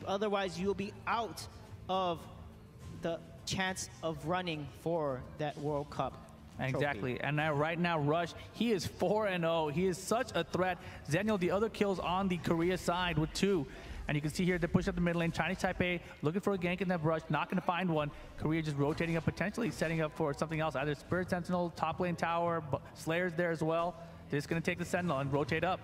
Otherwise, you'll be out of the chance of running for that World Cup Exactly. trophy. And now, right now, Rush, he is 4-0. He is such a threat. Zenial, the other kills on the Korea side with 2. And you can see here, they push up the mid lane. Chinese Taipei looking for a gank in that brush, not going to find one. Korea just rotating up, potentially setting up for something else. Either Spirit Sentinel, top lane tower, Slayer's there as well. They're just going to take the Sentinel and rotate up.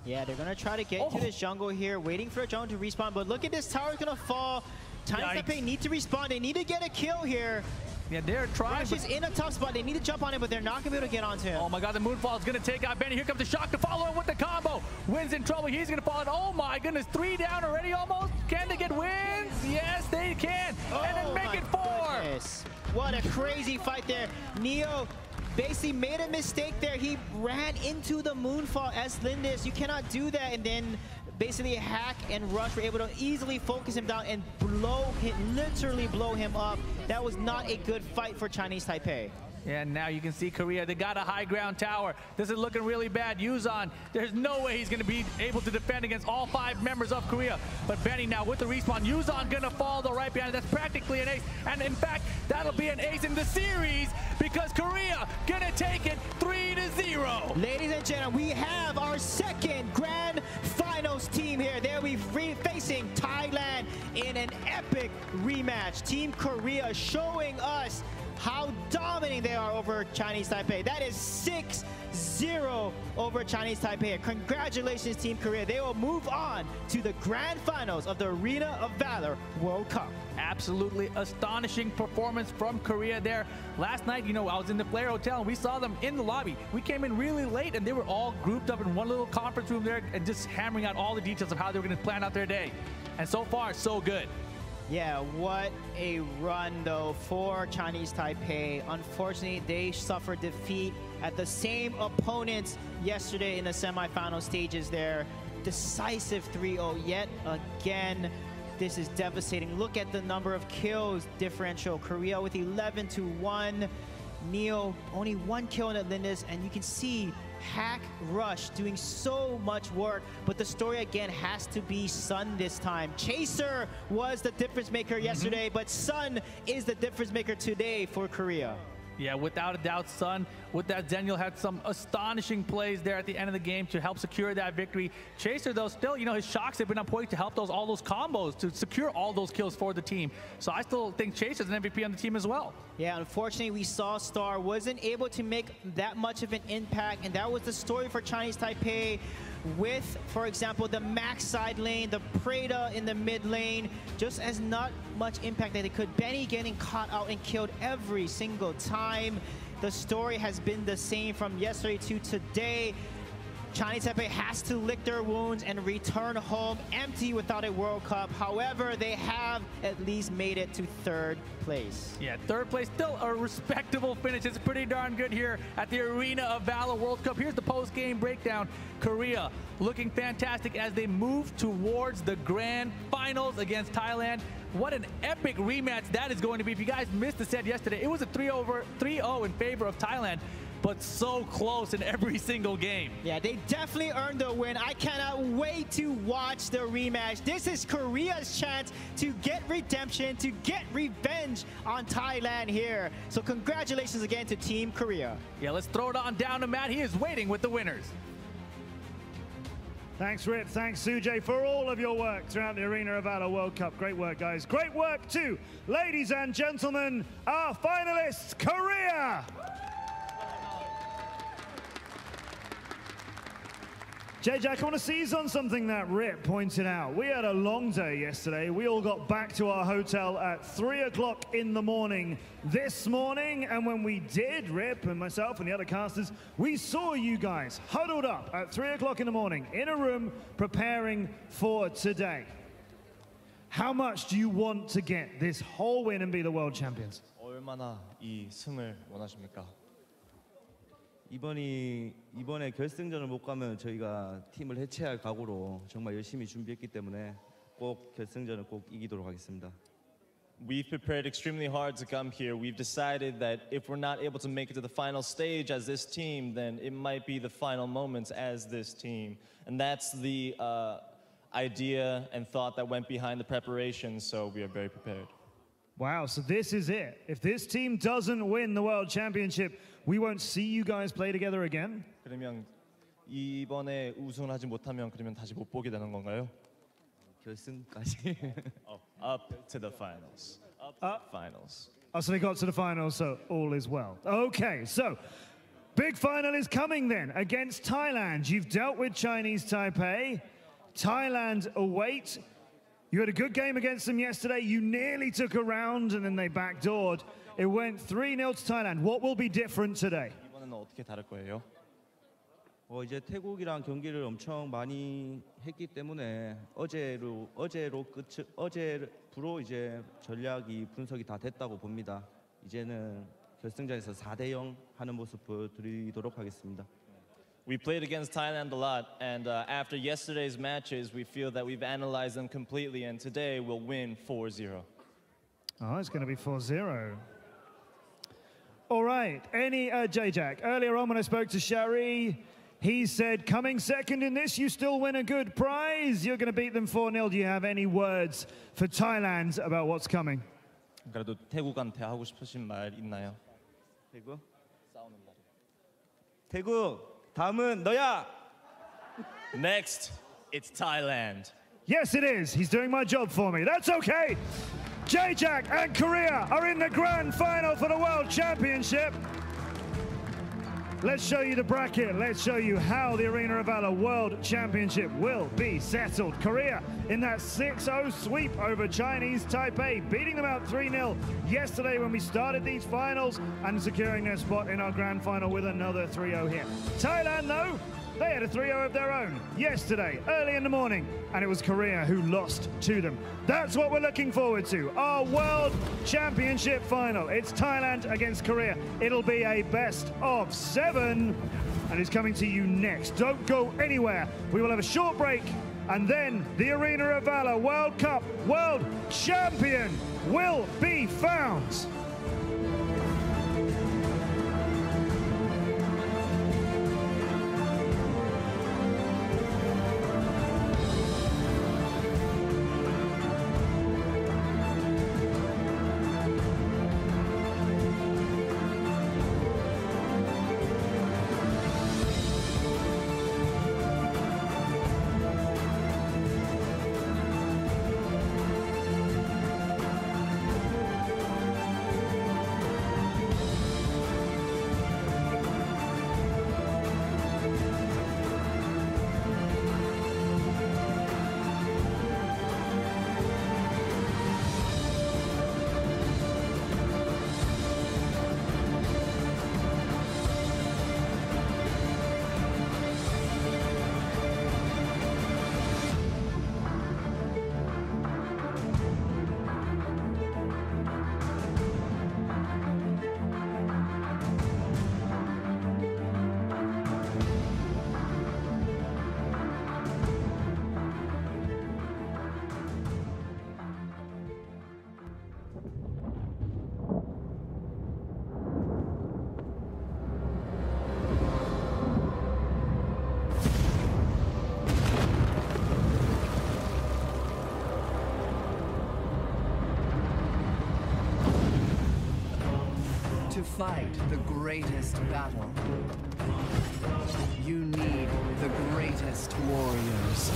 Yeah, they're going to try to get to this jungle here, waiting for a jungle to respawn. But look at this tower going to fall. Chinese Taipei need to respawn. They need to get a kill here. Yeah, they're trying. Rush is in a tough spot. They need to jump on him, but they're not going to be able to get onto him. Oh my god, the Moonfall is going to take out Benny. Here comes the shock to follow him with the combo. Wins in trouble. He's going to fall in. Oh my goodness, 3 down already almost. Can they get wins? Yes, they can. And then make it 4. Goodness. What a crazy fight there. Neo basically made a mistake there. He ran into the Moonfall as Lindis. You cannot do that. And then basically Hack and Rush were able to easily focus him down and literally blow him up. That was not a good fight for Chinese Taipei. Yeah, now you can see Korea. They got a high ground tower. This is looking really bad. Yuzan, there's no way he's going to be able to defend against all 5 members of Korea. But Benny now with the respawn. Yuzan going to fall though right behind it. That's practically an ace. And in fact, that'll be an ace in the series because Korea going to take it 3-0. Ladies and gentlemen, we have our second grand finals team here. They'll be facing Thailand in an epic rematch. Team Korea showing us how dominant they are over Chinese Taipei. That is 6-0 over Chinese Taipei. Congratulations, Team Korea. They will move on to the grand finals of the Arena of Valor World Cup. Absolutely astonishing performance from Korea there. Last night, you know, I was in the player hotel and we saw them in the lobby. We came in really late and they were all grouped up in one little conference room there and just hammering out all the details of how they were going to plan out their day. And so far, so good. Yeah, what a run though for Chinese Taipei. Unfortunately, they suffered defeat at the same opponents yesterday in the semifinal stages there. Decisive 3-0 yet again. This is devastating. Look at the number of kills differential. Korea with 11-1. Neo only 1 kill in Lindis, and you can see Hack, Rush doing so much work, but the story again has to be Sun this time. Chaser was the difference maker yesterday, but Sun is the difference maker today for Korea. Yeah, without a doubt, Sun, with that Zenial, had some astonishing plays there at the end of the game to help secure that victory. Chaser, though, still, you know, his shocks have been on point to help all those combos, to secure all those kills for the team. So I still think Chaser's an MVP on the team as well. Yeah, unfortunately, we saw Star wasn't able to make that much of an impact, and that was the story for Chinese Taipei with, for example, the Max side lane, the Preda in the mid lane, just as not much impact that they could. Benny getting caught out and killed every single time. The story has been the same from yesterday to today. Chinese Taipei has to lick their wounds and return home empty without a World Cup. However, they have at least made it to 3rd place. Yeah, 3rd place, still a respectable finish. It's pretty darn good here at the Arena of Valor World Cup. Here's the post-game breakdown. Korea looking fantastic as they move towards the grand finals against Thailand. What an epic rematch that is going to be. If you guys missed the set yesterday, it was a 3-0 in favor of Thailand, but so close in every single game. Yeah, they definitely earned the win. I cannot wait to watch the rematch. This is Korea's chance to get redemption, to get revenge on Thailand here. So congratulations again to Team Korea. Yeah, let's throw it on down to Matt. He is waiting with the winners. Thanks, Rip. Thanks, Sujay, for all of your work throughout the Arena of Valor World Cup. Great work, guys. Great work, too. Ladies and gentlemen, our finalists, Korea. J-Jack, I want to seize on something that Rip pointed out. We had a long day yesterday. We all got back to our hotel at 3 o'clock in the morning this morning. And when we did, Rip and myself and the other casters, we saw you guys huddled up at 3 o'clock in the morning in a room preparing for today. How much do you want to get this whole win and be the world champions? 얼마나 이 승을 원하십니까? 이번에 결승전을 못 가면 저희가 팀을 해체할 각오로 정말 열심히 준비했기 때문에 꼭 결승전을 꼭 이기도록 하겠습니다. We've prepared extremely hard to come here. We've decided that if we're not able to make it to the final stage as this team, then it might be the final moments as this team. And that's the idea and thought that went behind the preparation, so we are very prepared. Wow, so this is it. If this team doesn't win the World Championship, we won't see you guys play together again? 그러면 이번에 우승을 하지 못하면 그러면 다시 못 보게 되는 건가요? 결승까지. Up to the finals. Up to the finals. Oh, so they got to the finals, so all is well. Okay, so big final is coming then against Thailand. You've dealt with Chinese Taipei. Thailand await. You had a good game against them yesterday. You nearly took a round and then they backdoored. It went 3-0 to Thailand. What will be different today? 이번에는 어떻게 다를 거예요? 이제 태국이랑 경기를 엄청 많이 했기 때문에 어제로 이제 전략이 분석이 다 됐다고 봅니다. 이제는 결승전에서 4대0 하는 모습 보여드리도록 하겠습니다. We played against Thailand a lot, and after yesterday's matches, we feel that we've analyzed them completely, and today we'll win 4-0. Oh, it's going to be 4-0. All right, J-Jack, earlier on when I spoke to Shari, he said, coming second in this, you still win a good prize. You're going to beat them 4-0. Do you have any words for Thailand about what's coming? 그래도 태국한테 하고 싶으신 말 있나요? 태국? 태국, 다음은 너야! Next, it's Thailand. Yes, it is. He's doing my job for me. That's okay. J-Jack and Korea are in the grand final for the World Championship. Let's show you the bracket. Let's show you how the Arena of Valor World Championship will be settled. Korea in that 6-0 sweep over Chinese Taipei, beating them out 3-0 yesterday when we started these finals and securing their spot in our grand final with another 3-0 here. Thailand, though, they had a 3-0 of their own yesterday, early in the morning, and it was Korea who lost to them. That's what we're looking forward to, our World Championship final. It's Thailand against Korea. It'll be a best of 7, and it's coming to you next. Don't go anywhere. We will have a short break, and then the Arena of Valor World Cup World Champion will be found. To fight the greatest battle, you need the greatest warriors.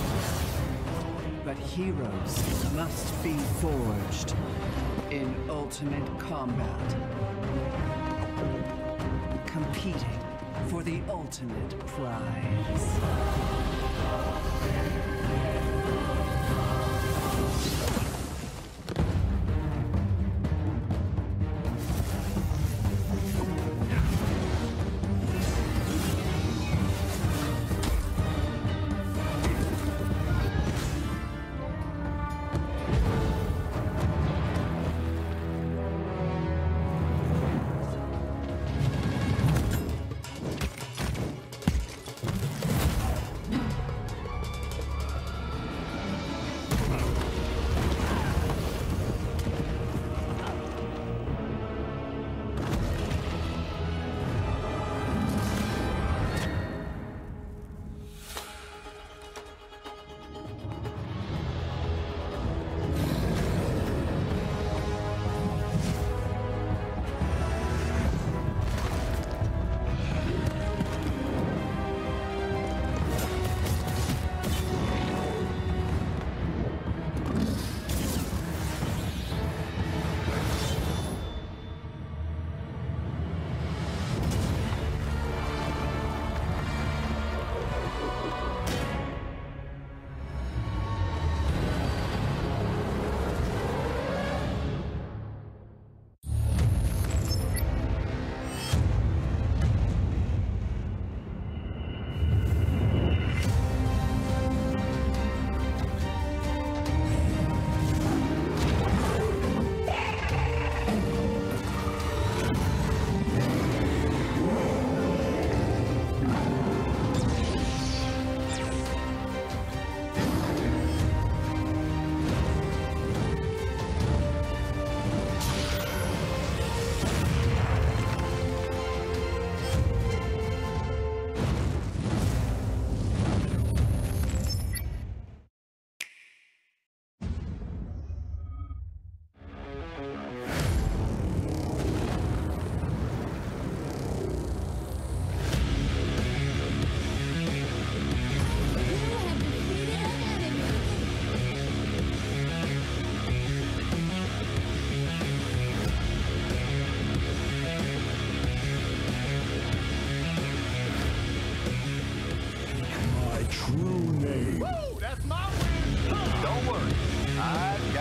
But heroes must be forged in ultimate combat, competing for the ultimate prize.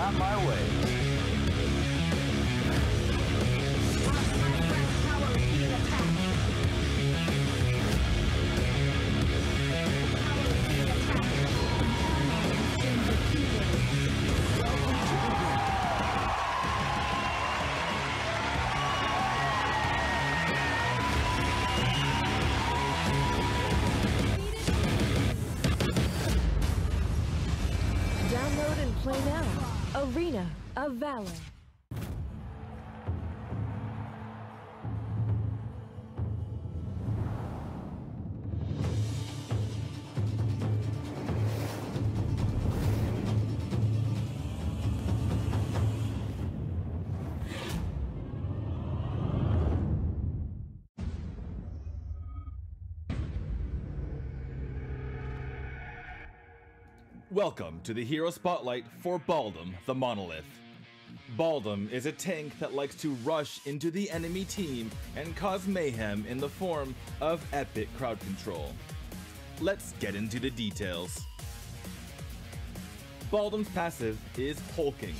Not my way. Download and play now. Arena of Valor. Welcome to the Hero Spotlight for Baldum the Monolith. Baldum is a tank that likes to rush into the enemy team and cause mayhem in the form of epic crowd control. Let's get into the details. Baldum's passive is hulking.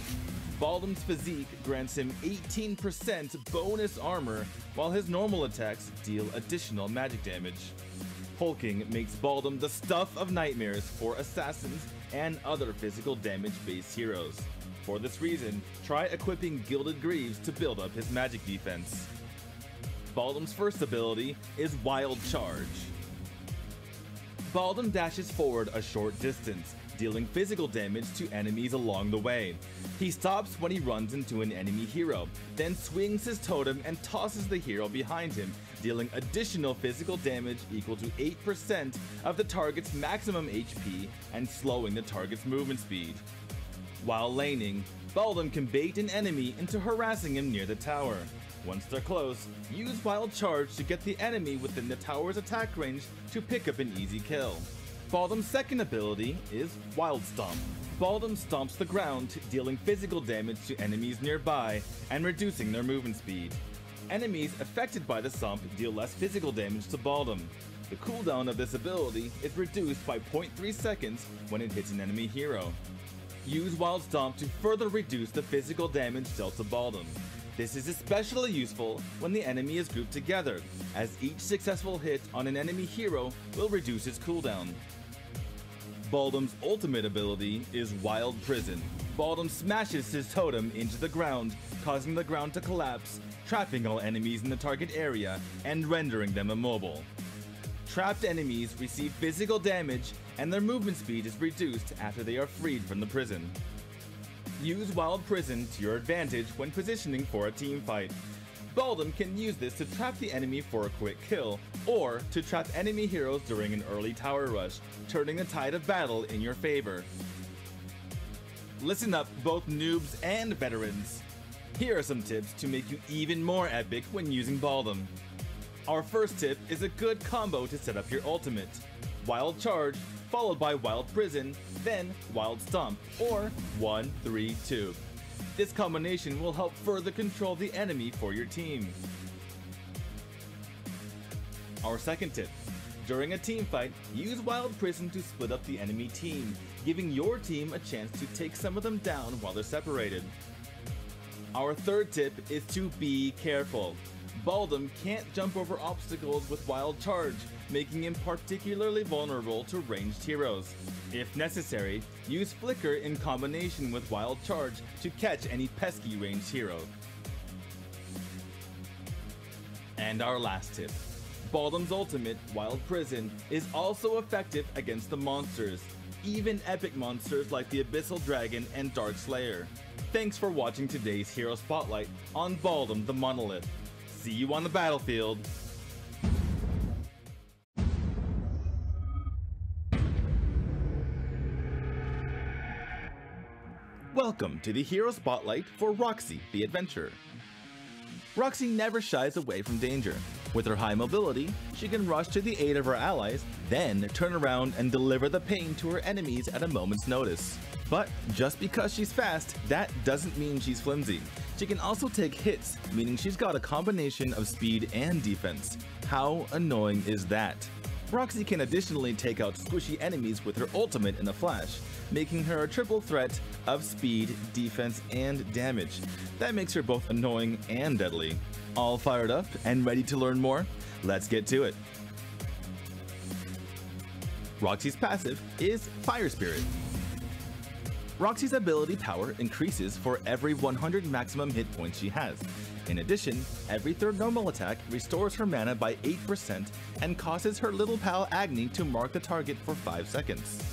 Baldum's physique grants him 18% bonus armor, while his normal attacks deal additional magic damage. Hulking makes Baldum the stuff of nightmares for assassins and other physical damage-based heroes. For this reason, try equipping Gilded Greaves to build up his magic defense. Baldum's first ability is Wild Charge. Baldum dashes forward a short distance, dealing physical damage to enemies along the way. He stops when he runs into an enemy hero, then swings his totem and tosses the hero behind him, dealing additional physical damage equal to 8% of the target's maximum HP and slowing the target's movement speed. While laning, Baldum can bait an enemy into harassing him near the tower. Once they're close, use Wild Charge to get the enemy within the tower's attack range to pick up an easy kill. Baldum's second ability is Wild Stomp. Baldum stomps the ground, dealing physical damage to enemies nearby and reducing their movement speed. Enemies affected by the stomp deal less physical damage to Baldum. The cooldown of this ability is reduced by 0.3 seconds when it hits an enemy hero. Use Wild Stomp to further reduce the physical damage dealt to Baldum. This is especially useful when the enemy is grouped together, as each successful hit on an enemy hero will reduce his cooldown. Baldum's ultimate ability is Wild Prison. Baldum smashes his totem into the ground, causing the ground to collapse, trapping all enemies in the target area and rendering them immobile. Trapped enemies receive physical damage and their movement speed is reduced after they are freed from the prison. Use Wild Prison to your advantage when positioning for a team fight. Baldum can use this to trap the enemy for a quick kill, or to trap enemy heroes during an early tower rush, turning the tide of battle in your favor. Listen up, both noobs and veterans. Here are some tips to make you even more epic when using Baldum. Our first tip is a good combo to set up your ultimate. Wild Charge, followed by Wild Prison, then Wild Stomp, or 1-3-2. This combination will help further control the enemy for your team. Our second tip. During a team fight, use Wild Prison to split up the enemy team, giving your team a chance to take some of them down while they're separated. Our third tip is to be careful. Baldum can't jump over obstacles with Wild Charge, making him particularly vulnerable to ranged heroes. If necessary, use Flicker in combination with Wild Charge to catch any pesky ranged hero. And our last tip. Baldum's ultimate, Wild Prison, is also effective against the monsters, even epic monsters like the Abyssal Dragon and Dark Slayer. Thanks for watching today's Hero Spotlight on Baldum the Monolith. See you on the battlefield. Welcome to the Hero Spotlight for Roxy the Adventurer. Roxy never shies away from danger. With her high mobility, she can rush to the aid of her allies, then turn around and deliver the pain to her enemies at a moment's notice. But just because she's fast, that doesn't mean she's flimsy. She can also take hits, meaning she's got a combination of speed and defense. How annoying is that? Roxy can additionally take out squishy enemies with her ultimate in a flash. making her a triple threat of speed, defense, and damage. That makes her both annoying and deadly. All fired up and ready to learn more? Let's get to it. Roxy's passive is Fire Spirit. Roxy's ability power increases for every 100 maximum hit points she has. In addition, every third normal attack restores her mana by 8% and causes her little pal Agni to mark the target for 5 seconds.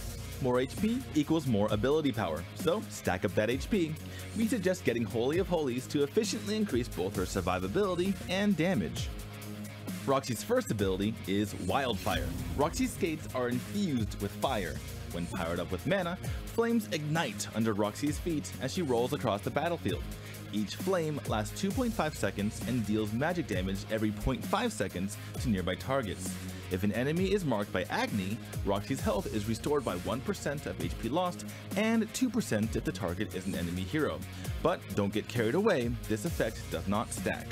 More HP equals more ability power, so stack up that HP. We suggest getting Holy of Holies to efficiently increase both her survivability and damage. Roxy's first ability is Wildfire. Roxy's skates are infused with fire. When powered up with mana, flames ignite under Roxy's feet as she rolls across the battlefield. Each flame lasts 2.5 seconds and deals magic damage every 0.5 seconds to nearby targets. If an enemy is marked by Agni, Roxy's health is restored by 1% of HP lost and 2% if the target is an enemy hero. But don't get carried away, this effect does not stack.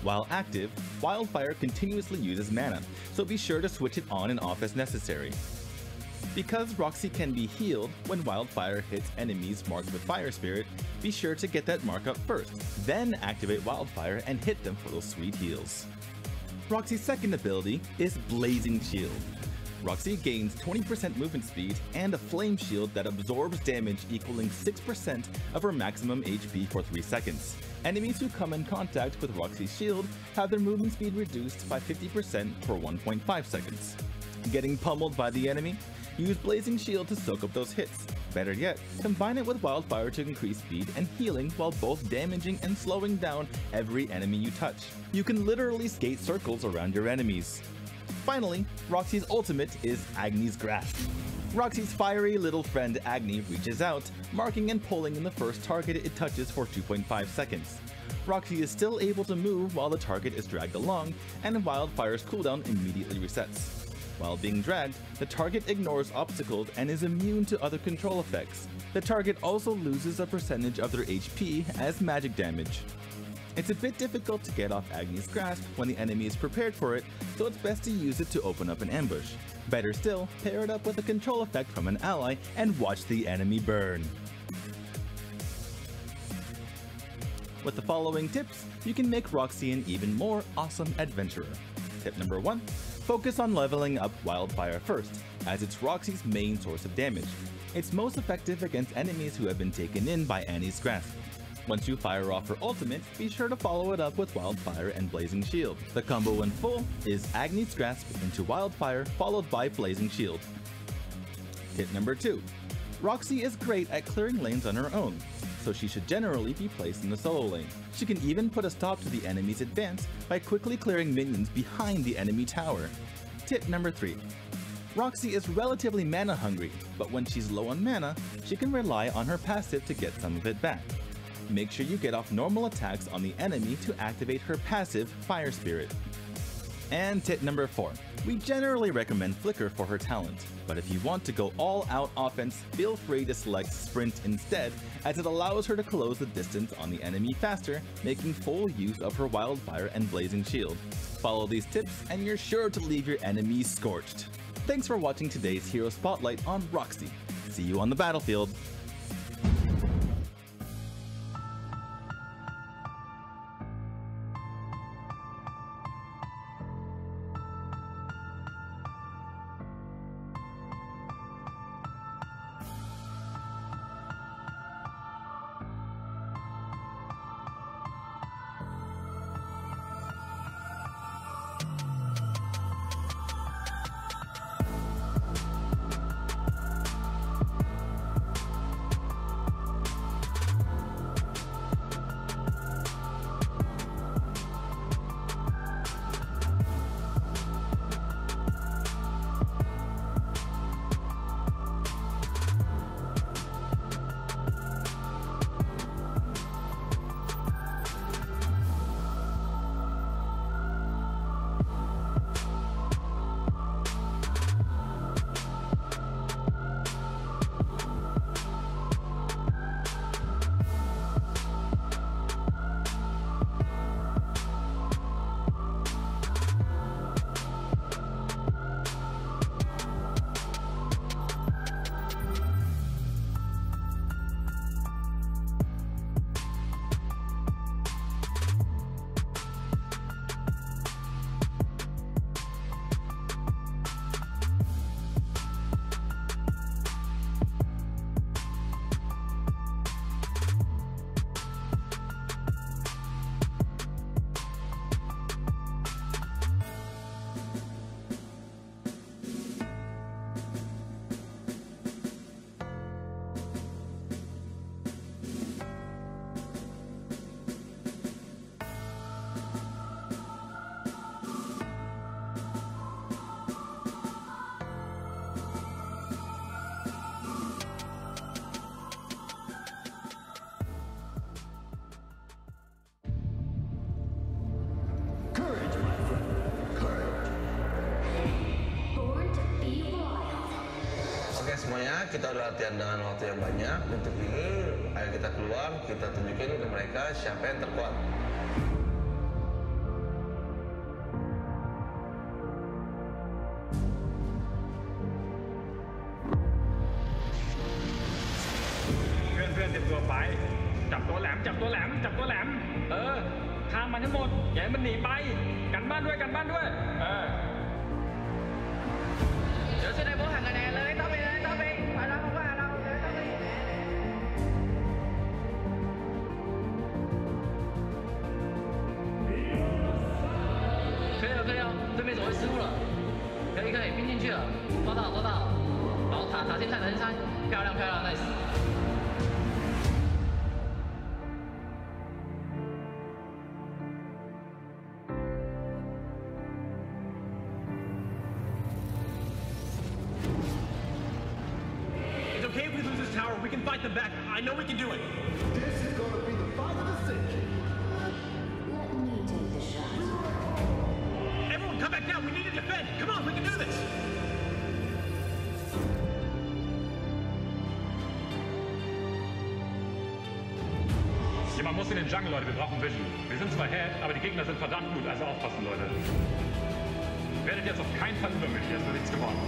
While active, Wildfire continuously uses mana, so be sure to switch it on and off as necessary. Because Roxy can be healed when Wildfire hits enemies marked with Fire Spirit, be sure to get that mark up first, then activate Wildfire and hit them for those sweet heals. Roxy's second ability is Blazing Shield. Roxy gains 20% movement speed and a flame shield that absorbs damage equaling 6% of her maximum HP for 3 seconds. Enemies who come in contact with Roxy's shield have their movement speed reduced by 50% for 1.5 seconds. Getting pummeled by the enemy? Use Blazing Shield to soak up those hits. Better yet, combine it with Wildfire to increase speed and healing while both damaging and slowing down every enemy you touch. You can literally skate circles around your enemies. Finally, Roxy's ultimate is Agni's Grasp. Roxy's fiery little friend Agni reaches out, marking and pulling in the first target it touches for 2.5 seconds. Roxy is still able to move while the target is dragged along, and Wildfire's cooldown immediately resets. While being dragged, the target ignores obstacles and is immune to other control effects. The target also loses a percentage of their HP as magic damage. It's a bit difficult to get off Agni's Grasp when the enemy is prepared for it, so it's best to use it to open up an ambush. Better still, pair it up with a control effect from an ally and watch the enemy burn. With the following tips, you can make Roxy an even more awesome adventurer. Tip number 1. Focus on leveling up Wildfire first, as it's Roxy's main source of damage. It's most effective against enemies who have been taken in by Agni's Grasp. Once you fire off her ultimate, be sure to follow it up with Wildfire and Blazing Shield. The combo in full is Agni's Grasp into Wildfire followed by Blazing Shield. Tip number 2. Roxy is great at clearing lanes on her own, so she should generally be placed in the solo lane. She can even put a stop to the enemy's advance by quickly clearing minions behind the enemy tower. Tip number 3. Roxy is relatively mana hungry, but when she's low on mana, she can rely on her passive to get some of it back. Make sure you get off normal attacks on the enemy to activate her passive Fire Spirit. And tip number 4. We generally recommend Flicker for her talent, but if you want to go all out offense, feel free to select Sprint instead, as it allows her to close the distance on the enemy faster, making full use of her Wildfire and Blazing Shield. Follow these tips and you're sure to leave your enemies scorched. Thanks for watching today's Hero Spotlight on Roxy. See you on the battlefield. kita udah latihan dengan waktu yang banyak. Untuk ini, ayo kita keluar, kita tunjukin ke mereka siapa yang terkuat. พื่อนๆเตรียมตัวไปจับตัวแหลมจับตัวแหลมจับตัวแหลมฆ่ามันให้หมดอย่าให้มันหนีไปกันบ้านด้วยกันบ้านด้วยเดี๋ยวจะได้โบห่างคะแนนเลยต้องไปเลยต้องไปเราว่าเราเลยต้องไป可以了可以了对面走位失误了可以并进去了抓到然后塔先拆漂亮 nice Okay, if we lose this tower, we can fight them back. I know we can do it. This is going to be the fight of the century. Let me take the shot. Everyone, come back down. We need to defend. Come on, we can do this. Jemand muss in den Jungle, Leute. Wir brauchen Vision. Wir sind zwar Head, aber die Gegner sind verdammt gut. Also aufpassen, Leute. Werdet jetzt auf keinen Fall übermütig. Es wird nichts geworden.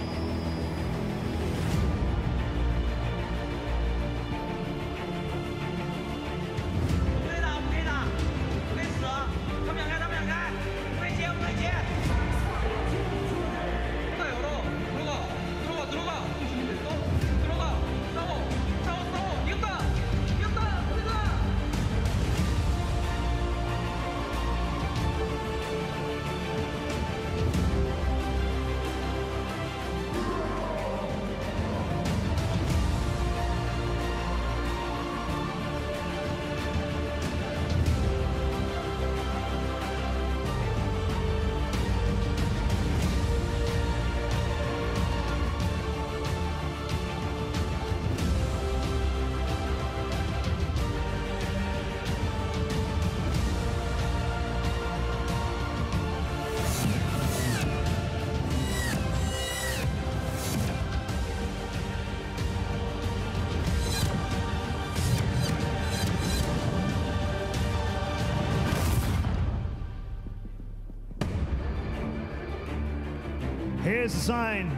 Here's a sign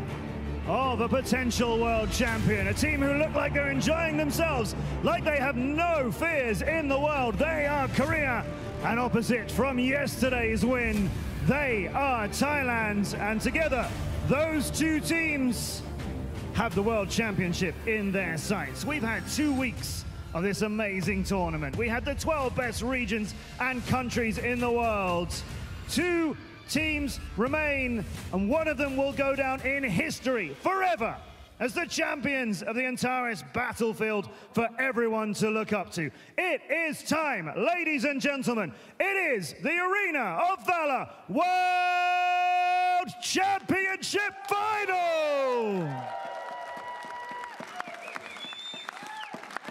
of a potential world champion, a team who look like they're enjoying themselves, like they have no fears in the world. They are Korea, and opposite from yesterday's win, they are Thailand, and together, those two teams have the World Championship in their sights. We've had 2 weeks of this amazing tournament. We had the 12 best regions and countries in the world. 2 teams remain, and one of them will go down in history forever as the champions of the Antares battlefield for everyone to look up to. It is time, ladies and gentlemen. It is the Arena of Valor World Championship Final!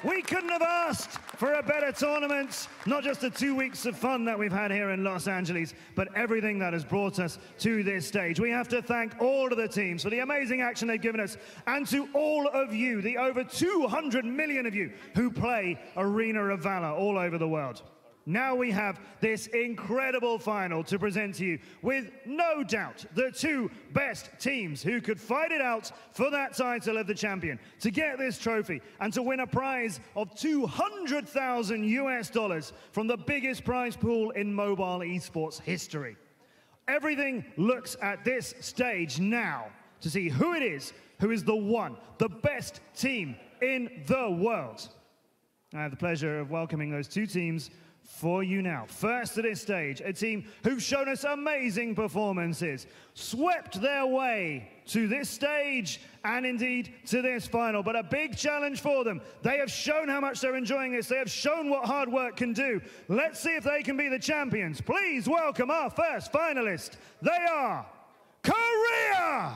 We couldn't have asked for a better tournament, not just the 2 weeks of fun that we've had here in Los Angeles, but everything that has brought us to this stage. We have to thank all of the teams for the amazing action they've given us, and to all of you, the over 200 million of you who play Arena of Valor all over the world. Now we have this incredible final to present to you with no doubt the 2 best teams who could fight it out for that title of the champion, to get this trophy and to win a prize of $200,000 US from the biggest prize pool in mobile esports history. Everything looks at this stage now to see who it is who is the best team in the world. I have the pleasure of welcoming those 2 teams for you now. First to this stage, a team who've shown us amazing performances, swept their way to this stage and indeed to this final, but a big challenge for them. They have shown how much they're enjoying this. They have shown what hard work can do. Let's see if they can be the champions. Please welcome our first finalist. They are Korea!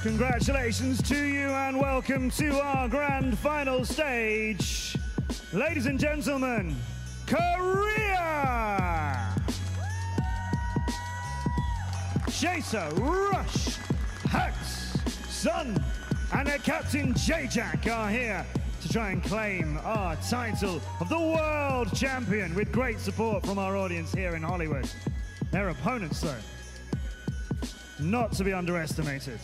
Congratulations to you and welcome to our grand final stage. Ladies and gentlemen, Korea! Chaser, Rush, Hux, Sun, and their captain J-Jack are here to try and claim our title of the world champion with great support from our audience here in Hollywood. Their opponents, though, not to be underestimated,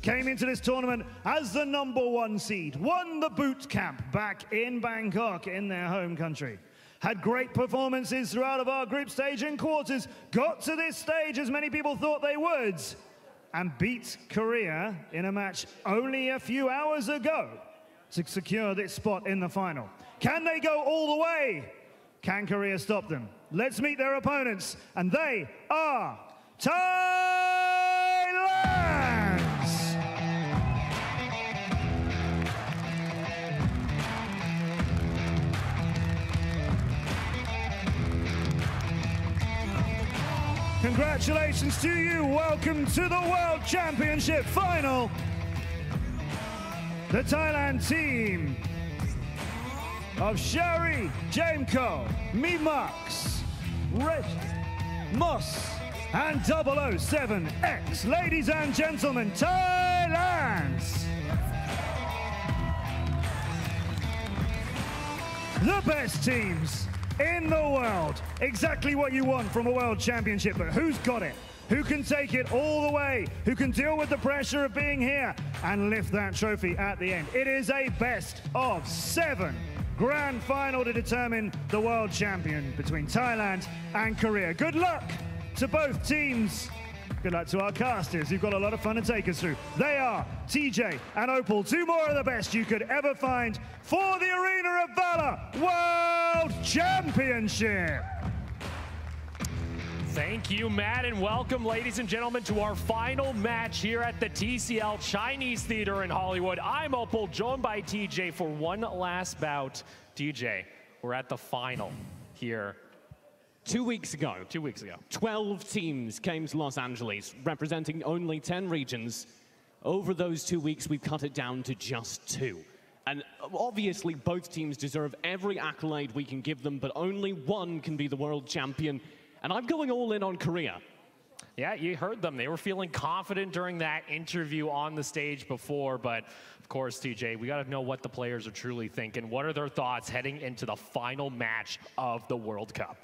came into this tournament as the #1 seed, won the boot camp back in Bangkok in their home country, had great performances throughout of our group stage and quarters, got to this stage as many people thought they would, and beat Korea in a match only a few hours ago to secure this spot in the final. Can they go all the way? Can Korea stop them? Let's meet their opponents, and they are Thailand! Congratulations to you. Welcome to the World Championship final. The Thailand team of Shari, Jamco, Mimax, Red, Moss, and 007X. Ladies and gentlemen, Thailand! The best teams in the world. Exactly what you want from a world championship, but who's got it? Who can take it all the way? Who can deal with the pressure of being here and lift that trophy at the end? It is a best of 7 grand final to determine the world champion between Thailand and Korea. Good luck to both teams. Good luck to our casters who've got a lot of fun to take us through. They are TJ and Opal, 2 more of the best you could ever find for the Arena of Valor World Championship. Thank you, Matt, and welcome, ladies and gentlemen, to our final match here at the TCL Chinese Theater in Hollywood. I'm Opal, joined by TJ for one last bout. TJ, we're at the final here. 2 weeks ago, 12 teams came to Los Angeles, representing only 10 regions. Over those 2 weeks, we've cut it down to just 2. And obviously, both teams deserve every accolade we can give them, but only one can be the world champion. And I'm going all in on Korea. Yeah, you heard them. They were feeling confident during that interview on the stage before, but of course, TJ, we got to know what the players are truly thinking. What are their thoughts heading into the final match of the World Cup?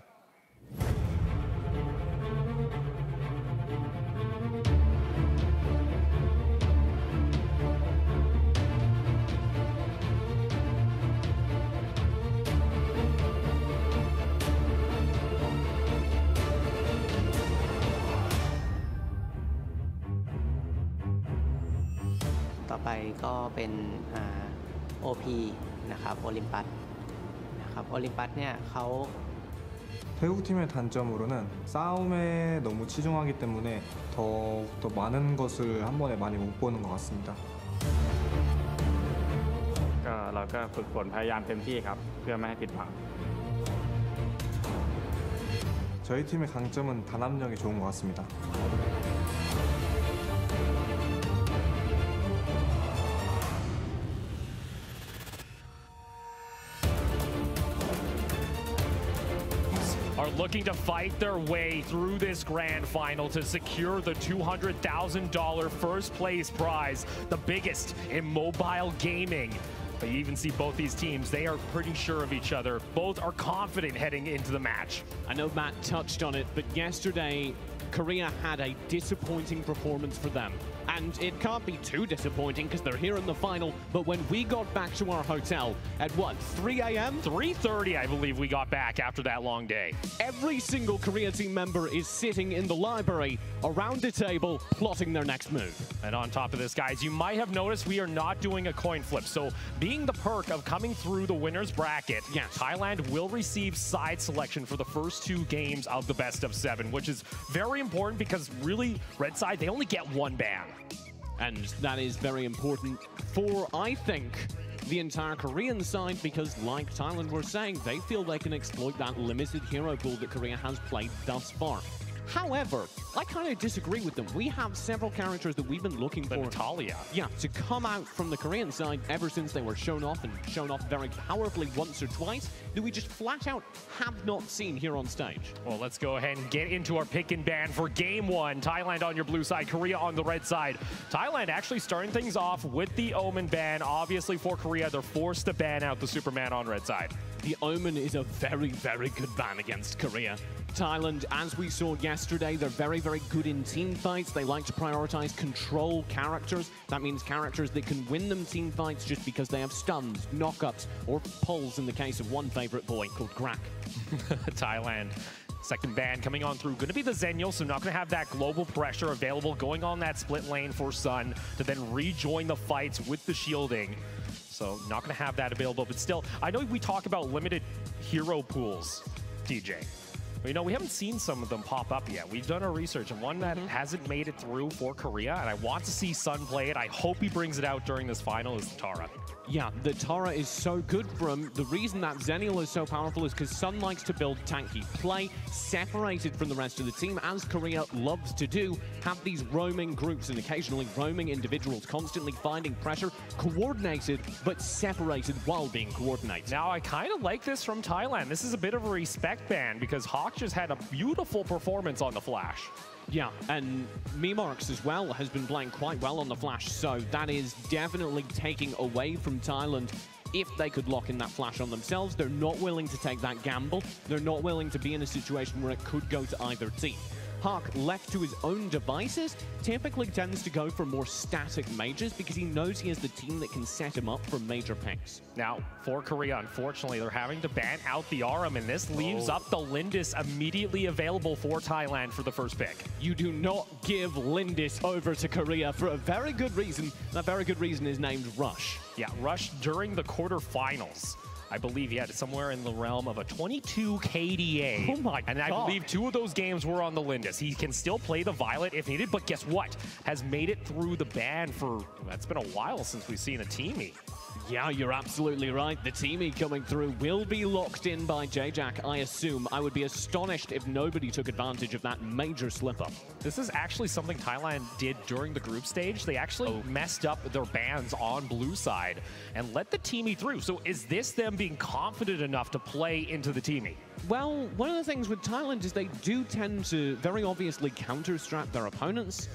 OP นะครับโอลิมปัสนะครับโอลิมปัสเนี่ยเขา 태국팀의 단점으로는 싸움에 너무 치중하기 때문에 더 많은 것을 한 번에 많이 못 보는 것 같습니다. เราก็ฝึกฝนพยายามเต็มที่ครับเพื่อไม่ให้ผิดหวัง 저희 팀의 강점은 단합력이 좋은 것 같습니다. Are looking to fight their way through this grand final to secure the $200,000 first place prize, the biggest in mobile gaming. But you even see both these teams, they are pretty sure of each other. Both are confident heading into the match. I know Matt touched on it, but yesterday, Korea had a disappointing performance for them. And it can't be too disappointing because they're here in the final. But when we got back to our hotel at what, 3 a.m.? 3:30, I believe we got back after that long day. Every single Korea team member is sitting in the library around a table plotting their next move. And on top of this, guys, you might have noticed we are not doing a coin flip. So being the perk of coming through the winner's bracket, yes, Thailand will receive side selection for the first 2 games of the best of 7, which is very important because really, red side, they only get 1 ban. And that is very important for, I think, the entire Korean side, because like Thailand were saying, they feel they can exploit that limited hero pool that Korea has played thus far. However, I kind of disagree with them. We have several characters that we've been looking for. Natalia. Yeah, to come out from the Korean side ever since they were shown off very powerfully once or twice, that we just flat out have not seen here on stage. Well, let's go ahead and get into our pick and ban for game one. Thailand on your blue side, Korea on the red side. Thailand actually starting things off with the Omen ban. Obviously for Korea, they're forced to ban out the Superman on red side. The Omen is a very, very good ban against Korea. Thailand, as we saw yesterday, they're very, very good in team fights. They like to prioritize control characters. That means characters that can win them team fights just because they have stuns, knockups, or pulls in the case of one favorite boy called Grak. Thailand. Second ban coming on through. Going to be the Zenial, so not going to have that global pressure available. Going on that split lane for Sun to then rejoin the fights with the shielding. So not going to have that available, but still, I know we talk about limited hero pools, TJ. But, you know, we haven't seen some of them pop up yet. We've done our research, and one that hasn't made it through for Korea, and I want to see Sun play it. I hope he brings it out during this final, is the Tara. Yeah, the Tara is so good for him. The reason that Zenial is so powerful is because Sun likes to build tanky play, separated from the rest of the team, as Korea loves to do, have these roaming groups and occasionally roaming individuals, constantly finding pressure, coordinated, but separated while being coordinated. Now, I kind of like this from Thailand. This is a bit of a respect ban, because Hawk just had a beautiful performance on the Flash. Yeah, and Memarks as well has been playing quite well on the Flash, so that is definitely taking away from Thailand. If they could lock in that Flash on themselves, they're not willing to take that gamble. They're not willing to be in a situation where it could go to either team. Hawk, left to his own devices, typically tends to go for more static mages because he knows he has the team that can set him up for major picks. Now, for Korea, unfortunately, they're having to ban out the Aram, and this leaves up the Lindis immediately available for Thailand for the first pick. You do not give Lindis over to Korea for a very good reason. That very good reason is named Rush. Yeah, Rush during the quarterfinals. I believe he had somewhere in the realm of a 22 KDA. Oh my God. And I believe 2 of those games were on the Lindis. He can still play the Violet if needed, but guess what? Has made it through the ban for, that's been a while since we've seen a teamie. Yeah, you're absolutely right. The teamie coming through will be locked in by J-Jack, I assume. I would be astonished if nobody took advantage of that major slip-up. This is actually something Thailand did during the group stage. They actually messed up their bans on blue side and let the teamie through. So is this them being confident enough to play into the teamie? Well, one of the things with Thailand is they do tend to very obviously counter-strap their opponents.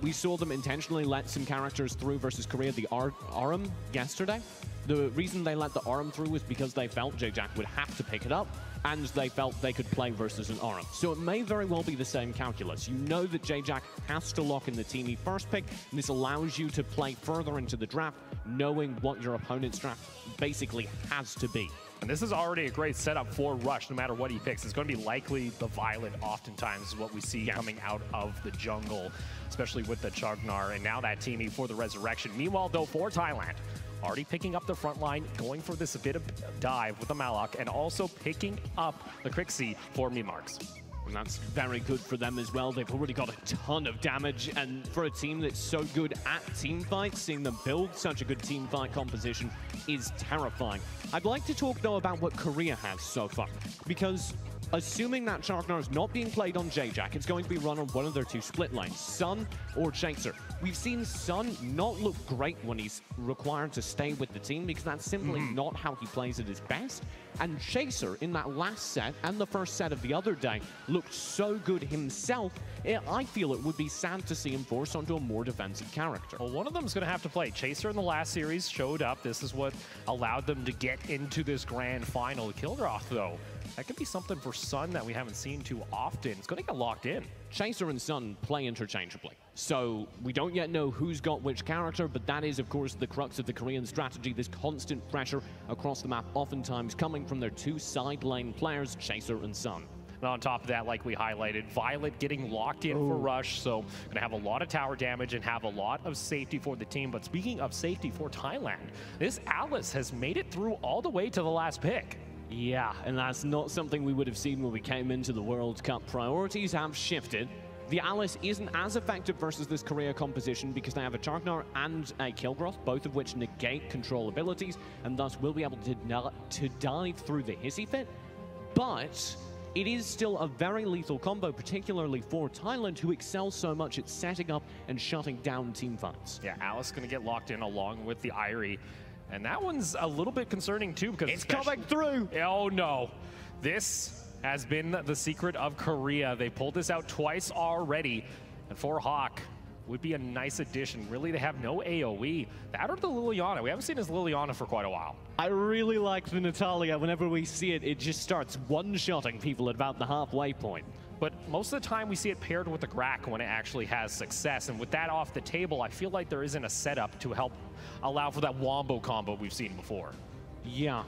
We saw them intentionally let some characters through versus Korea, the Aram yesterday. The reason they let the Aram through was because they felt J-Jack would have to pick it up, and they felt they could play versus an Aram. So it may very well be the same calculus. You know that J-Jack has to lock in the teamie first pick, and this allows you to play further into the draft, knowing what your opponent's draft basically has to be. And this is already a great setup for Rush, no matter what he picks. It's going to be likely the Violet oftentimes is what we see coming out of the jungle, especially with the Chagnar, and now that teamie for the Resurrection. Meanwhile, though, for Thailand, already picking up the front line, going for this a bit of dive with the Malak, and also picking up the Crixie for Memarks. And that's very good for them as well. They've already got a ton of damage, and for a team that's so good at team fights, seeing them build such a good team fight composition is terrifying. I'd like to talk, though, about what Korea has so far, because assuming that Chagnar is not being played on J-Jack, it's going to be run on one of their 2 split lanes, Sun or Chaser. We've seen Sun not look great when he's required to stay with the team because that's simply not how he plays at his best. And Chaser, in that last set and the first set of the other day, looked so good himself, I feel it would be sad to see him forced onto a more defensive character. Well, one of them is going to have to play. Chaser in the last series showed up. This is what allowed them to get into this grand final. Kilgroth, though, that could be something for Sun that we haven't seen too often. It's going to get locked in. Chaser and Sun play interchangeably. So we don't yet know who's got which character, but that is, of course, the crux of the Korean strategy, this constant pressure across the map, oftentimes coming from their 2 side lane players, Chaser and Sun. And on top of that, like we highlighted, Violet getting locked in for Rush, so going to have a lot of tower damage and have a lot of safety for the team. But speaking of safety for Thailand, this Alice has made it through all the way to the last pick. Yeah, and that's not something we would have seen when we came into the World Cup. Priorities have shifted. The Alice isn't as effective versus this Korea composition because they have a Chagnar and a Kilgroth, both of which negate control abilities, and thus will be able to dive through the Hissy Fit. But it is still a very lethal combo, particularly for Thailand, who excel so much at setting up and shutting down team fights. Yeah, Alice going to get locked in along with the Irie. And that one's a little bit concerning too, because it's coming through. Oh no. This has been the secret of Korea. They pulled this out twice already. And for Hawk, would be a nice addition. Really, they have no AoE. That or the Liliana. We haven't seen his Liliana for quite a while. I really like the Natalia. Whenever we see it, it just starts one-shotting people at about the halfway point. But most of the time we see it paired with the Grak when it actually has success. And with that off the table, I feel like there isn't a setup to help allow for that Wombo combo we've seen before. Yeah,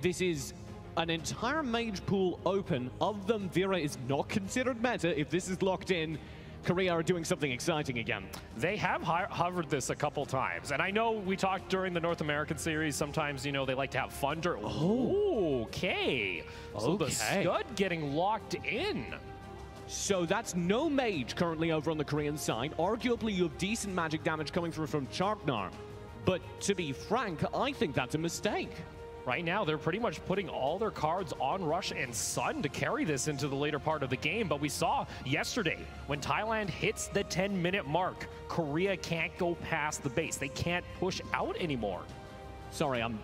this is an entire mage pool open. Of them, Vera is not considered meta. If this is locked in, Korea are doing something exciting again. They have hovered this a couple times. And I know we talked during the North American series, sometimes, you know, they like to have fun. Okay. So the Scud getting locked in. So that's no mage currently over on the Korean side. Arguably, you have decent magic damage coming through from Charknar. But to be frank, I think that's a mistake. Right now, they're pretty much putting all their cards on Rush and Sun to carry this into the later part of the game. But we saw yesterday, when Thailand hits the 10-minute mark, Korea can't go past the base. They can't push out anymore. Sorry, I'm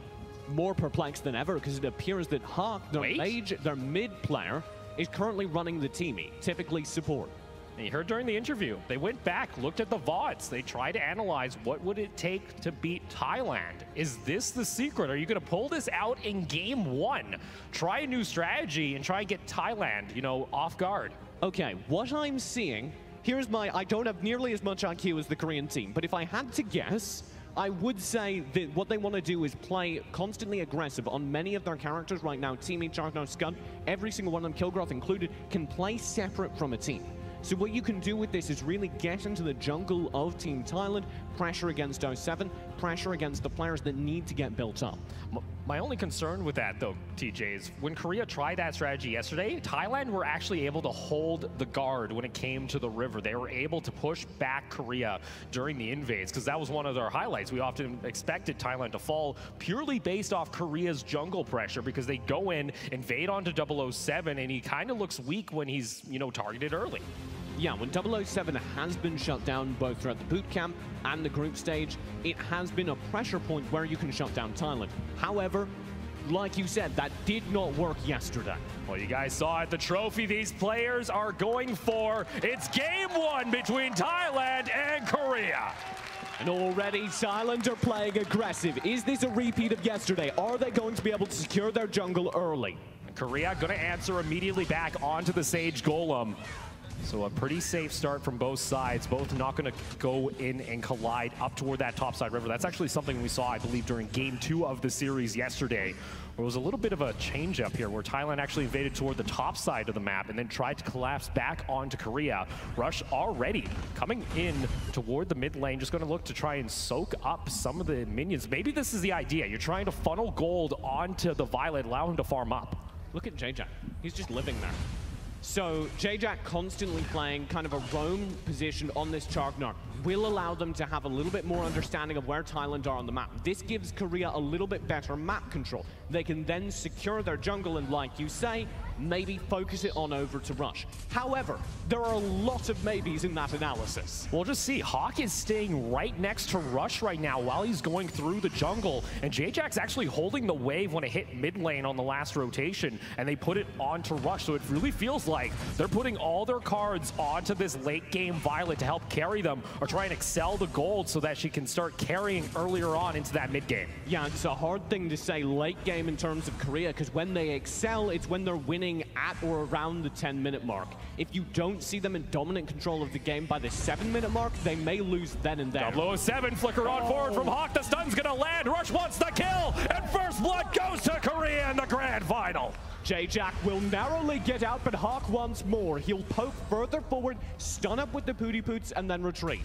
more perplexed than ever, because it appears that Hawk, their mid player, is currently running the teamie, typically support. And you heard during the interview, they went back, looked at the VODs. They tried to analyze what would it take to beat Thailand. Is this the secret? Are you going to pull this out in game one? Try a new strategy and try and get Thailand, you know, off guard. Okay, what I'm seeing, here's I don't have nearly as much IQ as the Korean team, but if I had to guess, I would say that what they want to do is play constantly aggressive on many of their characters right now. Teamie, Charknar, Scud, every single one of them, Kilgroth included, can play separate from a team. So what you can do with this is really get into the jungle of Team Thailand, pressure against 07, pressure against the players that need to get built up. My only concern with that, though, TJ, is when Korea tried that strategy yesterday, Thailand were actually able to hold the guard when it came to the river. They were able to push back Korea during the invades, because that was one of their highlights. We often expected Thailand to fall purely based off Korea's jungle pressure, because they go in, invade onto 007, and he kind of looks weak when he's, you know, targeted early. Yeah, when 007 has been shut down both throughout the boot camp and the group stage, it has been a pressure point where you can shut down Thailand. However, like you said, that did not work yesterday. Well, you guys saw it, the trophy these players are going for. It's game one between Thailand and Korea. And already Thailand are playing aggressive. Is this a repeat of yesterday? Are they going to be able to secure their jungle early? Korea gonna answer immediately back onto the Sage Golem. So a pretty safe start from both sides. Both not going to go in and collide up toward that topside river. That's actually something we saw, I believe, during game 2 of the series yesterday. Where it was a little bit of a change up here where Thailand actually invaded toward the top side of the map and then tried to collapse back onto Korea. Rush already coming in toward the mid lane, just going to look to try and soak up some of the minions. Maybe this is the idea. You're trying to funnel gold onto the Violet, allow him to farm up. Look at JJ. He's just living there. So JJ constantly playing kind of a roam position on this Charknar will allow them to have a little bit more understanding of where Thailand are on the map. This gives Korea a little bit better map control. They can then secure their jungle and, like you say, maybe focus it on over to Rush. However, there are a lot of maybes in that analysis. We'll just see. Hawk is staying right next to Rush right now while he's going through the jungle, and J-Jack's actually holding the wave when it hit mid lane on the last rotation, and they put it onto Rush, so it really feels like they're putting all their cards onto this late game Violet to help carry them or try and excel the gold so that she can start carrying earlier on into that mid game. Yeah, it's a hard thing to say late game in terms of Korea, because when they excel, it's when they're winning at or around the 10-minute mark. If you don't see them in dominant control of the game by the 7-minute mark, they may lose then and there. 007 flicker on forward from Hawk. The stun's gonna land. Rush wants the kill, and first blood goes to Korea in the grand final. J-Jack will narrowly get out, but Hawk wants more. He'll poke further forward, stun up with the Pooty Poots, and then retreat.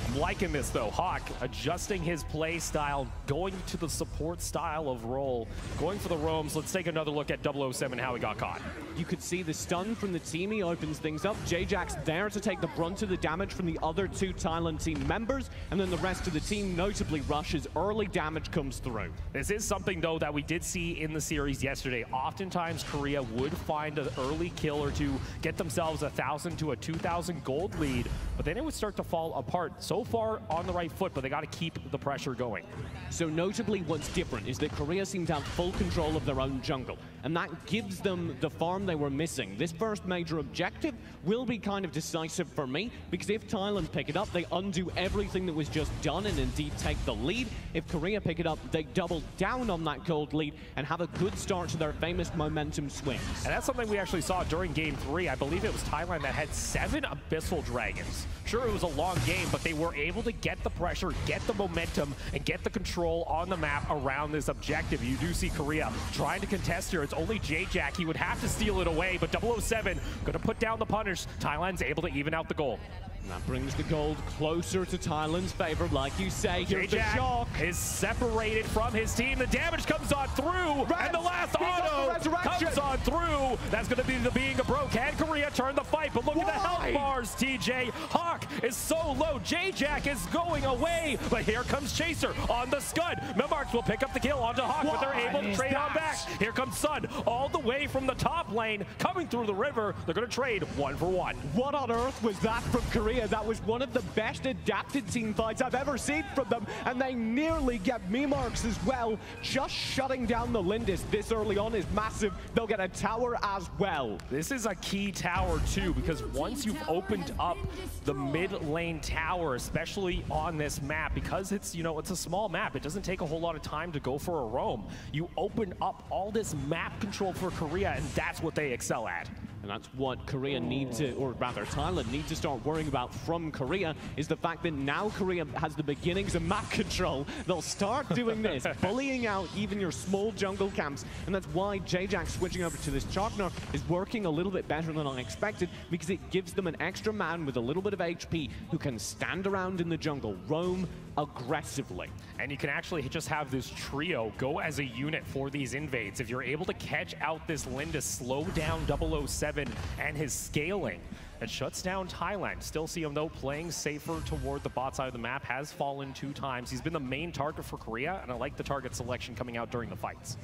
I'm liking this though. Hawk adjusting his play style, going to the support style of role, going for the roams. Let's take another look at 007, how he got caught. You could see the stun from the team. He opens things up. J-Jack's there to take the brunt of the damage from the other two Thailand team members, and then the rest of the team, notably Rush's early damage comes through. This is something though that we did see in the series yesterday. Oftentimes Korea would find an early kill or two, get themselves 1,000 to a 2,000 gold lead, but then it would start to fall apart. So far on the right foot, but they got to keep the pressure going. So notably what's different is that Korea seem to have full control of their own jungle, and that gives them the farm they were missing. This first major objective will be kind of decisive for me, because if Thailand pick it up, they undo everything that was just done and indeed take the lead. If Korea pick it up, they double down on that gold lead and have a good start to their famous momentum swings. And that's something we actually saw during Game 3. I believe it was Thailand that had 7 Abyssal Dragons. Sure, it was a long game, but they were able to get the pressure, get the momentum, and get the control on the map around this objective. You do see Korea trying to contest here. It's only J-Jack. He would have to steal it away, but 007 going to put down the punish. Thailand's able to even out the goal. And that brings the gold closer to Thailand's favor, like you say. Here's the shock. Is separated from his team. The damage comes on through, and the last auto comes on through. That's going to be the being a bro. Can Korea turn the fight? But look at the health bars, TJ. Hawk is so low. J-Jack is going away, but here comes Chaser on the Scud. Memarks will pick up the kill onto Hawk, but they're able to trade on back. Here comes Sun all the way from the top lane, coming through the river. They're going to trade 1 for 1. What on earth was that from Korea? That was one of the best adapted team fights I've ever seen from them, and they nearly get Memarks as well. Just shutting down the Lindis this early on is massive. They'll get a tower as well. This is a key tower too, because once you've opened up the mid lane tower, especially on this map, because it's, you know, it's a small map, it doesn't take a whole lot of time to go for a roam. You open up all this map control for Korea, and that's what they excel at. And that's what Korea need to, or rather Thailand need to start worrying about from Korea, is the fact that now Korea has the beginnings of map control. They'll start doing this, bullying out even your small jungle camps. And that's why J-Jack switching over to this Chakner is working a little bit better than I expected, because it gives them an extra man with a little bit of HP who can stand around in the jungle, roam aggressively. And you can actually just have this trio go as a unit for these invades. If you're able to catch out this Linda, slow down 007 and his scaling, it shuts down Thailand. Still see him though playing safer toward the bot side of the map, has fallen 2 times. He's been the main target for Korea, and I like the target selection coming out during the fights.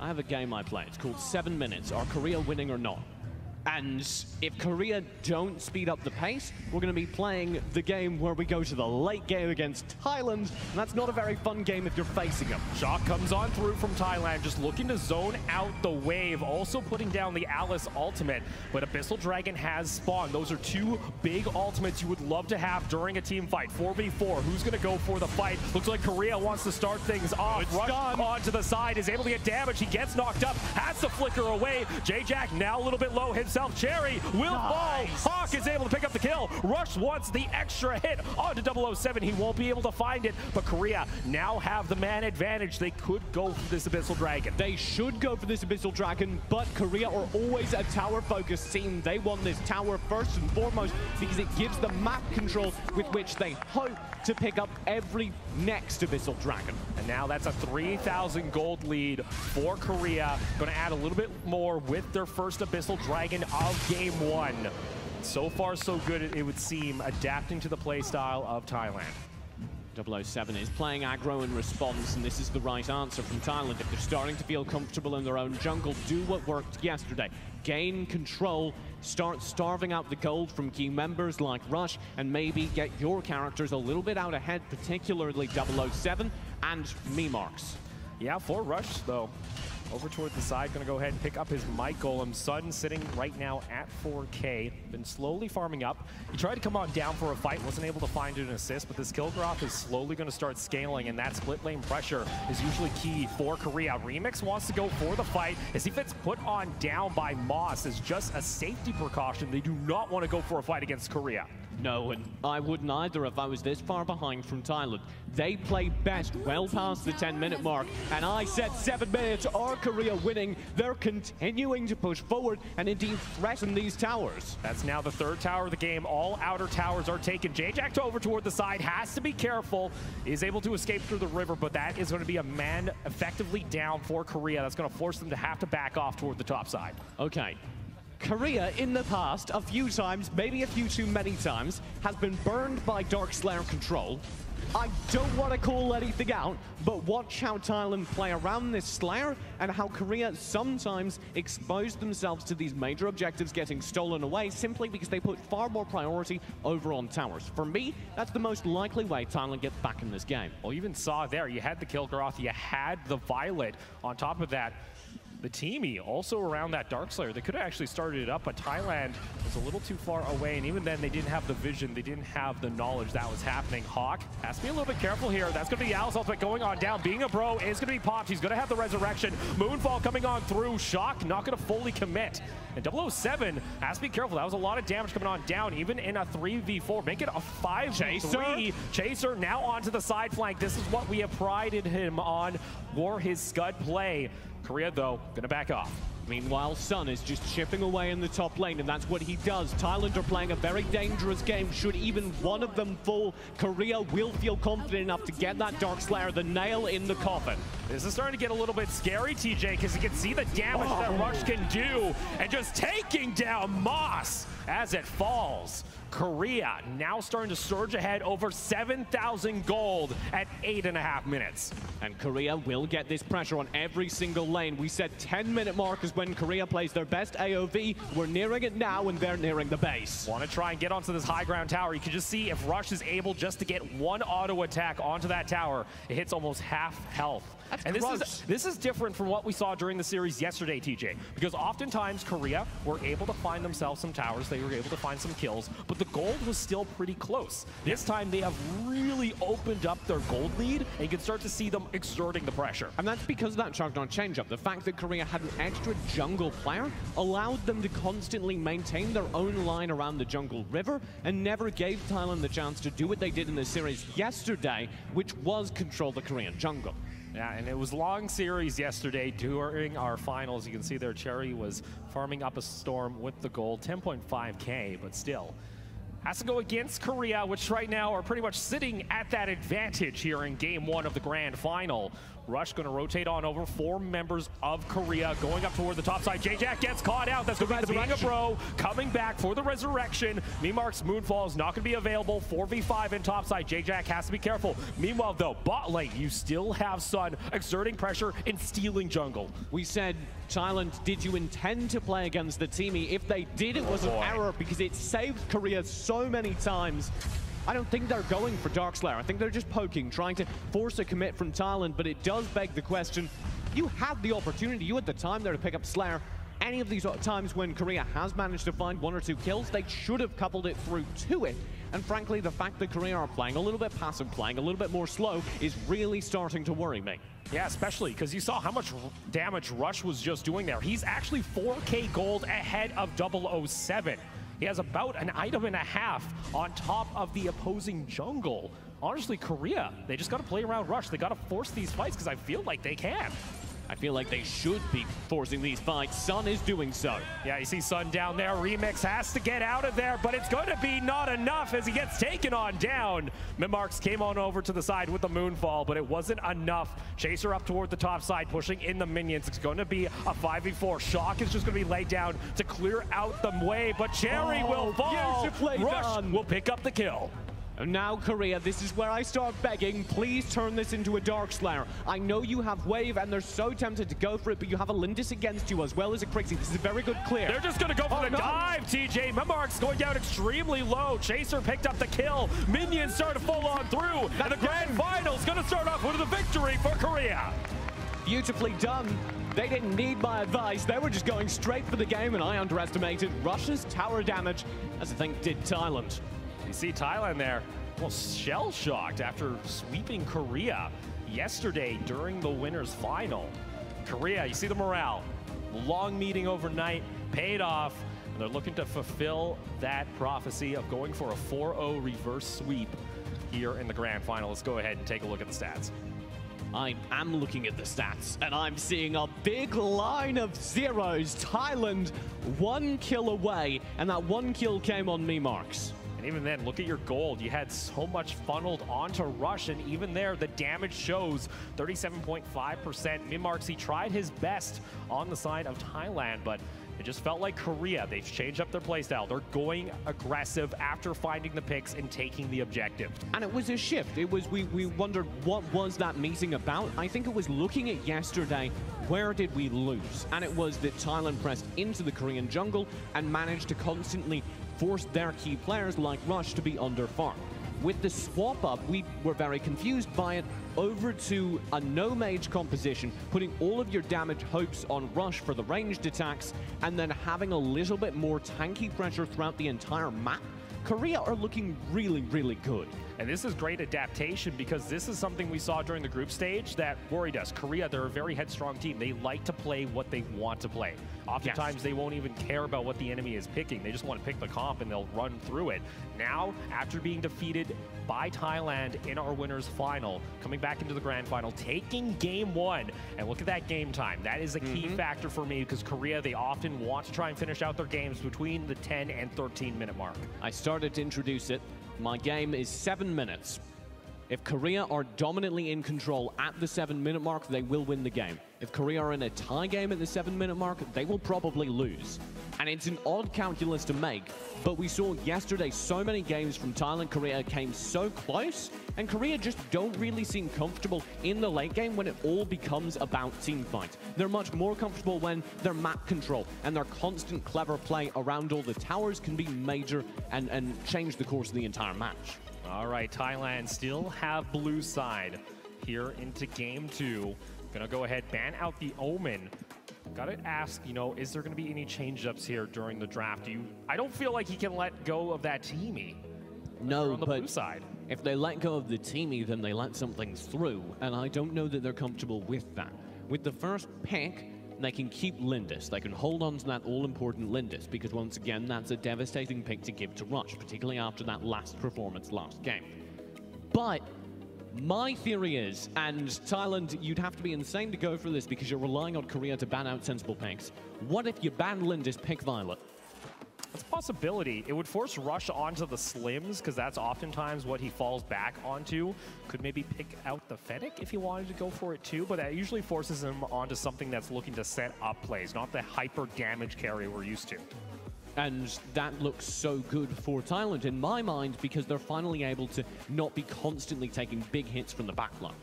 I have a game I play. It's called 7 Minutes. Are Korea winning or not? And if Korea don't speed up the pace, we're going to be playing the game where we go to the late game against Thailand, and that's not a very fun game if you're facing them. Shock comes on through from Thailand, just looking to zone out the wave, also putting down the Alice ultimate, but Abyssal Dragon has spawned. Those are 2 big ultimates you would love to have during a team fight. 4v4, who's going to go for the fight? Looks like Korea wants to start things off. Rush onto the side, is able to get damage, he gets knocked up, has to flicker away. J-Jack now a little bit low himself. Cherry will fall. Hawk is able to pick up the kill. Rush wants the extra hit onto 007. He won't be able to find it, but Korea now have the man advantage. They could go for this Abyssal Dragon. They should go for this Abyssal Dragon, but Korea are always a tower-focused team. They want this tower first and foremost because it gives them map control with which they hope to pick up every next Abyssal Dragon. And now that's a 3,000 gold lead for Korea. Going to add a little bit more with their first Abyssal Dragon of Game 1. So far, so good, it would seem, adapting to the playstyle of Thailand. 007 is playing aggro in response, and this is the right answer from Thailand. If they're starting to feel comfortable in their own jungle, do what worked yesterday. Gain control, start starving out the gold from key members like Rush, and maybe get your characters a little bit out ahead, particularly 007 and Memarks. Yeah, for Rush, though. Over toward the side, going to go ahead and pick up his Might Golem. Sun sitting right now at 4K. Been slowly farming up. He tried to come on down for a fight, wasn't able to find an assist, but this Kilgraf is slowly going to start scaling, and that split lane pressure is usually key for Korea. Remix wants to go for the fight as he gets put on down by Moss as just a safety precaution. They do not want to go for a fight against Korea. No, and I wouldn't either if I was this far behind from Thailand. They play best well past the 10-minute mark, and I said 7 minutes or Korea winning. They're continuing to push forward and indeed threaten these towers. That's now the third tower of the game. All outer towers are taken. Jack over toward the side, has to be careful. Is able to escape through the river, but that is going to be a man effectively down for Korea. That's going to force them to have to back off toward the top side. Okay. Korea, in the past, a few times, maybe a few too many times, has been burned by Dark Slayer control. I don't want to call anything out, but watch how Thailand play around this Slayer and how Korea sometimes expose themselves to these major objectives getting stolen away simply because they put far more priority over on towers. For me, that's the most likely way Thailand gets back in this game. Well, you even saw there, you had the Kilgoroth, you had the Violet. On top of that, the teamie also around that Dark Slayer. They could have actually started it up, but Thailand was a little too far away, and even then they didn't have the vision, they didn't have the knowledge that was happening. Hawk has to be a little bit careful here. That's going to be Al's ultimate going on down. Being a bro is going to be popped. He's going to have the resurrection. Moonfall coming on through. Shock not going to fully commit. And 007 has to be careful. That was a lot of damage coming on down, even in a 3v4. Make it a 5v3. Chaser now onto the side flank. This is what we have prided him on, for his Scud play. Korea, though, gonna back off. Meanwhile, Sun is just chipping away in the top lane, and that's what he does. Thailand are playing a very dangerous game. Should even one of them fall, Korea will feel confident enough to get that Dark Slayer, the nail in the coffin. This is starting to get a little bit scary, TJ, because you can see the damage that Rush can do, and just taking down Moss as it falls. Korea now starting to surge ahead over 7,000 gold at 8.5 minutes. And Korea will get this pressure on every single lane. We said 10-minute mark is when Korea plays their best AOV. We're nearing it now, and they're nearing the base. Want to try and get onto this high ground tower. You can just see if Rush is able just to get one auto attack onto that tower, it hits almost half health. And this is different from what we saw during the series yesterday, TJ, because oftentimes Korea were able to find themselves some towers, they were able to find some kills, but the gold was still pretty close. This time they have really opened up their gold lead, and you can start to see them exerting the pressure. And that's because of that Chagnon change-up. The fact that Korea had an extra jungle player allowed them to constantly maintain their own line around the jungle river and never gave Thailand the chance to do what they did in the series yesterday, which was control the Korean jungle. Yeah, and it was a long series yesterday during our finals. You can see there Cherry was farming up a storm with the gold, 10.5k, but still. Has to go against Korea, which right now are pretty much sitting at that advantage here in game one of the grand final. Rush going to rotate on over 4 members of Korea, going up toward the top side. Jack gets caught out. That's going to be the Being a Bro coming back for the resurrection. Memark's Moonfall is not going to be available. 4v5 in top side. Jack has to be careful. Meanwhile, though, bot lane, you still have Sun exerting pressure and stealing jungle. We said, Thailand, did you intend to play against the teamie? If they did, it was an error because it saved Korea so many times. I don't think they're going for Dark Slayer. I think they're just poking, trying to force a commit from Thailand, but it does beg the question. You had the opportunity, you had the time there to pick up Slayer. Any of these times when Korea has managed to find 1 or 2 kills, they should have coupled it through to it. And frankly, the fact that Korea are playing a little bit passive, playing a little bit more slow, is really starting to worry me. Yeah, especially because you saw how much damage Rush was just doing there. He's actually 4k gold ahead of 007. He has about an item and a half on top of the opposing jungle. Honestly, Korea, they just got to play around Rush. They got to force these fights because I feel like they can. I feel like they should be forcing these fights. Sun is doing so. Yeah, you see Sun down there. Remix has to get out of there, but it's going to be not enough as he gets taken on down. Memarks came on over to the side with the Moonfall, but it wasn't enough. Chaser up toward the top side, pushing in the minions. It's going to be a 5v4. Shock is just going to be laid down to clear out the way, but Cherry will fall. Rush will pick up the kill. And now, Korea, this is where I start begging, please turn this into a Dark Slayer. I know you have Wave, and they're so tempted to go for it, but you have a Lindis against you as well as a Crixie. This is a very good clear. They're just going to go for the dive, TJ. Memark's going down extremely low. Chaser picked up the kill. Minions start to full on through, and the grand final is going to start off with a victory for Korea. Beautifully done. They didn't need my advice. They were just going straight for the game, and I underestimated Russia's tower damage, as I think did Thailand. You see Thailand there, well, shell-shocked after sweeping Korea yesterday during the winners' final. Korea, you see the morale. Long meeting overnight, paid off. And they're looking to fulfill that prophecy of going for a 4-0 reverse sweep here in the grand final. Let's go ahead and take a look at the stats. I am looking at the stats, and I'm seeing a big line of zeros. Thailand 1 kill away, and that 1 kill came on me, Marks. And even then, look at your gold. You had so much funneled onto Rush, and even there, the damage shows 37.5%. Mimarks, he tried his best on the side of Thailand, but it just felt like Korea. They've changed up their playstyle. They're going aggressive after finding the picks and taking the objective. And it was a shift. It was, we wondered what was that meeting about. I think it was looking at yesterday, where did we lose? And it was that Thailand pressed into the Korean jungle and managed to constantly force their key players like Rush to be under farm. With the swap up, we were very confused by it, over to a no mage composition, putting all of your damage hopes on Rush for the ranged attacks, and then having a little bit more tanky pressure throughout the entire map. Korea are looking really, really good. And this is great adaptation because this is something we saw during the group stage that worried us. Korea, they're a very headstrong team. They like to play what they want to play. Oftentimes, they won't even care about what the enemy is picking. They just want to pick the comp and they'll run through it. Now, after being defeated by Thailand in our winners final, coming back into the grand final, taking game 1, and look at that game time. That is a key factor for me because Korea, they often want to try and finish out their games between the 10 and 13 minute mark. I started to introduce it. My game is 7 minutes. If Korea are dominantly in control at the 7 minute mark, they will win the game. If Korea are in a tie game at the 7 minute mark, they will probably lose. And it's an odd calculus to make, but we saw yesterday so many games from Thailand. Korea came so close, and Korea just don't really seem comfortable in the late game when it all becomes about team fight. They're much more comfortable when their map control and their constant clever play around all the towers can be major and change the course of the entire match. All right, Thailand still have blue side here into game 2. Gonna go ahead, ban out the Omen. Gotta ask, you know, is there gonna be any change-ups here during the draft? I don't feel like he can let go of that teamie. No, on the but blue side. If they let go of the teamie, then they let something through, and I don't know that they're comfortable with that. With the first pick, they can keep Lindis. They can hold on to that all-important Lindis, because once again, that's a devastating pick to give to Rush, particularly after that last performance last game. But my theory is, and Thailand, you'd have to be insane to go for this because you're relying on Korea to ban out sensible picks. What if you ban Lindis, pick Violet? That's a possibility. It would force Rush onto the Slims, because that's oftentimes what he falls back onto. Could maybe pick out the Fennec if he wanted to go for it too, but that usually forces him onto something that's looking to set up plays, not the hyper damage carry we're used to. And that looks so good for Thailand in my mind, because they're finally able to not be constantly taking big hits from the backline.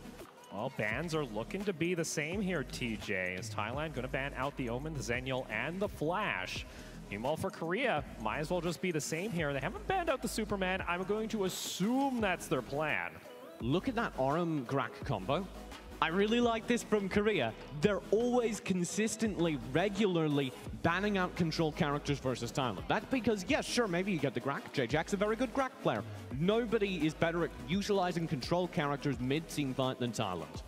Well, bans are looking to be the same here, TJ. Is Thailand going to ban out the Omen, the Zenial, and the Flash? Meanwhile, for Korea, might as well just be the same here. They haven't banned out the Superman. I'm going to assume that's their plan. Look at that Aram Grak combo. I really like this from Korea. They're always consistently, regularly banning out control characters versus Thailand. That's because, yes, sure, maybe you get the Grak. J-Jack's a very good Grak player. Nobody is better at utilizing control characters mid-team fight than Thailand.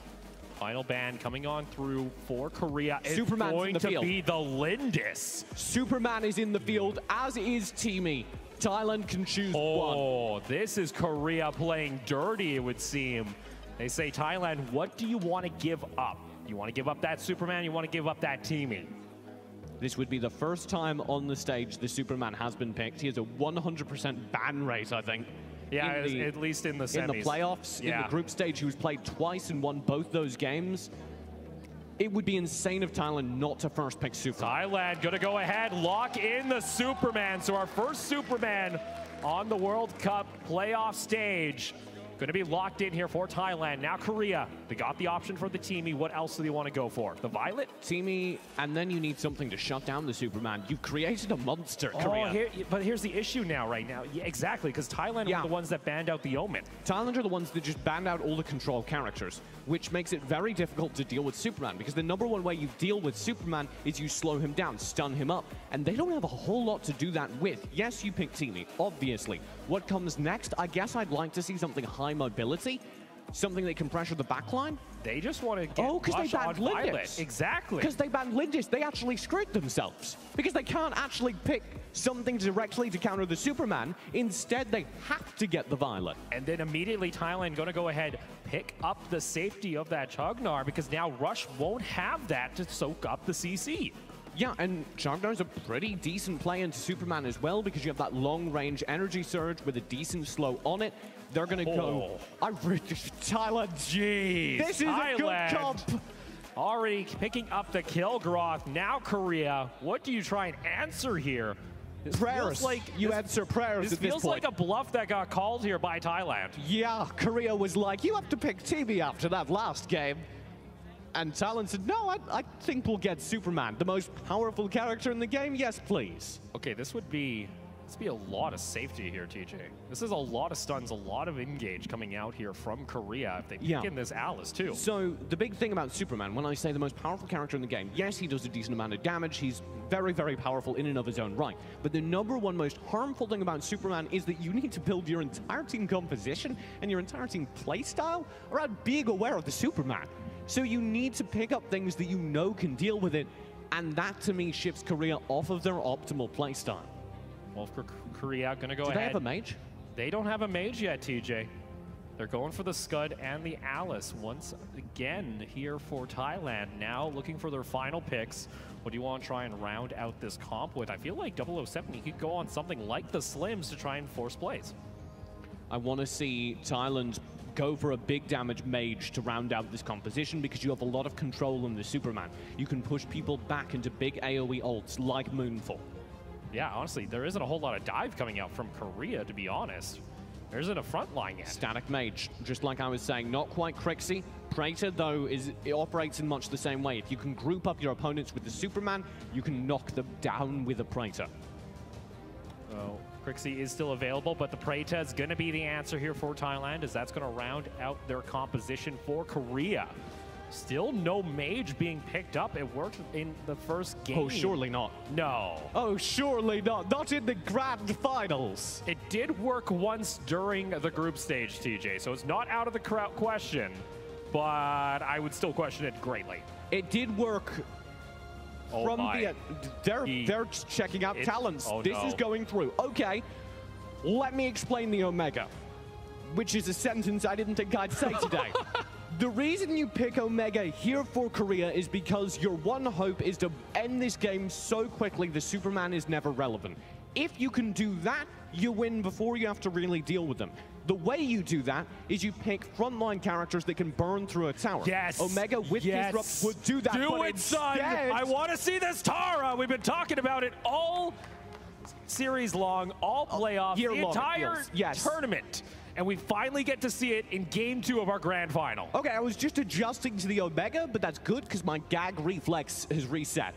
Final ban coming on through for Korea. Superman's going in the to field. be the Lindis. Superman is in the field, as is Teamy. Thailand can choose one. Oh, this is Korea playing dirty, it would seem. They say, Thailand, what do you want to give up? You want to give up that Superman? You want to give up that Teamy? This would be the first time on the stage the Superman has been picked. He has a 100% ban rate, I think. Yeah, at least in the semis. In the playoffs, yeah. In the group stage, he was played twice and won both those games. It would be insane of Thailand not to first pick Superman. Thailand going to go ahead, lock in the Superman. So our first Superman on the World Cup playoff stage. Going to be locked in here for Thailand. Now Korea, they got the option for the Teamy. What else do they want to go for? The Violet? Teamy, and then you need something to shut down the Superman. You've created a monster, Korea. But here's the issue now, right now. Yeah, exactly, because Thailand are the ones that banned out the Omen. Thailand are the ones that just banned out all the control characters, which makes it very difficult to deal with Superman, because the number one way you deal with Superman is you slow him down, stun him up, and they don't have a whole lot to do that with. Yes, you pick Teamy, obviously. What comes next? I guess I'd like to see something high mobility. something that can pressure the backline? They just want to get because they banned Lindis. Exactly. Because they banned Lindis, they actually screwed themselves. Because they can't actually pick something directly to counter the Superman. Instead, they have to get the Violet. And then immediately Thailand going to go ahead, pick up the safety of that Chugnar, because now Rush won't have that to soak up the CC. Yeah, and Chugnar's a pretty decent play into Superman as well, because you have that long-range energy surge with a decent slow on it. They're going to go... Thailand, jeez. This is a good comp. Already picking up the kill, Groth. Now Korea. What do you try and answer here? This prayers. You answer prayers This at this feels point. like a bluff that got called here by Thailand. Yeah, Korea was like, you have to pick TV after that last game. And Thailand said, no, I think we'll get Superman, the most powerful character in the game. Yes, please. Okay, this would be a lot of safety here, TJ. This is a lot of stuns, a lot of engage coming out here from Korea if they pick in this Alice too. So the big thing about Superman, when I say the most powerful character in the game, yes, he does a decent amount of damage. He's very, very powerful in and of his own right. But the #1 most harmful thing about Superman is that you need to build your entire team composition and your entire team playstyle around being aware of the Superman. So you need to pick up things that you know can deal with it, and that to me shifts Korea off of their optimal playstyle. Well, for Korea, going to go ahead. Do they have a mage? They don't have a mage yet, TJ. They're going for the Scud and the Alice once again here for Thailand. Now looking for their final picks. What do you want to try and round out this comp with? I feel like 007, he could go on something like the Slims to try and force plays. I want to see Thailand go for a big damage mage to round out this composition, because you have a lot of control in the Superman. You can push people back into big AoE ults like Moonfall. Yeah, honestly, there isn't a whole lot of dive coming out from Korea, to be honest. There isn't a front line yet. Static mage, just like I was saying, not quite Crixie. Praetor, though, it operates in much the same way. If you can group up your opponents with the Superman, you can knock them down with a Praetor. So Crixie is still available, but the Praetor is going to be the answer here for Thailand, as that's going to round out their composition for Korea. Still no mage being picked up. It worked in the first game. Oh, surely not. No. Oh, surely not. Not in the grand finals. It did work once during the group stage, TJ, so it's not out of the question, but I would still question it greatly. It did work. Oh they're checking out talents. Oh, this is going through. Okay, let me explain the Omega, which is a sentence I didn't think I'd say today. The reason you pick Omega here for Korea is because your one hope is to end this game so quickly the Superman is never relevant. If you can do that, you win before you have to really deal with them. The way you do that is you pick frontline characters that can burn through a tower. Yes. Omega with Disrupt would do that. Do it, son. I want to see this Tara. We've been talking about it all series long, all playoffs, the entire tournament. And we finally get to see it in Game 2 of our grand final. Okay, I was just adjusting to the Omega, but that's good because my gag reflex has reset.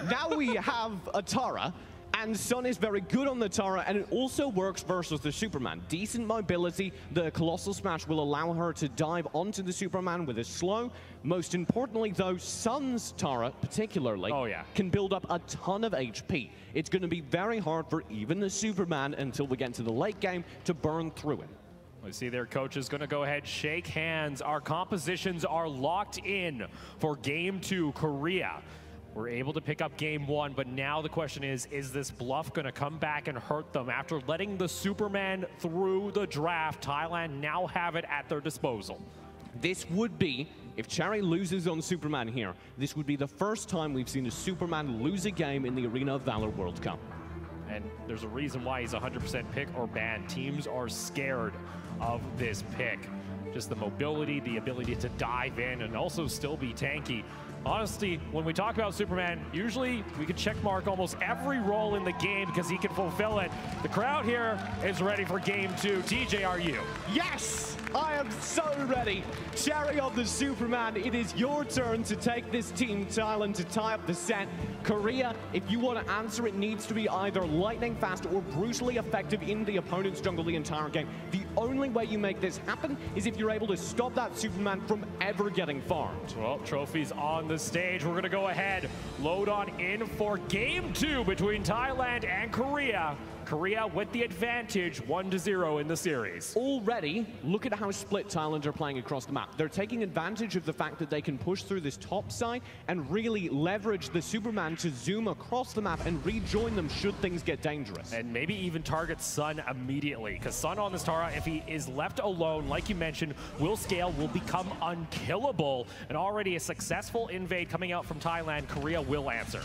Now we have a Tara, and Sun is very good on the Tara, and it also works versus the Superman. Decent mobility. The Colossal Smash will allow her to dive onto the Superman with a slow. Most importantly, though, Sun's Tara, particularly, can build up a ton of HP. It's going to be very hard for even the Superman, until we get to the late game, to burn through him. We see their coach is going to go ahead, shake hands. Our compositions are locked in for Game 2, Korea. We're able to pick up Game 1, but now the question is this bluff going to come back and hurt them? After letting the Superman through the draft, Thailand now have it at their disposal. This would be, if Cherry loses on Superman here, this would be the first time we've seen a Superman lose a game in the Arena of Valor World Cup. And there's a reason why he's 100% pick or ban. Teams are scared of this pick. Just the mobility, the ability to dive in and also still be tanky. Honestly, when we talk about Superman, usually we can check mark almost every role in the game because he can fulfill it. The crowd here is ready for Game 2. TJ, are you? Yes! I am so ready. Cherry on the Superman, it is your turn to take this team, Thailand, to tie up the set. Korea, if you want to answer, it needs to be either lightning fast or brutally effective in the opponent's jungle the entire game. The only way you make this happen is if you're able to stop that Superman from ever getting farmed. Well, trophies on the stage. We're going to go ahead, load on in for Game 2 between Thailand and Korea. Korea with the advantage, 1-0 in the series. Already, look at how split Thailand are playing across the map. They're taking advantage of the fact that they can push through this top side and really leverage the Superman to zoom across the map and rejoin them should things get dangerous. And maybe even target Sun immediately, because Sun on this Tara, if he is left alone, like you mentioned, will scale, will become unkillable. And already a successful invade coming out from Thailand, Korea will answer.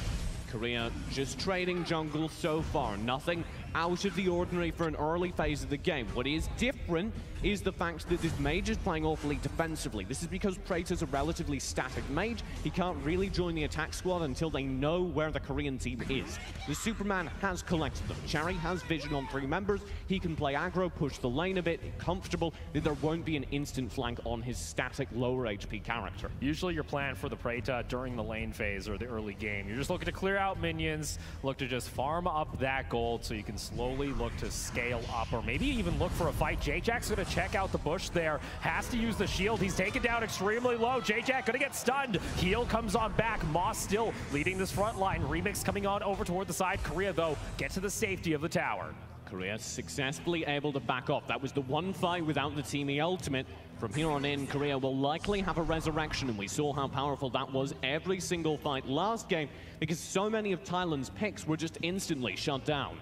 Korea just trading jungle so far. Nothing out of the ordinary for an early phase of the game. What is different is the fact that this mage is playing awfully defensively. This is because Praetor's a relatively static mage. He can't really join the attack squad until they know where the Korean team is. The Superman has collected them. Cherry has vision on 3 members. He can play aggro, push the lane a bit, comfortable that there won't be an instant flank on his static lower HP character. Usually your plan for the Praetor during the lane phase or the early game, you're just looking to clear out minions, look to just farm up that gold so you can slowly look to scale up, or maybe even look for a fight. J-Jack's gonna check out the bush there, has to use the shield. He's taken down extremely low. J-Jack gonna get stunned. Heal comes on back. Moss still leading this front line. Remix coming on over toward the side. Korea, though, get to the safety of the tower. Korea successfully able to back off. That was the one fight without the teamy ultimate. From here on in, Korea will likely have a resurrection, and we saw how powerful that was every single fight last game because so many of Thailand's picks were just instantly shut down.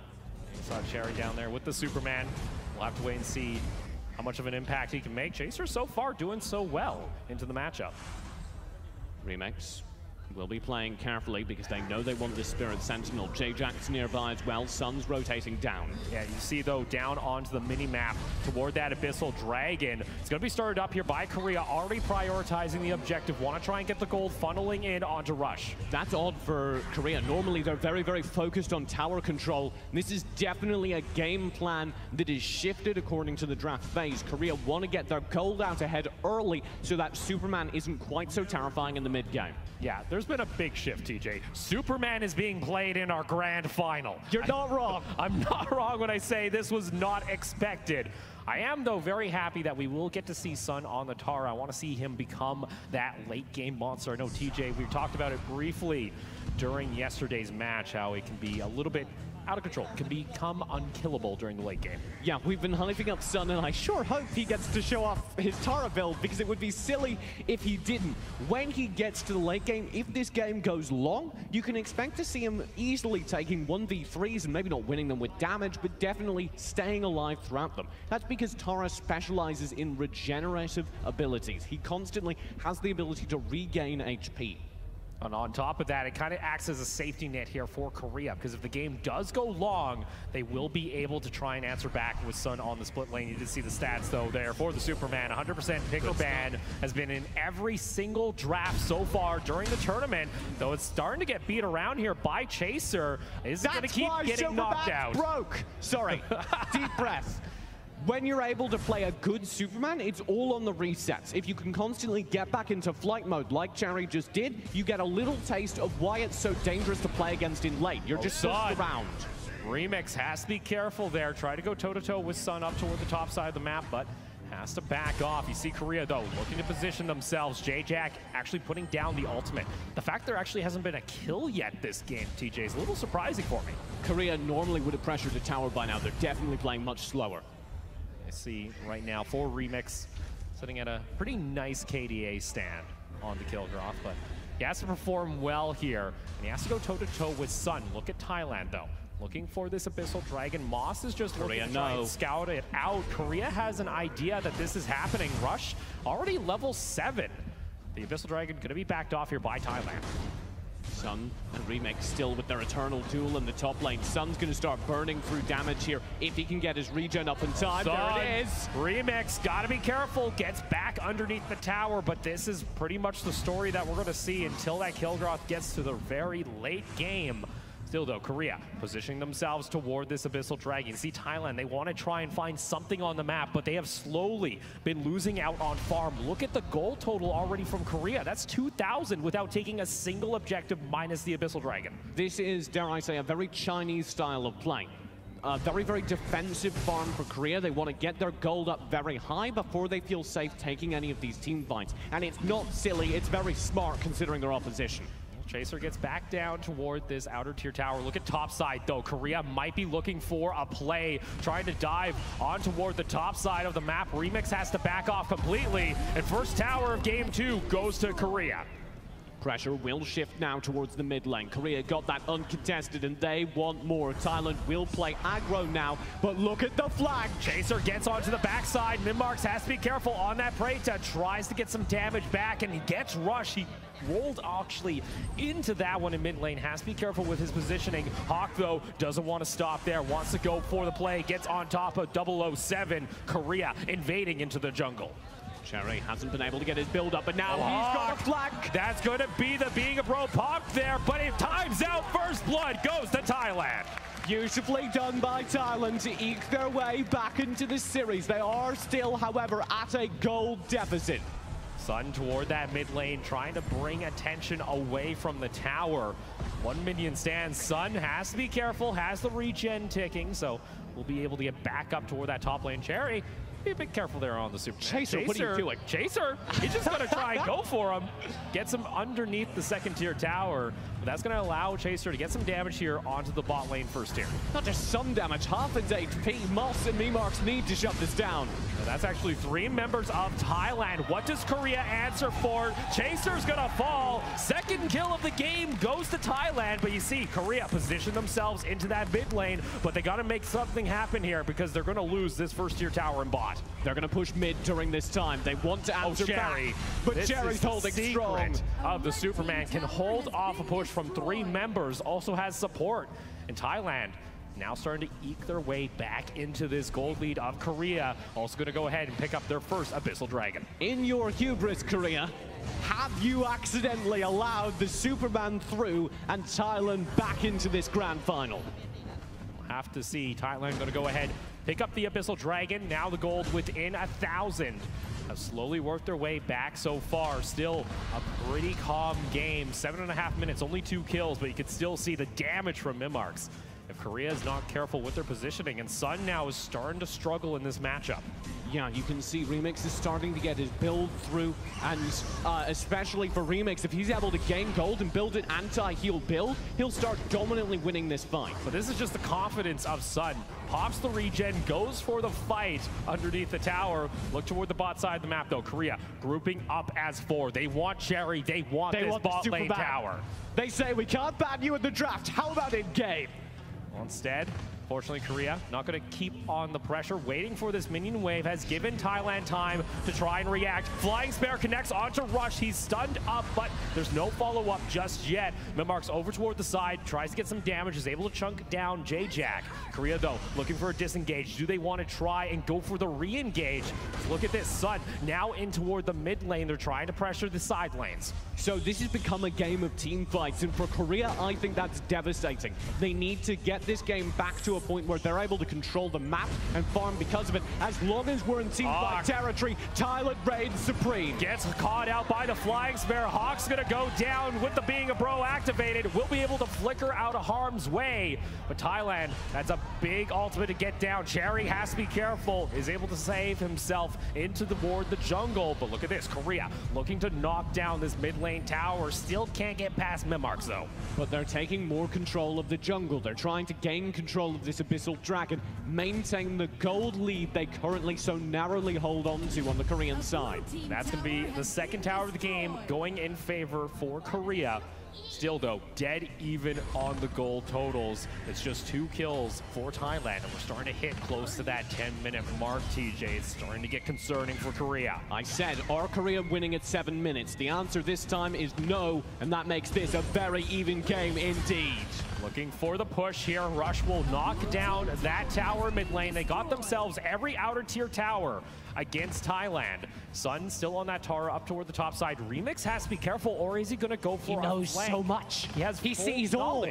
Saw Cherry down there with the Superman. We'll have to wait and see how much of an impact he can make. Chaser so far doing so well into the matchup. Remix will be playing carefully because they know they want this Spirit Sentinel. J-Jack's nearby as well. Sun's rotating down. Yeah, you see though down onto the mini-map toward that Abyssal Dragon. It's going to be started up here by Korea, already prioritizing the objective. Want to try and get the gold, funneling in onto Rush. That's odd for Korea. Normally they're very, very focused on tower control. This is definitely a game plan that is shifted according to the draft phase. Korea want to get their gold out ahead early so that Superman isn't quite so terrifying in the mid-game. Yeah, there's been a big shift, TJ. Superman is being played in our grand final. You're not wrong. I'm not wrong when I say this was not expected. I am, though, very happy that we will get to see Sun on the Tara. I want to see him become that late-game monster. I know, TJ, we talked about it briefly during yesterday's match, how it can be a little bit out of control, can become unkillable during the late game. Yeah, we've been hyping up Sun, and I sure hope he gets to show off his Tara build, because it would be silly if he didn't. When he gets to the late game, if this game goes long, you can expect to see him easily taking 1v3s and maybe not winning them with damage, but definitely staying alive throughout them. That's because Tara specializes in regenerative abilities. He constantly has the ability to regain HP. And on top of that, it kind of acts as a safety net here for Korea, because if the game does go long, they will be able to try and answer back with Sun on the split lane. You did see the stats, though, there for the Superman. 100% picker ban has been in every single draft so far during the tournament, though it's starting to get beat around here by Chaser. Is going to keep getting knocked out. Broke. Sorry. Deep breath. When you're able to play a good Superman, it's all on the resets. If you can constantly get back into flight mode like Cherry just did, you get a little taste of why it's so dangerous to play against in late. You're just pushed around. Remix has to be careful there. Try to go toe-to-toe with Sun up toward the top side of the map, but has to back off. You see Korea, though, looking to position themselves. J-Jack actually putting down the ultimate. The fact there actually hasn't been a kill yet this game, TJ, is a little surprising for me. Korea normally would have pressured the tower by now. They're definitely playing much slower. See right now for Remix sitting at a pretty nice KDA stand on the Kilgroth, but he has to perform well here, and he has to go toe-to-toe with Sun. Look at Thailand, though. Looking for this Abyssal Dragon. Moss is just looking to try and scout it out. Korea has an idea that this is happening. Rush already level 7. The Abyssal Dragon going to be backed off here by Thailand. Sun and Remix still with their Eternal Duel in the top lane. Sun's going to start burning through damage here if he can get his regen up in time. There it is. Remix, got to be careful. Gets back underneath the tower, but this is pretty much the story that we're going to see until that Kilgroth gets to the very late game. Still, though, Korea positioning themselves toward this Abyssal Dragon. See Thailand, they want to try and find something on the map, but they have slowly been losing out on farm. Look at the goal total already from Korea. That's 2,000 without taking a single objective minus the Abyssal Dragon. This is, dare I say, a very Chinese style of play. Very, very defensive farm for Korea. They want to get their gold up very high before they feel safe taking any of these team fights. And it's not silly, it's very smart considering their opposition. Chaser gets back down toward this outer tier tower. Look at top side though. Korea might be looking for a play, trying to dive on toward the top side of the map. Remix has to back off completely, and first tower of game 2 goes to Korea. Pressure will shift now towards the mid lane. Korea got that uncontested and they want more. Thailand will play aggro now, but look at the flag. Chaser gets onto the backside. Mimmarks has to be careful on that Preta. Tries to get some damage back and he gets rushed. He rolled actually into that one in mid lane. Has to be careful with his positioning. Hawk though doesn't want to stop there. Wants to go for the play. Gets on top of 007. Korea invading into the jungle. Cherry hasn't been able to get his build up, but now he's got a flank. That's going to be the being a pro pop there, but it times out. First blood goes to Thailand. Beautifully done by Thailand to eke their way back into the series. They are still, however, at a gold deficit. Sun toward that mid lane, trying to bring attention away from the tower. 1 minion stands. Sun has to be careful, has the regen ticking, so we'll be able to get back up toward that top lane. Cherry, be a bit careful there on the Superman. Chaser, what are you doing? Chaser, he's just gonna try and go for him. Gets him underneath the second tier tower. But that's gonna allow Chaser to get some damage here onto the bot lane first tier. Not just some damage, half his HP. Moss and Mimmarks need to shut this down. Now that's actually 3 members of Thailand. What does Korea answer for? Chaser's gonna fall. Second kill of the game goes to Thailand, but you see Korea position themselves into that mid lane, but they gotta make something happen here because they're gonna lose this first tier tower and bot. They're going to push mid during this time. They want to answer back, but Cherry's holding strong. Of the Superman can hold off a push from 3 members, also has support. In Thailand, now starting to eke their way back into this gold lead of Korea. Also going to go ahead and pick up their first Abyssal Dragon. In your hubris, Korea, have you accidentally allowed the Superman through and Thailand back into this grand final? We'll have to see. Thailand going to go ahead, pick up the Abyssal Dragon. Now the gold within 1,000. Have slowly worked their way back so far. Still a pretty calm game. 7.5 minutes, only 2 kills, but you can still see the damage from Mimmarks. If Korea is not careful with their positioning, and Sun now is starting to struggle in this matchup. Yeah, you can see Remix is starting to get his build through, and especially for Remix, if he's able to gain gold and build an anti-heal build, he'll start dominantly winning this fight. But this is just the confidence of Sun. Pops the regen, goes for the fight underneath the tower. Look toward the bot side of the map though. Korea grouping up as 4. They want Cherry, they want this bot lane tower. They say we can't ban you in the draft, how about in game? Well, instead, fortunately, Korea not going to keep on the pressure. Waiting for this minion wave has given Thailand time to try and react. Flying Spare connects onto Rush. He's stunned up, but there's no follow-up just yet. Mimmarks over toward the side, tries to get some damage, is able to chunk down J-Jack. Korea, though, looking for a disengage. Do they want to try and go for the re-engage? Look at this. Sun now in toward the mid lane. They're trying to pressure the side lanes. So this has become a game of team fights, and for Korea, I think that's devastating. They need to get this game back to a point where they're able to control the map and farm because of it. As long as we're in team fight territory, Thailand reigns supreme. Gets caught out by the Flying Spare. Hawk's gonna go down with the Being a Bro activated. Will be able to flicker out of harm's way. But Thailand, that's a big ultimate to get down. Cherry has to be careful, is able to save himself into toward the jungle. But look at this, Korea looking to knock down this mid lane tower. Still can't get past Mimmarks though. But they're taking more control of the jungle. They're trying to gain control of this Abyssal Dragon, maintain the gold lead they currently so narrowly hold on to on the Korean side. That's going to be the second tower of the game going in favor for Korea. Still though, dead even on the gold totals. It's just 2 kills for Thailand, and we're starting to hit close to that 10-minute mark, TJ. It's starting to get concerning for Korea. I said, are Korea winning at 7 minutes? The answer this time is no, and that makes this a very even game indeed. Looking for the push here. Rush will knock down that tower mid lane. They got themselves every outer tier tower against Thailand. Sun still on that tower up toward the top side. Remix has to be careful, or is he going to go for a flank? He knows so much. He has he sees all.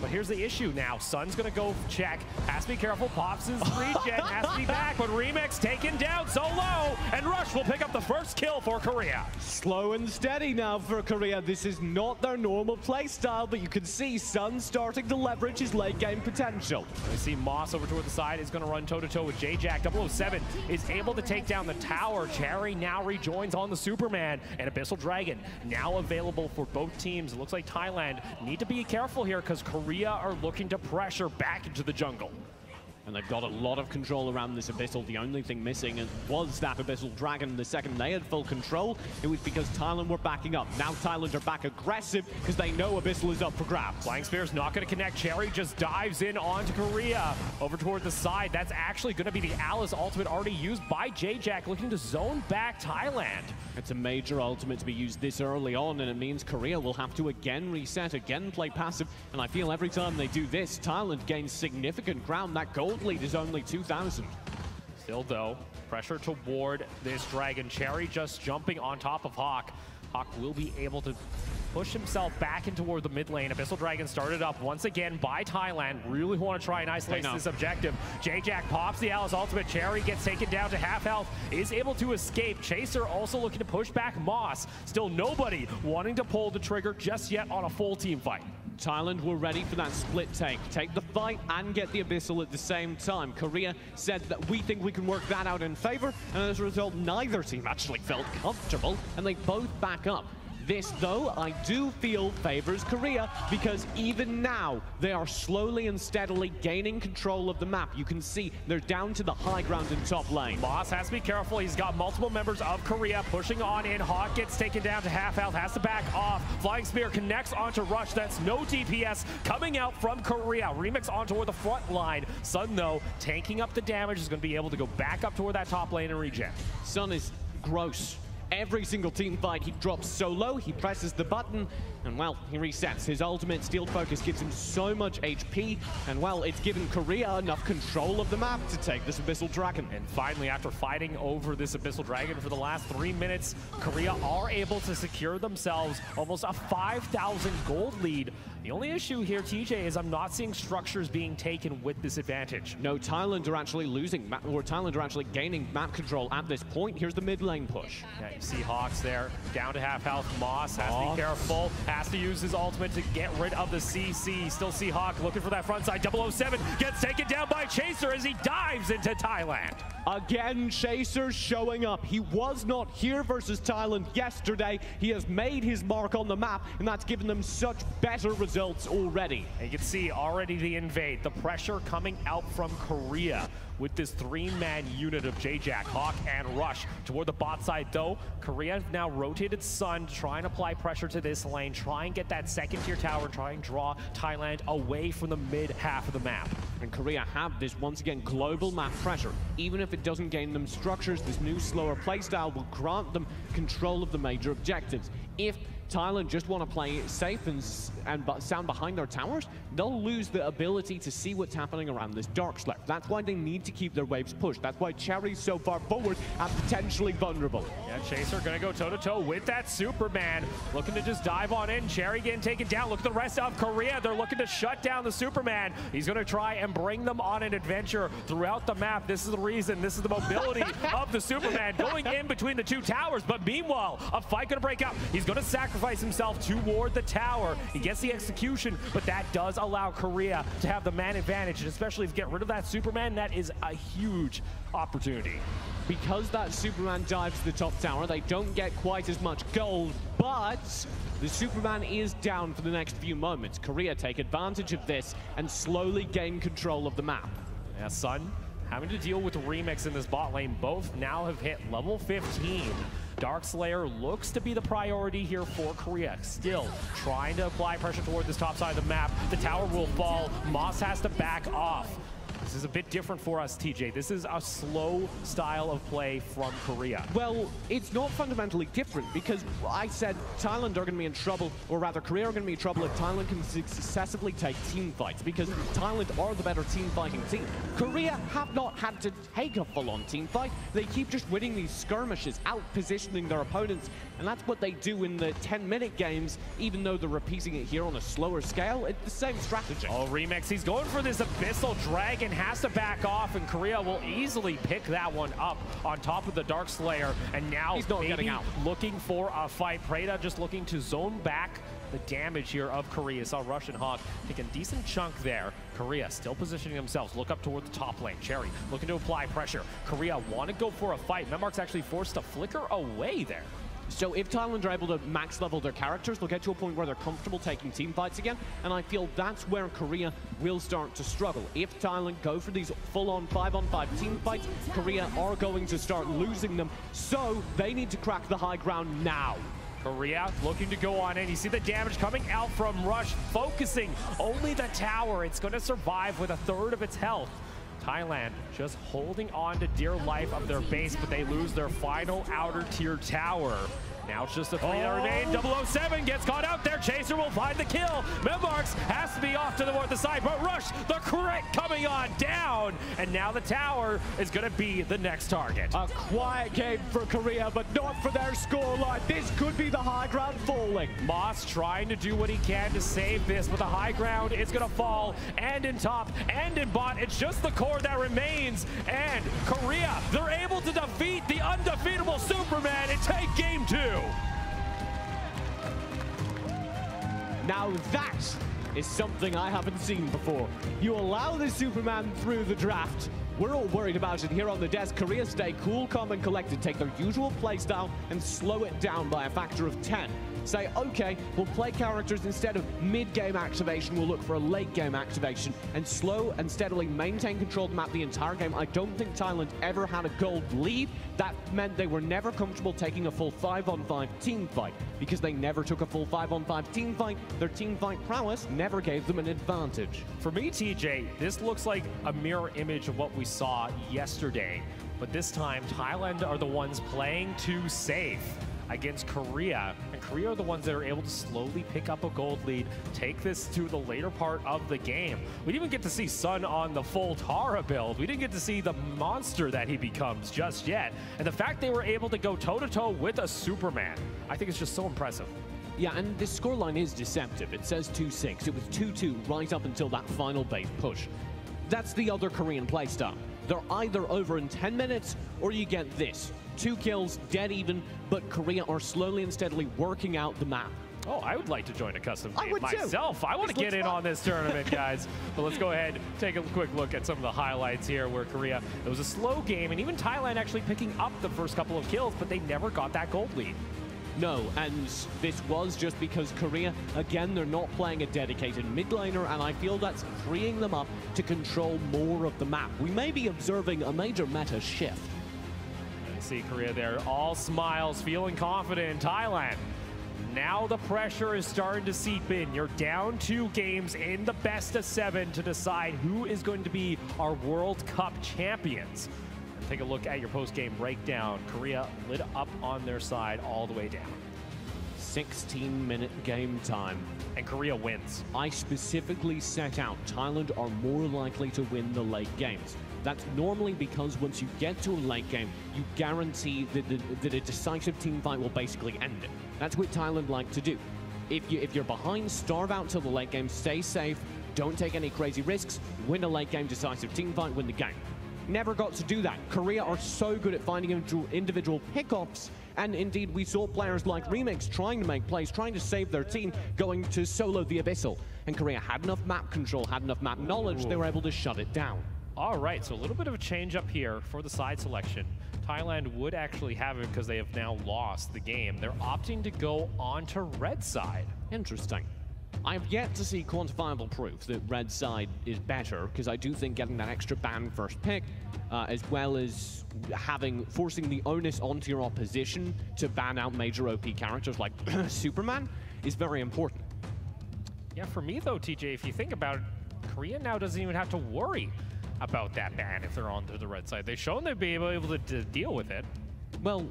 But here's the issue now. Sun's going to go check. Has to be careful. Pops his regen. Has to be back. But Remix taken down so low. And Rush will pick up the first kill for Korea. Slow and steady now for Korea. This is not their normal play style, but you can see Sun starting to leverage his late game potential. We see Moss over toward the side is going to run toe-to-toe with J-Jack. 007 is able to take down the tower. Cherry now rejoins on the Superman. And Abyssal Dragon now available for both teams. It looks like Thailand need to be careful here because Korea are looking to pressure back into the jungle. And they've got a lot of control around this Abyssal. The only thing missing was that Abyssal Dragon. The second they had full control, it was because Thailand were backing up. Now Thailand are back aggressive because they know Abyssal is up for grabs. Flying Spear's not going to connect. Cherry just dives in onto Korea. Over toward the side. That's actually going to be the Alice ultimate already used by J-Jack, looking to zone back Thailand. It's a major ultimate to be used this early on, and it means Korea will have to again reset, again play passive. And I feel every time they do this, Thailand gains significant ground. That gold lead is only 2,000. Still though, pressure toward this Dragon. Cherry just jumping on top of Hawk. Hawk will be able to push himself back in toward the mid lane. Abyssal Dragon started up once again by Thailand. Really want to try and isolate this objective. J-Jack pops the Alice ultimate. Cherry gets taken down to half health. Is able to escape. Chaser also looking to push back Moss. Still nobody wanting to pull the trigger just yet on a full team fight. Thailand were ready for that split take the fight and get the Abyssal at the same time. Korea said that we think we can work that out in favor, and as a result, neither team actually felt comfortable, and they both back up. This, though, I do feel favors Korea because even now, they are slowly and steadily gaining control of the map. You can see they're down to the high ground in top lane. Moss has to be careful. He's got multiple members of Korea pushing on in. Hawk gets taken down to half health, has to back off. Flying Spear connects onto Rush. That's no DPS coming out from Korea. Remix on toward the front line. Sun, though, tanking up the damage, is going to be able to go back up toward that top lane and regen. Sun is gross. Every single team fight, he drops so low, he presses the button, and well, he resets. His ultimate Steel Focus gives him so much HP, and well, it's given Korea enough control of the map to take this Abyssal Dragon. And finally, after fighting over this Abyssal Dragon for the last 3 minutes, Korea are able to secure themselves almost a 5,000 gold lead. The only issue here, TJ, is I'm not seeing structures being taken with this advantage. No, Thailand are actually losing, or Thailand are actually gaining map control at this point. Here's the mid lane push. Yeah, you see Hawks there, down to half health. Moss has to be careful, has to use his ultimate to get rid of the CC. Still see Hawk looking for that front side. 007 gets taken down by Chaser as he dives into Thailand. Again, Chaser showing up. He was not here versus Thailand yesterday. He has made his mark on the map, and that's given them such better results already. And you can see already the invade, the pressure coming out from Korea with this 3-man unit of J-Jack, Hawk, and Rush. Toward the bot side, though, Korea have now rotated Sun to try and apply pressure to this lane, try and get that second-tier tower, try and draw Thailand away from the mid half of the map. And Korea have this, once again, global map pressure. Even if it doesn't gain them structures, this new slower playstyle will grant them control of the major objectives. If Thailand just want to play safe and sound behind their towers, they'll lose the ability to see what's happening around this dark slab. That's why they need to keep their waves pushed. That's why Cherry's so far forward and potentially vulnerable. Yeah, Chaser gonna go toe-to-toe with that Superman. Looking to just dive on in. Cherry getting taken down. Look at the rest of Korea. They're looking to shut down the Superman. He's gonna try and bring them on an adventure throughout the map. This is the reason. This is the mobility of the Superman going in between the two towers. But meanwhile, a fight gonna break out. He's gonna sacrifice himself toward the tower. He gets the execution, but that does allow Korea to have the man advantage, and especially if you get rid of that Superman, that is a huge opportunity. Because that Superman dives to the top tower, they don't get quite as much gold, but the Superman is down for the next few moments. Korea take advantage of this and slowly gain control of the map. Yeah, Sun having to deal with Remix in this bot lane. Both now have hit level 15. Darkslayer looks to be the priority here for Korea. Still trying to apply pressure toward this top side of the map. The tower will fall. Moss has to back off. This is a bit different for us, TJ. This is a slow style of play from Korea. Well, it's not fundamentally different because I said Thailand are going to be in trouble, or rather Korea are going to be in trouble if Thailand can successfully take team fights, because Thailand are the better team fighting team. Korea have not had to take a full-on team fight. They keep just winning these skirmishes, out-positioning their opponents, and that's what they do in the 10-minute games, even though they're repeating it here on a slower scale. It's the same strategy. Oh, Remix, he's going for this Abyssal Dragon, has to back off, and Korea will easily pick that one up on top of the Dark Slayer, and now he's not getting out. Looking for a fight. Preda just looking to zone back the damage here of Korea. Saw Russian Hawk take a decent chunk there. Korea still positioning themselves. Look up toward the top lane. Cherry looking to apply pressure. Korea want to go for a fight. Memmark's actually forced to flicker away there. So if Thailand are able to max level their characters, they'll get to a point where they're comfortable taking team fights again, and I feel that's where Korea will start to struggle. If Thailand go for these full-on 5-on-5 team fights, Korea are going to start losing them, so they need to crack the high ground now. Korea looking to go on in. You see the damage coming out from Rush, focusing only the tower. It's going to survive with a third of its health. Thailand just holding on to dear life of their base, but they lose their final outer tier tower. Now it's just a 3 that remain. 007 gets caught out there. Chaser will find the kill. Memmarks has to be off to the north side, but Rush, the crit coming on down. And now the tower is going to be the next target. A quiet game for Korea, but not for their scoreline. This could be the high ground falling. Moss trying to do what he can to save this, but the high ground is going to fall. And in top and in bot, it's just the core that remains. And Korea, they're able to defeat the undefeatable Superman and take game 2. Now that is something I haven't seen before. You allow the Superman through the draft. We're all worried about it here on the desk. Korea stay cool, calm, and collected, take their usual playstyle and slow it down by a factor of 10. Say, okay, we'll play characters instead of mid-game activation, we'll look for a late-game activation, and slow and steadily maintain control of the map the entire game. I don't think Thailand ever had a gold lead. That meant they were never comfortable taking a full 5-on-5 team fight. Because they never took a full 5-on-5 team fight, their team fight prowess never gave them an advantage. For me, TJ, this looks like a mirror image of what we saw yesterday. But this time, Thailand are the ones playing too safe against Korea, and Korea are the ones that are able to slowly pick up a gold lead, take this to the later part of the game. We didn't even get to see Sun on the full Tara build. We didn't get to see the monster that he becomes just yet. And the fact they were able to go toe-to-toe with a Superman, I think it's just so impressive. Yeah, and this scoreline is deceptive. It says 2-6. It was 2-2 right up until that final bait push. That's the other Korean playstyle. They're either over in 10 minutes, or you get this. 2 kills, dead even, but Korea are slowly and steadily working out the map. Oh, I would like to join a custom game myself. I want to get in on this tournament, guys. But let's go ahead, take a quick look at some of the highlights here where Korea, it was a slow game, and even Thailand actually picking up the first couple of kills, but they never got that gold lead. No, and this was just because Korea, again, they're not playing a dedicated mid laner, and I feel that's freeing them up to control more of the map. We may be observing a major meta shift. You see Korea there, all smiles, feeling confident in Thailand. Now the pressure is starting to seep in. You're down 2 games in the best of 7 to decide who is going to be our World Cup champions. And take a look at your post-game breakdown. Korea lit up on their side all the way down. 16-minute game time. And Korea wins. I specifically set out Thailand are more likely to win the late games. That's normally because once you get to a late game, you guarantee that a decisive team fight will basically end it. That's what Thailand like to do. If you're behind, starve out till the late game, stay safe, don't take any crazy risks, win a late game decisive team fight, win the game. Never got to do that. Korea are so good at finding individual pickoffs, and indeed we saw players like Remix trying to make plays, trying to save their team, going to solo the Abyssal. And Korea had enough map control, had enough map knowledge, they were able to shut it down. All right, so a little bit of a change up here for the side selection. Thailand would actually have it because they have now lost the game. They're opting to go onto red side. Interesting. I've yet to see quantifiable proof that red side is better, because I do think getting that extra ban first pick, as well as forcing the onus onto your opposition to ban out major OP characters like Superman is very important. Yeah, for me though, TJ, if you think about it, Korea now doesn't even have to worry. about that ban if they're on to the red side. They've shown they'd be able to deal with it. Well,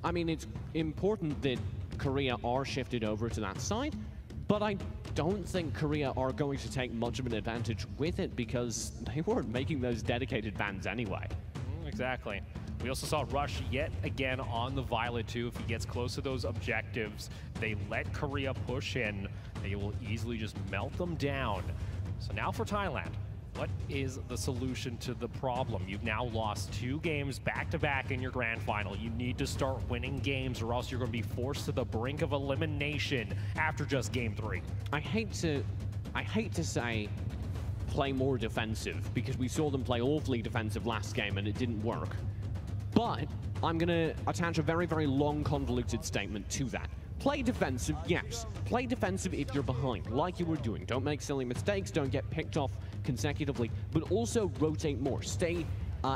I mean, it's important that Korea are shifted over to that side, but I don't think Korea are going to take much of an advantage with it because they weren't making those dedicated bans anyway. Exactly. We also saw Rush yet again on the Violet too. If he gets close to those objectives, they let Korea push in. They will easily just melt them down. So now for Thailand, what is the solution to the problem? You've now lost 2 games back-to-back in your grand final. You need to start winning games or else you're going to be forced to the brink of elimination after just game 3. I hate to say play more defensive because we saw them play awfully defensive last game and it didn't work. But I'm going to attach a very, very long, convoluted statement to that. Play defensive, yes. Play defensive if you're behind, like you were doing. Don't make silly mistakes, don't get picked off consecutively, but also rotate more. Stay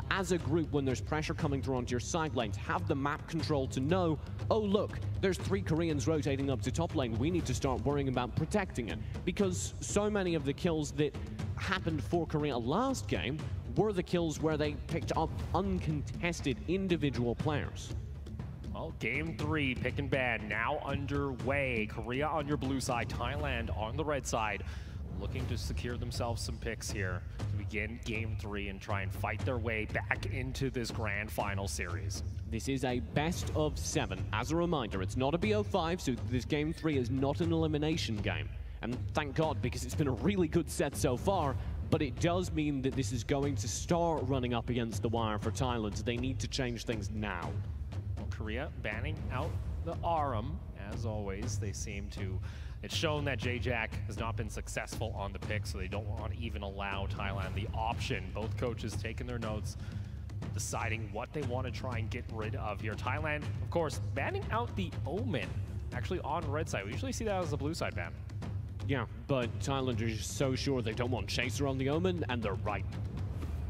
as a group when there's pressure coming through onto your side lanes. Have the map control to know, oh look, there's 3 Koreans rotating up to top lane. We need to start worrying about protecting it. Because so many of the kills that happened for Korea last game were the kills where they picked up uncontested individual players. Well, game 3, pick and ban, now underway. Korea on your blue side, Thailand on the red side, looking to secure themselves some picks here to begin game 3 and try and fight their way back into this grand final series. This is a best of 7. As a reminder, it's not a BO5, so this game 3 is not an elimination game. And thank God, because it's been a really good set so far, but it does mean that this is going to start running up against the wire for Thailand. They need to change things now. Well, Korea banning out the Arum. As always, they seem to... It's shown that J-Jack has not been successful on the pick, so they don't want to even allow Thailand the option. Both coaches taking their notes, deciding what they want to try and get rid of here. Thailand, of course, banning out the Omen, actually on red side. We usually see that as the blue side ban. Yeah, but Thailand are just so sure they don't want Chaser on the Omen, and they're right.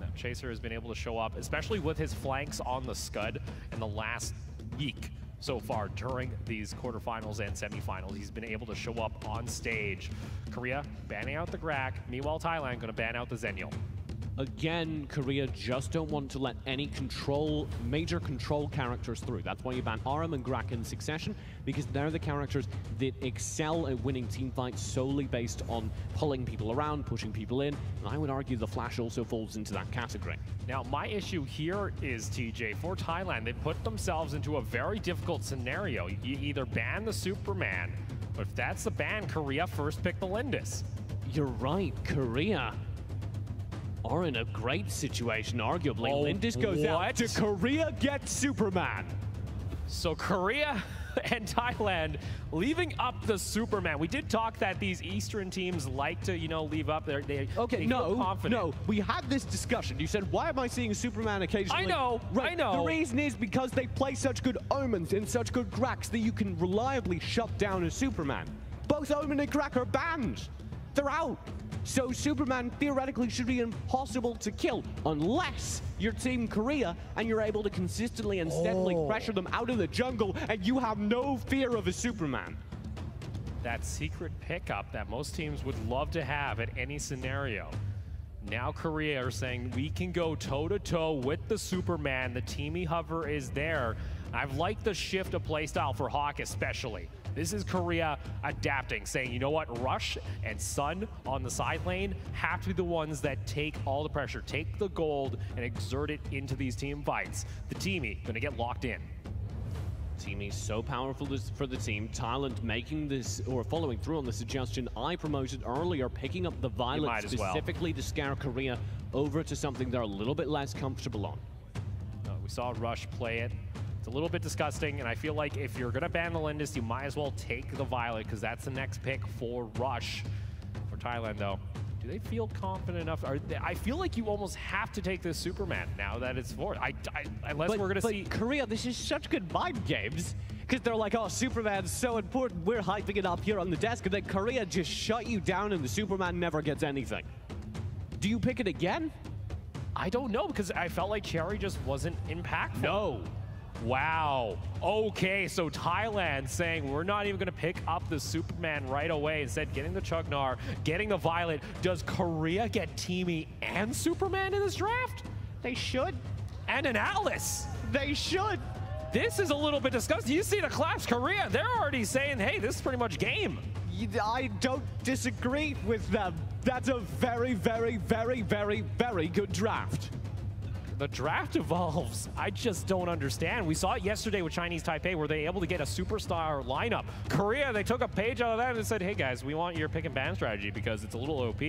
Now, Chaser has been able to show up, especially with his flanks on the Scud in the last week so far during these quarterfinals and semifinals. He's been able to show up on stage. Korea banning out the Grak. Meanwhile, Thailand going to ban out the Zenial. Again, Korea just don't want to let any major control characters through. That's why you ban Arum and Grak in succession, because they're the characters that excel at winning team fights solely based on pulling people around, pushing people in, and I would argue the Flash also falls into that category. Now, my issue here is, TJ, for Thailand, they put themselves into a very difficult scenario. You either ban the Superman, but if that's the ban, Korea first pick the Lindis. You're right, Korea are in a great situation, arguably. Oh, Lindis goes out to Korea gets Superman. So Korea and Thailand leaving up the Superman. We did talk that these Eastern teams like to, you know, leave up their... They feel confident. No, we had this discussion. You said, why am I seeing Superman occasionally? I know, right. I know. The reason is because they play such good Omens and such good Graks that you can reliably shut down a Superman. Both Omen and Grak are banned. They're out. So Superman theoretically should be impossible to kill unless you're Team Korea and you're able to consistently and steadily pressure them out of the jungle and you have no fear of a Superman. That secret pickup that most teams would love to have at any scenario. Now Korea are saying we can go toe-to-toe with the Superman. The Teamy Hover is there. I've liked the shift of playstyle for Hawk especially. This is Korea adapting, saying, you know what, Rush and Sun on the side lane have to be the ones that take all the pressure, take the gold, and exert it into these team fights. The Teamy gonna get locked in. Teamy's so powerful for the team. Thailand making this, or following through on the suggestion I promoted earlier, picking up the Violet specifically to scare Korea over to something they're a little bit less comfortable on. We saw Rush play it. It's a little bit disgusting, and I feel like if you're going to ban the Lindis, you might as well take the Violet, because that's the next pick for Rush. For Thailand, though, do they feel confident enough? I feel like you almost have to take this Superman now that it's for unless we're going to see... Korea, this is such good mind games, because they're like, oh, Superman's so important, we're hyping it up here on the desk, and then Korea just shut you down, and the Superman never gets anything. Do you pick it again? I don't know, because I felt like Cherry just wasn't impactful. No. Wow. Okay, so Thailand saying we're not even going to pick up the Superman right away. Instead, getting the Chugnar, getting the Violet. Does Korea get Teamy and Superman in this draft? They should. And an Alice. They should. This is a little bit disgusting. You see the claps, Korea, they're already saying, hey, this is pretty much game. I don't disagree with them. That's a very, very, very, very, very good draft. The draft evolves. I just don't understand. We saw it yesterday with Chinese Taipei. Were they able to get a superstar lineup? Korea, they took a page out of that and said, hey guys, we want your pick and ban strategy because it's a little OP,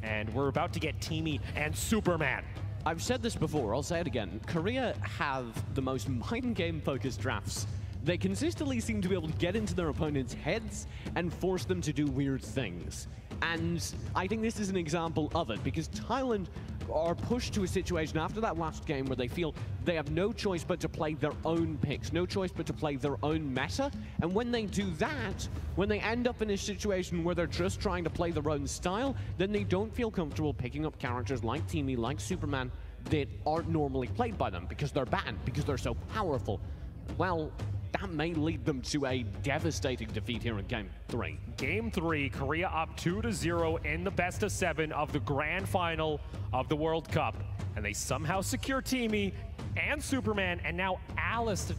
and we're about to get Teamy and Superman. I've said this before, I'll say it again. Korea have the most mind game focused drafts. They consistently seem to be able to get into their opponents' heads and force them to do weird things. And I think this is an example of it, because Thailand are pushed to a situation after that last game where they feel they have no choice but to play their own picks, no choice but to play their own meta. And when they do that, when they end up in a situation where they're just trying to play their own style, then they don't feel comfortable picking up characters like Teamy, like Superman, that aren't normally played by them because they're banned, because they're so powerful. Well, that may lead them to a devastating defeat here in Game 3. Game 3, Korea up 2-0 in the best of 7 of the grand final of the World Cup. And they somehow secure Teamy and Superman, and now Alice to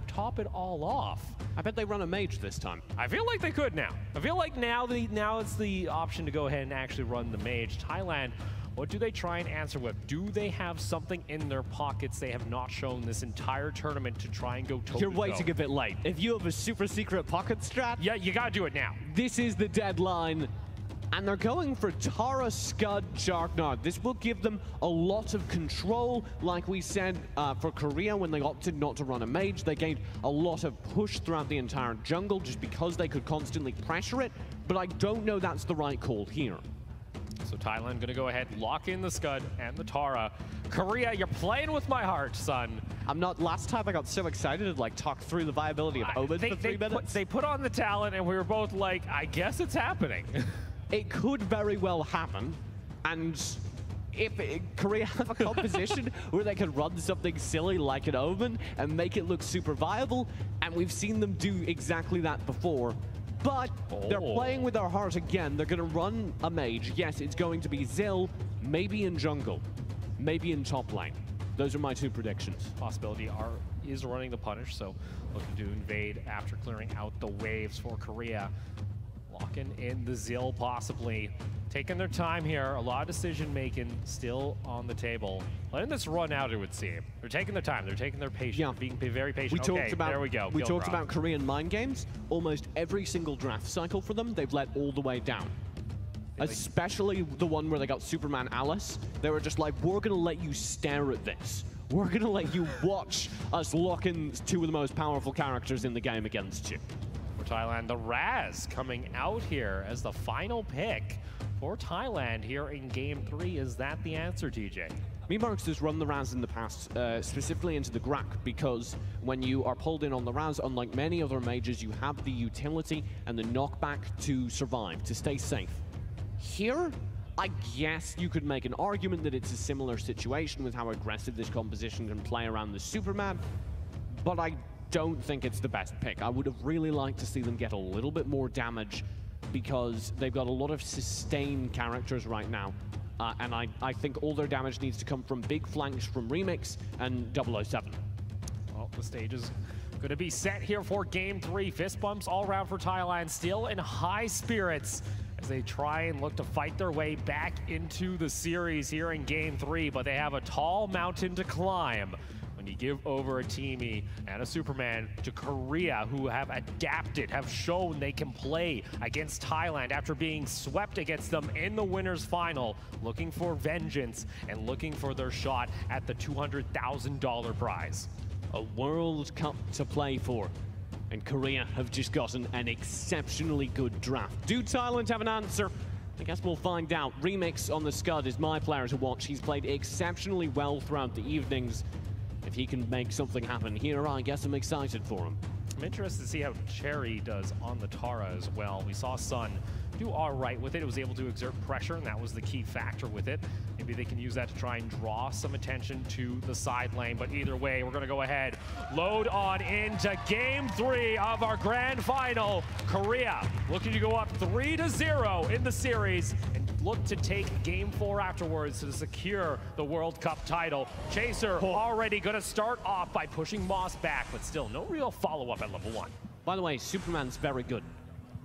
top it all off. I bet they run a mage this time. I feel like they could now. I feel like now it's the option to go ahead and actually run the mage. Thailand, what do they try and answer with? Do they have something in their pockets they have not shown this entire tournament to try and go toe-to-toe? You're waiting a bit late. If you have a super secret pocket strat, yeah, you gotta do it now. This is the deadline. And they're going for Tara, Scud, Jarknar. This will give them a lot of control. Like we said for Korea, when they opted not to run a mage, they gained a lot of push throughout the entire jungle just because they could constantly pressure it. But I don't know that's the right call here. So Thailand gonna go ahead, lock in the Scud and the Tara. Korea, you're playing with my heart, son. I'm not. Last time I got so excited to like talk through the viability of Omen for 3 minutes. They put on the talent and we were both like, I guess it's happening. It could very well happen, and if Korea have a composition where they can run something silly like an Omen and make it look super viable, and we've seen them do exactly that before. But they're playing with their heart again. They're going to run a mage. Yes, it's going to be Zill, maybe in jungle, maybe in top lane. Those are my 2 predictions. Possibility is running the punish, so looking to invade after clearing out the waves for Korea. Locking in the Zill possibly. Taking their time here. A lot of decision making still on the table. Letting this run out, it would seem. They're taking their time. They're taking their patience. Yeah. Being very patient. There we go. We talked about Korean mind games. Almost every single draft cycle for them, they've let all the way down. Especially the one where they got Superman Alice. They were just like, we're going to let you stare at this. We're going to let you watch us lock in 2 of the most powerful characters in the game against you. Thailand, the Raz coming out here as the final pick for Thailand here in Game 3. Is that the answer, TJ? Memarks has run the Raz in the past, specifically into the Grak, because when you are pulled in on the Raz, unlike many other mages, you have the utility and the knockback to survive, to stay safe. Here, I guess you could make an argument that it's a similar situation with how aggressive this composition can play around the Superman, but I don't think it's the best pick. I would have really liked to see them get a little bit more damage because they've got a lot of sustained characters right now. And I think all their damage needs to come from big flanks from Remix and 007. Well, the stage is going to be set here for Game 3. Fist bumps all around for Thailand, still in high spirits as they try and look to fight their way back into the series here in Game 3. But they have a tall mountain to climb when you give over a Teamy and a Superman to Korea, who have adapted, have shown they can play against Thailand after being swept against them in the winners final, looking for vengeance and looking for their shot at the $200,000 prize. A World Cup to play for, and Korea have just gotten an exceptionally good draft. Do Thailand have an answer? I guess we'll find out. Remix on the Scud is my player to watch. He's played exceptionally well throughout the evenings. If he can make something happen here, I guess I'm excited for him. I'm interested to see how Cherry does on the Tara as well. We saw Sun do all right with it. It was able to exert pressure, and that was the key factor with it. Maybe they can use that to try and draw some attention to the side lane, but either way, we're gonna go ahead, load on into game 3 of our grand final. Korea looking to go up 3-0 in the series and look to take game 4 afterwards to secure the World Cup title. Chaser already gonna start off by pushing Moss back, but still no real follow-up at level 1. By the way, Superman's very good,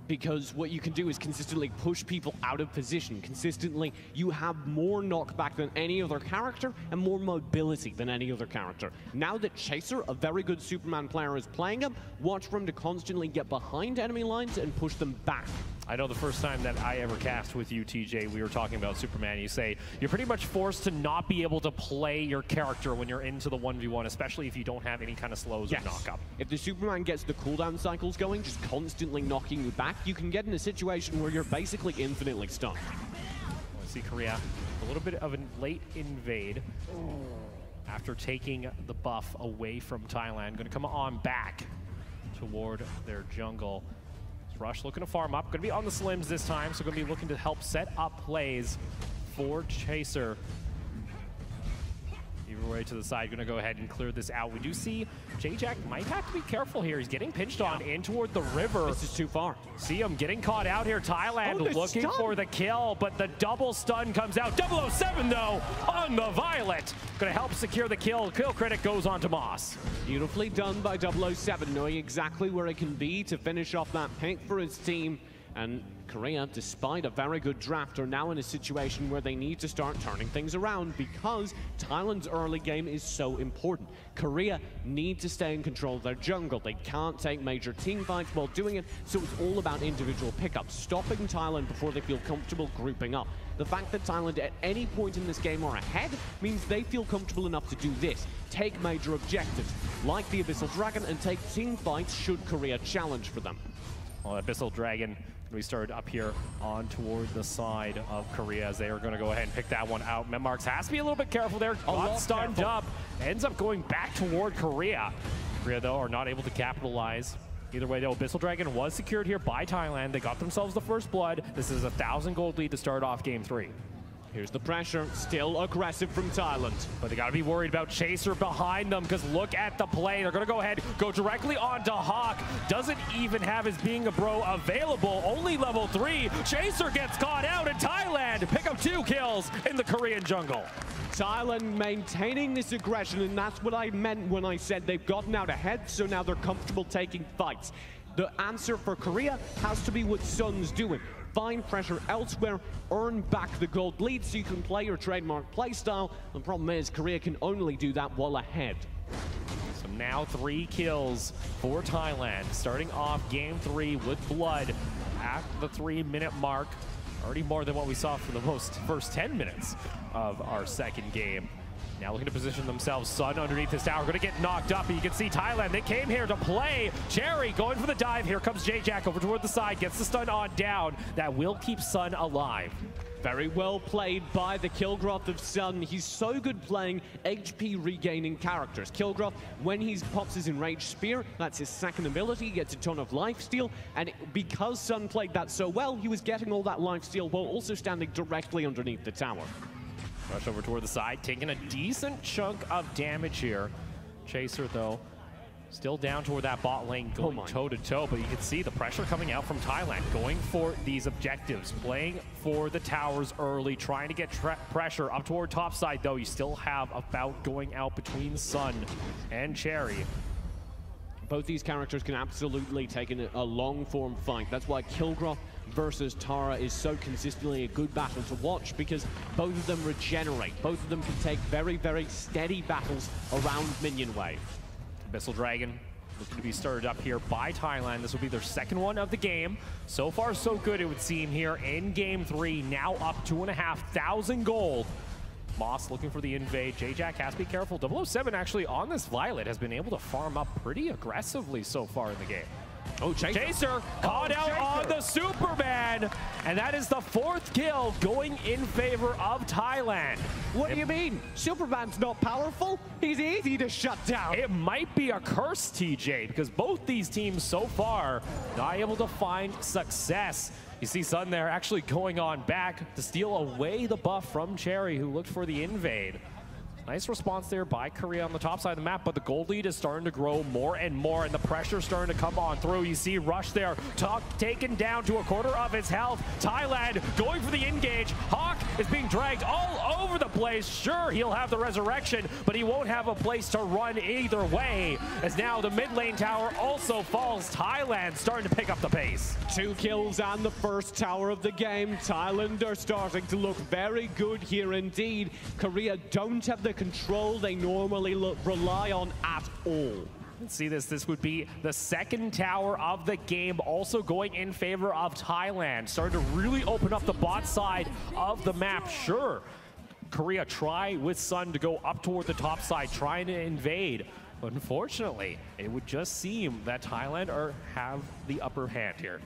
because what you can do is consistently push people out of position. Consistently, you have more knockback than any other character and more mobility than any other character. Now that Chaser, a very good Superman player, is playing him, watch for him to constantly get behind enemy lines and push them back. I know the first time that I ever cast with you, TJ, we were talking about Superman. You say you're pretty much forced to not be able to play your character when you're into the 1v1, especially if you don't have any kind of slows or knock-up. If the Superman gets the cooldown cycles going, just constantly knocking you back, you can get in a situation where you're basically infinitely stunned. I see Korea, a little bit of a late invade after taking the buff away from Thailand. Going to come on back toward their jungle. Rush looking to farm up, gonna be on the slims this time, so gonna be looking to help set up plays for Chaser. Either way to the side, gonna go ahead and clear this out. We do see J-Jack might have to be careful here. He's getting pinched on in toward the river. This is too far. See him getting caught out here. Thailand looking for the kill, but the double stun comes out. 007 though on the Violet. Gonna help secure the kill. Kill credit goes on to Moss. Beautifully done by 007, knowing exactly where it can be to finish off that pick for his team. And Korea, despite a very good draft, are now in a situation where they need to start turning things around because Thailand's early game is so important. Korea need to stay in control of their jungle. They can't take major team fights while doing it, so it's all about individual pickups, stopping Thailand before they feel comfortable grouping up. The fact that Thailand at any point in this game are ahead means they feel comfortable enough to do this. Take major objectives, like the Abyssal Dragon, and take team fights should Korea challenge for them. Well, Abyssal Dragon, we started up here on toward the side of Korea as they are going to go ahead and pick that one out. Memmarks has to be a little bit careful there. Got stunned up. Ends up going back toward Korea. Korea, though, are not able to capitalize. Either way, though, Abyssal Dragon was secured here by Thailand. They got themselves the first blood. This is a 1,000 gold lead to start off game 3. Here's the pressure, still aggressive from Thailand. But they gotta be worried about Chaser behind them because look at the play. They're gonna go ahead, go directly onto Hawk. Doesn't even have his Being a Bro available, only level 3. Chaser gets caught out and Thailand pick up 2 kills in the Korean jungle. Thailand maintaining this aggression, and that's what I meant when I said they've gotten out ahead, so now they're comfortable taking fights. The answer for Korea has to be what Sun's doing. Find pressure elsewhere, earn back the gold lead so you can play your trademark playstyle. The problem is Korea can only do that while ahead. So now 3 kills for Thailand, starting off game 3 with blood at the 3-minute mark. Already more than what we saw for the first 10 minutes of our second game. Now looking to position themselves. Sun underneath this tower, going to get knocked up. And you can see Thailand, they came here to play. Cherry going for the dive. Here comes J-Jack over toward the side, gets the stun on down. That will keep Sun alive. Very well played by the Kilgroth of Sun. He's so good playing HP regaining characters. Kilgroth, when he pops his Enraged Spear, that's his second ability, he gets a ton of lifesteal, and because Sun played that so well, he was getting all that lifesteal while also standing directly underneath the tower. Rush over toward the side, taking a decent chunk of damage here. Chaser, though, still down toward that bot lane, going toe-to-toe, but you can see the pressure coming out from Thailand, going for these objectives, playing for the towers early, trying to get pressure up toward top side, though. You still have a bout going out between Sun and Cherry. Both these characters can absolutely take a long-form fight. That's why Kilgroth versus Tara is so consistently a good battle to watch, because both of them regenerate. Both of them can take very, very steady battles around minion wave. Abyssal Dragon looking to be started up here by Thailand. This will be their second one of the game. So far, so good, it would seem, here in game 3. Now up 2,500 gold. Moss looking for the invade. J-Jack has to be careful. 007 actually on this Violet has been able to farm up pretty aggressively so far in the game. Oh, Chaser caught out on the Superman, and that is the 4th kill going in favor of Thailand. What do you mean? Superman's not powerful? He's easy to shut down. It might be a curse, TJ, because both these teams so far not able to find success. You see Sun there actually going on back to steal away the buff from Cherry, who looked for the invade. Nice response there by Korea on the top side of the map, but the gold lead is starting to grow more and more, and the pressure's starting to come on through. You see Rush there, taken down to a quarter of his health. Thailand going for the engage. Hawk is being dragged all over the place. Sure, he'll have the resurrection, but he won't have a place to run either way, as now the mid lane tower also falls. Thailand starting to pick up the pace. 2 kills and the first tower of the game. Thailand are starting to look very good here indeed. Korea don't have the control they normally rely on at all. Let's see this. This would be the 2nd tower of the game, also going in favor of Thailand. Starting to really open up the bot side of the map. Sure, Korea try with Sun to go up toward the top side, trying to invade. But unfortunately, it would just seem that Thailand have the upper hand here.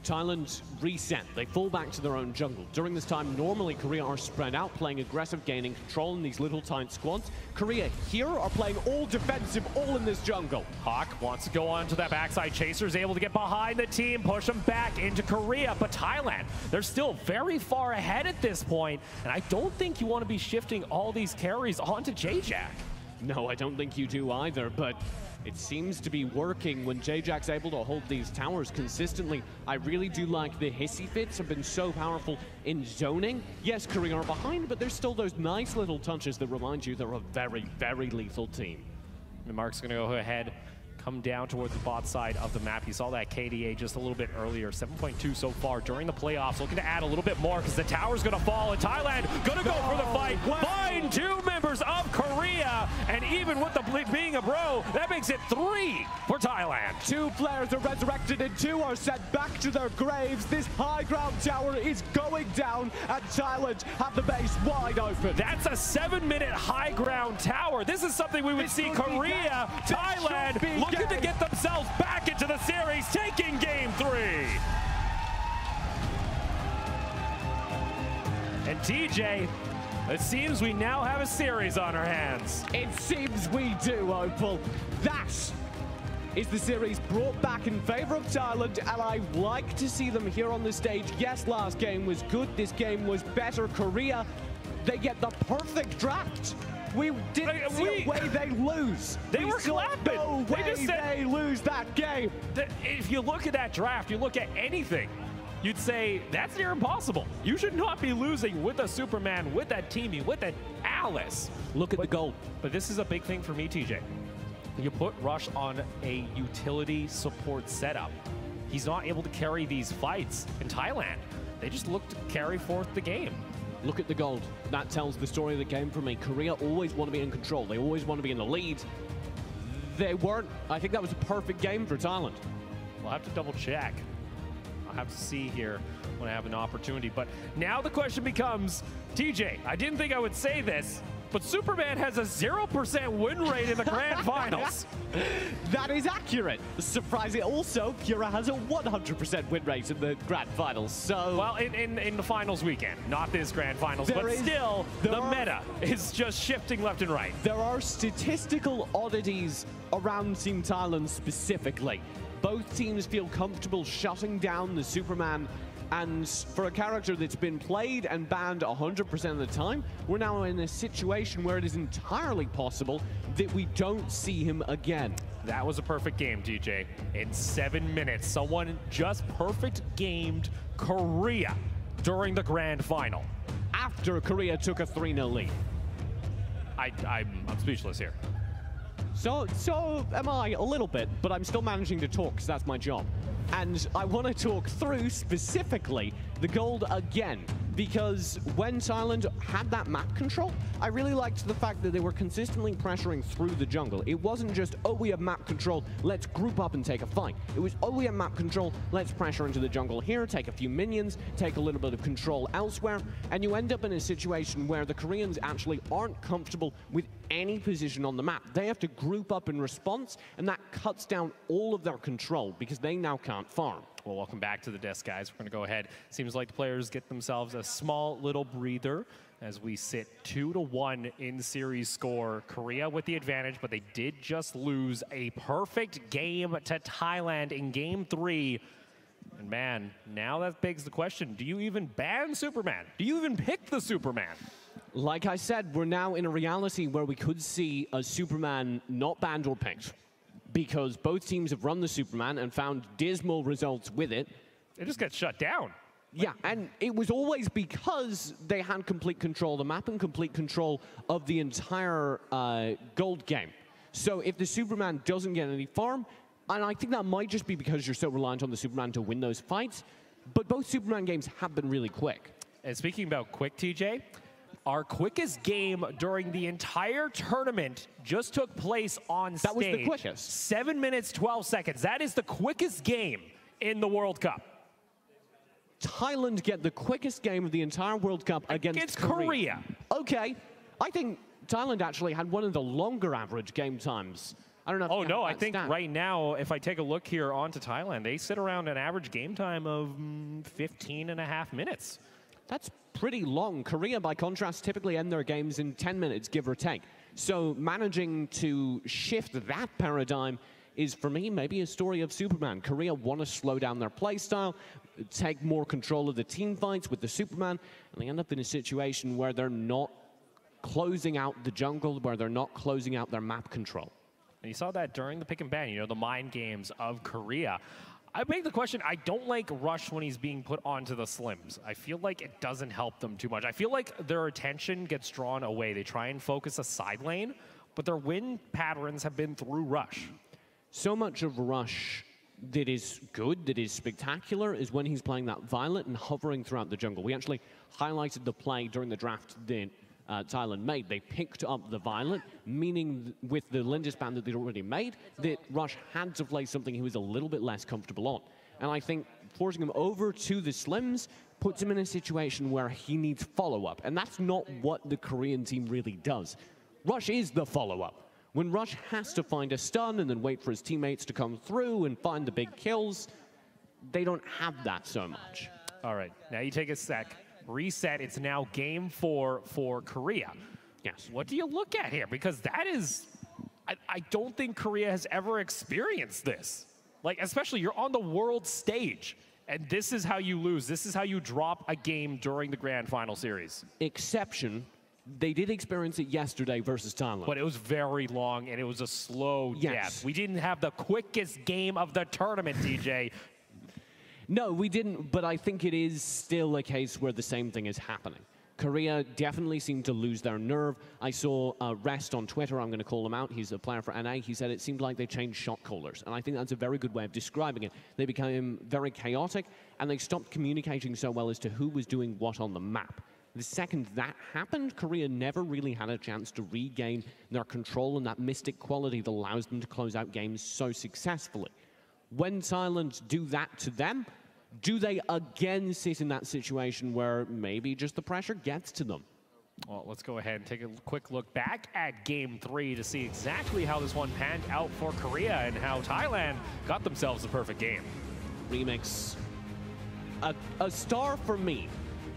Thailand reset. They fall back to their own jungle. During this time, normally Korea are spread out, playing aggressive, gaining control in these little tight squads. Korea here are playing all defensive, all in this jungle. Hawk wants to go on to that backside. Chaser's able to get behind the team, push them back into Korea. But Thailand, they're still very far ahead at this point, and I don't think you want to be shifting all these carries onto J-Jack. No, I don't think you do either, but it seems to be working when J-Jack's able to hold these towers consistently. I really do like the hissy fits have been so powerful in zoning. Yes, Korea are behind, but there's still those nice little touches that remind you they're a very, very lethal team. And Mark's gonna go ahead, come down towards the bot side of the map. You saw that KDA just a little bit earlier, 7.2 so far during the playoffs. Looking to add a little bit more because the tower's gonna fall, and Thailand gonna go for the fight. Find 2 members of Korea, and even with the being a bro, that makes it 3 for Thailand. 2 players are resurrected and 2 are sent back to their graves. This high ground tower is going down, and Thailand have the base wide open. That's a 7-minute high ground tower. This is something we would see Korea, Thailand looking to get themselves back into the series, taking game 3. And TJ, it seems we now have a series on our hands. It seems we do, Opal. That is the series brought back in favor of Thailand, and I like to see them here on the stage. Yes, last game was good. This game was better. Korea, they get the perfect draft. We didn't see a way they lose. They were clapping. No way they just said they lose that game. If you look at that draft, you look at anything, you'd say that's near impossible. You should not be losing with a Superman, with that teaming, with that Alice. Look at the goal. But this is a big thing for me, TJ. You put Rush on a utility support setup. He's not able to carry these fights. In Thailand, they just look to carry forth the game. Look at the gold. That tells the story of the game for me. Korea always want to be in control. They always want to be in the lead. They weren't. I think that was a perfect game for Thailand. We'll have to double check. I'll have to see here when I have an opportunity. But now the question becomes, TJ, I didn't think I would say this, but Superman has a 0% win rate in the grand finals. That is accurate. Surprising. Also, Kira has a 100% win rate in the grand finals. So, well, in the finals weekend, not this grand finals, but still, the meta is just shifting left and right. There are statistical oddities around Team Thailand specifically. Both teams feel comfortable shutting down the Superman. And for a character that's been played and banned 100% of the time, we're now in a situation where it is entirely possible that we don't see him again. That was a perfect game, DJ. In 7 minutes, someone just perfect gamed Korea during the grand final. After Korea took a 3-0 lead. I'm speechless here. So am I a little bit, but I'm still managing to talk because that's my job. And I want to talk through specifically the gold again. because when Thailand had that map control, I really liked the fact that they were consistently pressuring through the jungle. It wasn't just, oh, we have map control, let's group up and take a fight. It was, oh, we have map control, let's pressure into the jungle here, take a few minions, take a little bit of control elsewhere, and you end up in a situation where the Koreans actually aren't comfortable with any position on the map. They have to group up in response, and that cuts down all of their control because they now can't farm. Well, welcome back to the desk, guys. We're going to go ahead. Seems like the players get themselves a small little breather as we sit 2-1 in series score. Korea with the advantage, but they did just lose a perfect game to Thailand in Game 3. And man, now that begs the question, do you even ban Superman? Do you even pick the Superman? Like I said, we're now in a reality where we could see a Superman not banned or picked, because both teams have run the Superman and found dismal results with it. It just gets shut down. Yeah, and it was always because they had complete control of the map and complete control of the entire gold game. So if the Superman doesn't get any farm, and I think that might just be because you're so reliant on the Superman to win those fights, but both Superman games have been really quick. And speaking about quick, TJ, our quickest game during the entire tournament just took place on stage. That was the quickest. 7 minutes, 12 seconds. That is the quickest game in the World Cup. Thailand get the quickest game of the entire World Cup against Korea. Okay, I think Thailand actually had one of the longer average game times. I don't know if oh, no, I think right now, if I take a look here onto Thailand, they sit around an average game time of 15.5 minutes. That's pretty long. Korea, by contrast, typically end their games in 10 minutes, give or take. So managing to shift that paradigm is, for me, maybe a story of Superman. Korea want to slow down their play style, take more control of the team fights with the Superman, and they end up in a situation where they're not closing out the jungle, where they're not closing out their map control. And you saw that during the pick and ban, you know, the mind games of Korea. I make the question, I don't like Rush when he's being put onto the slims. I feel like it doesn't help them too much. I feel like their attention gets drawn away. They try and focus a side lane, but their win patterns have been through Rush. So much of Rush that is good, that is spectacular, is when he's playing that Violet and hovering throughout the jungle. We actually highlighted the play during the draft that Thailand made. They picked up the Violet, meaning with the Lindis ban that they'd already made, that Rush had to play something he was a little bit less comfortable on. And I think forcing him over to the Slims puts him in a situation where he needs follow-up. And that's not what the Korean team really does. Rush is the follow-up. When Rush has to find a stun and then wait for his teammates to come through and find the big kills, they don't have that so much. All right, now you take a sec. Reset, it's now game 4 for Korea. Yes. What do you look at here? Because that is, I don't think Korea has ever experienced this. Like, especially you're on the world stage, and this is how you lose. This is how you drop a game during the grand final series. Exception, they did experience it yesterday versus Thailand. But it was very long, and it was a slow death. We didn't have the quickest game of the tournament, DJ. No, we didn't, but I think it is still a case where the same thing is happening. Korea definitely seemed to lose their nerve. I saw Rest on Twitter, I'm going to call him out. He's a player for NA. He said it seemed like they changed shot callers, and I think that's a very good way of describing it. They became very chaotic, and they stopped communicating so well as to who was doing what on the map. The second that happened, Korea never really had a chance to regain their control and that mystic quality that allows them to close out games so successfully. When Thailand do that to them, do they again sit in that situation where maybe just the pressure gets to them? Well, let's go ahead and take a quick look back at Game 3 to see exactly how this one panned out for Korea and how Thailand got themselves the perfect game. Remix, a star for me,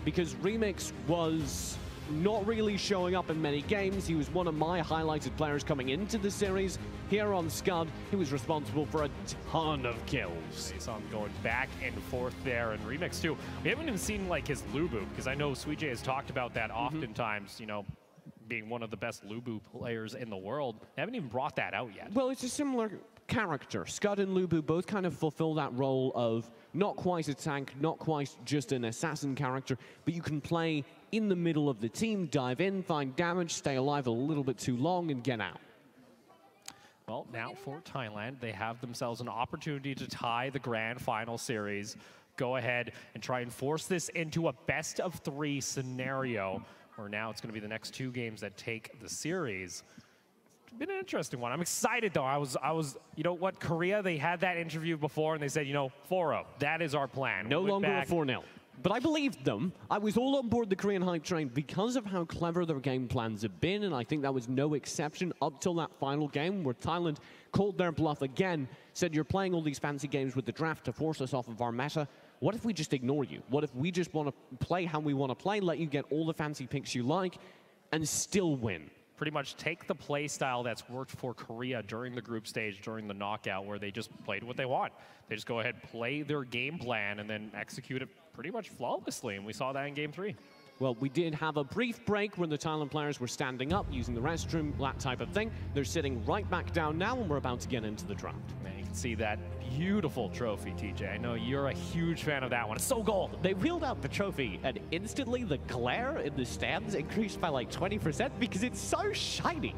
because Remix was not really showing up in many games. He was one of my highlighted players coming into the series. Here on Scud, he was responsible for a ton of kills. You saw him going back and forth there, and Remix too. We haven't even seen like his Lubu, because I know Sweetjay has talked about that oftentimes, you know, being one of the best Lubu players in the world. They haven't even brought that out yet. Well, it's a similar character. Scud and Lubu both kind of fulfill that role of not quite a tank, not quite just an assassin character, but you can play in the middle of the team, dive in, find damage, stay alive a little bit too long, and get out. Well, now for Thailand, they have themselves an opportunity to tie the grand final series. Go ahead and try and force this into a best-of-3 scenario, where now it's going to be the next 2 games that take the series. It's been an interesting one. I'm excited, though. I was, you know what, Korea, they had that interview before, and they said, you know, 4-0, that is our plan. No longer a 4-0. But I believed them. I was all on board the Korean hype train because of how clever their game plans have been, and I think that was no exception up till that final game where Thailand called their bluff again, said you're playing all these fancy games with the draft to force us off of our meta. What if we just ignore you? What if we just want to play how we want to play, let you get all the fancy picks you like, and still win? Pretty much take the play style that's worked for Korea during the group stage, during the knockout, where they just played what they want. They just go ahead, play their game plan, and then execute it pretty much flawlessly, and we saw that in Game 3. Well, we did have a brief break when the Thailand players were standing up, using the restroom, that type of thing. They're sitting right back down now, and we're about to get into the draft. Man, you can see that beautiful trophy, TJ. I know you're a huge fan of that one. It's so gold. They wheeled out the trophy, and instantly the glare in the stands increased by like 20% because it's so shiny.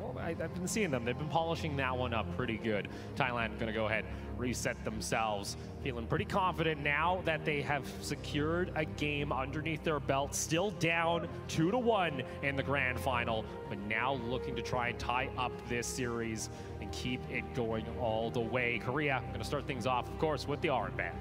Well, I've been seeing them. They've been polishing that one up pretty good. Thailand going to go ahead, reset themselves, feeling pretty confident now that they have secured a game underneath their belt, still down 2-1 in the grand final, but now looking to try and tie up this series and keep it going all the way. Korea going to start things off, of course, with the Arum ban.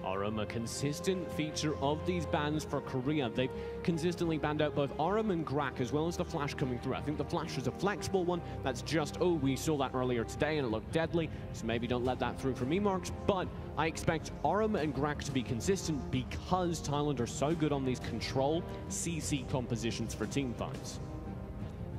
Arum, a consistent feature of these bans for Korea. They've consistently banned out both Arum and Grak, as well as the Flash coming through. I think the Flash is a flexible one. That's just, oh, we saw that earlier today and it looked deadly, so maybe don't let that through for me, Marks. But I expect Arum and Grak to be consistent because Thailand are so good on these control CC compositions for team fights.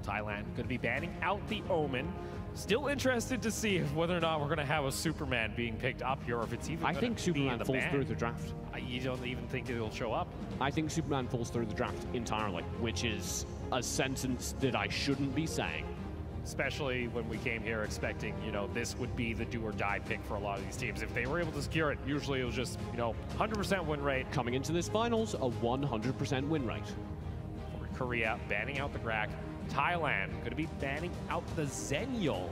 Thailand going to be banning out the Omen. Still interested to see whether or not we're going to have a Superman being picked up here, or if it's even. I think Superman falls through the draft. You don't even think it'll show up? I think Superman falls through the draft entirely, which is a sentence that I shouldn't be saying. Especially when we came here expecting, you know, this would be the do-or-die pick for a lot of these teams. If they were able to secure it, usually it was just, you know, 100% win rate. Coming into this finals, a 100% win rate. For Korea, banning out the Grak. Thailand going to be banning out the Zenial.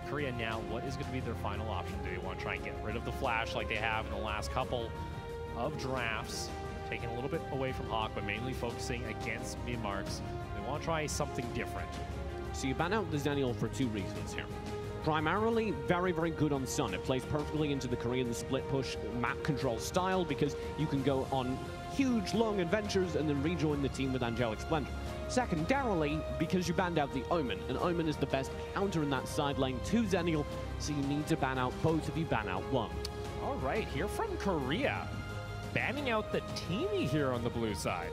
Korea now, what is going to be their final option? Do they want to try and get rid of the Flash like they have in the last couple of drafts? Taking a little bit away from Hawk, but mainly focusing against mid-marks. They want to try something different. So you ban out the Zenial for 2 reasons here. Primarily, very, very good on Sun. It plays perfectly into the Korean split push map control style because you can go on huge, long adventures and then rejoin the team with Angelic Splendor. Secondarily, because you banned out the Omen, and Omen is the best counter in that side lane to Zenial, so you need to ban out both if you ban out one. All right, here from Korea, banning out the Teamy here on the blue side.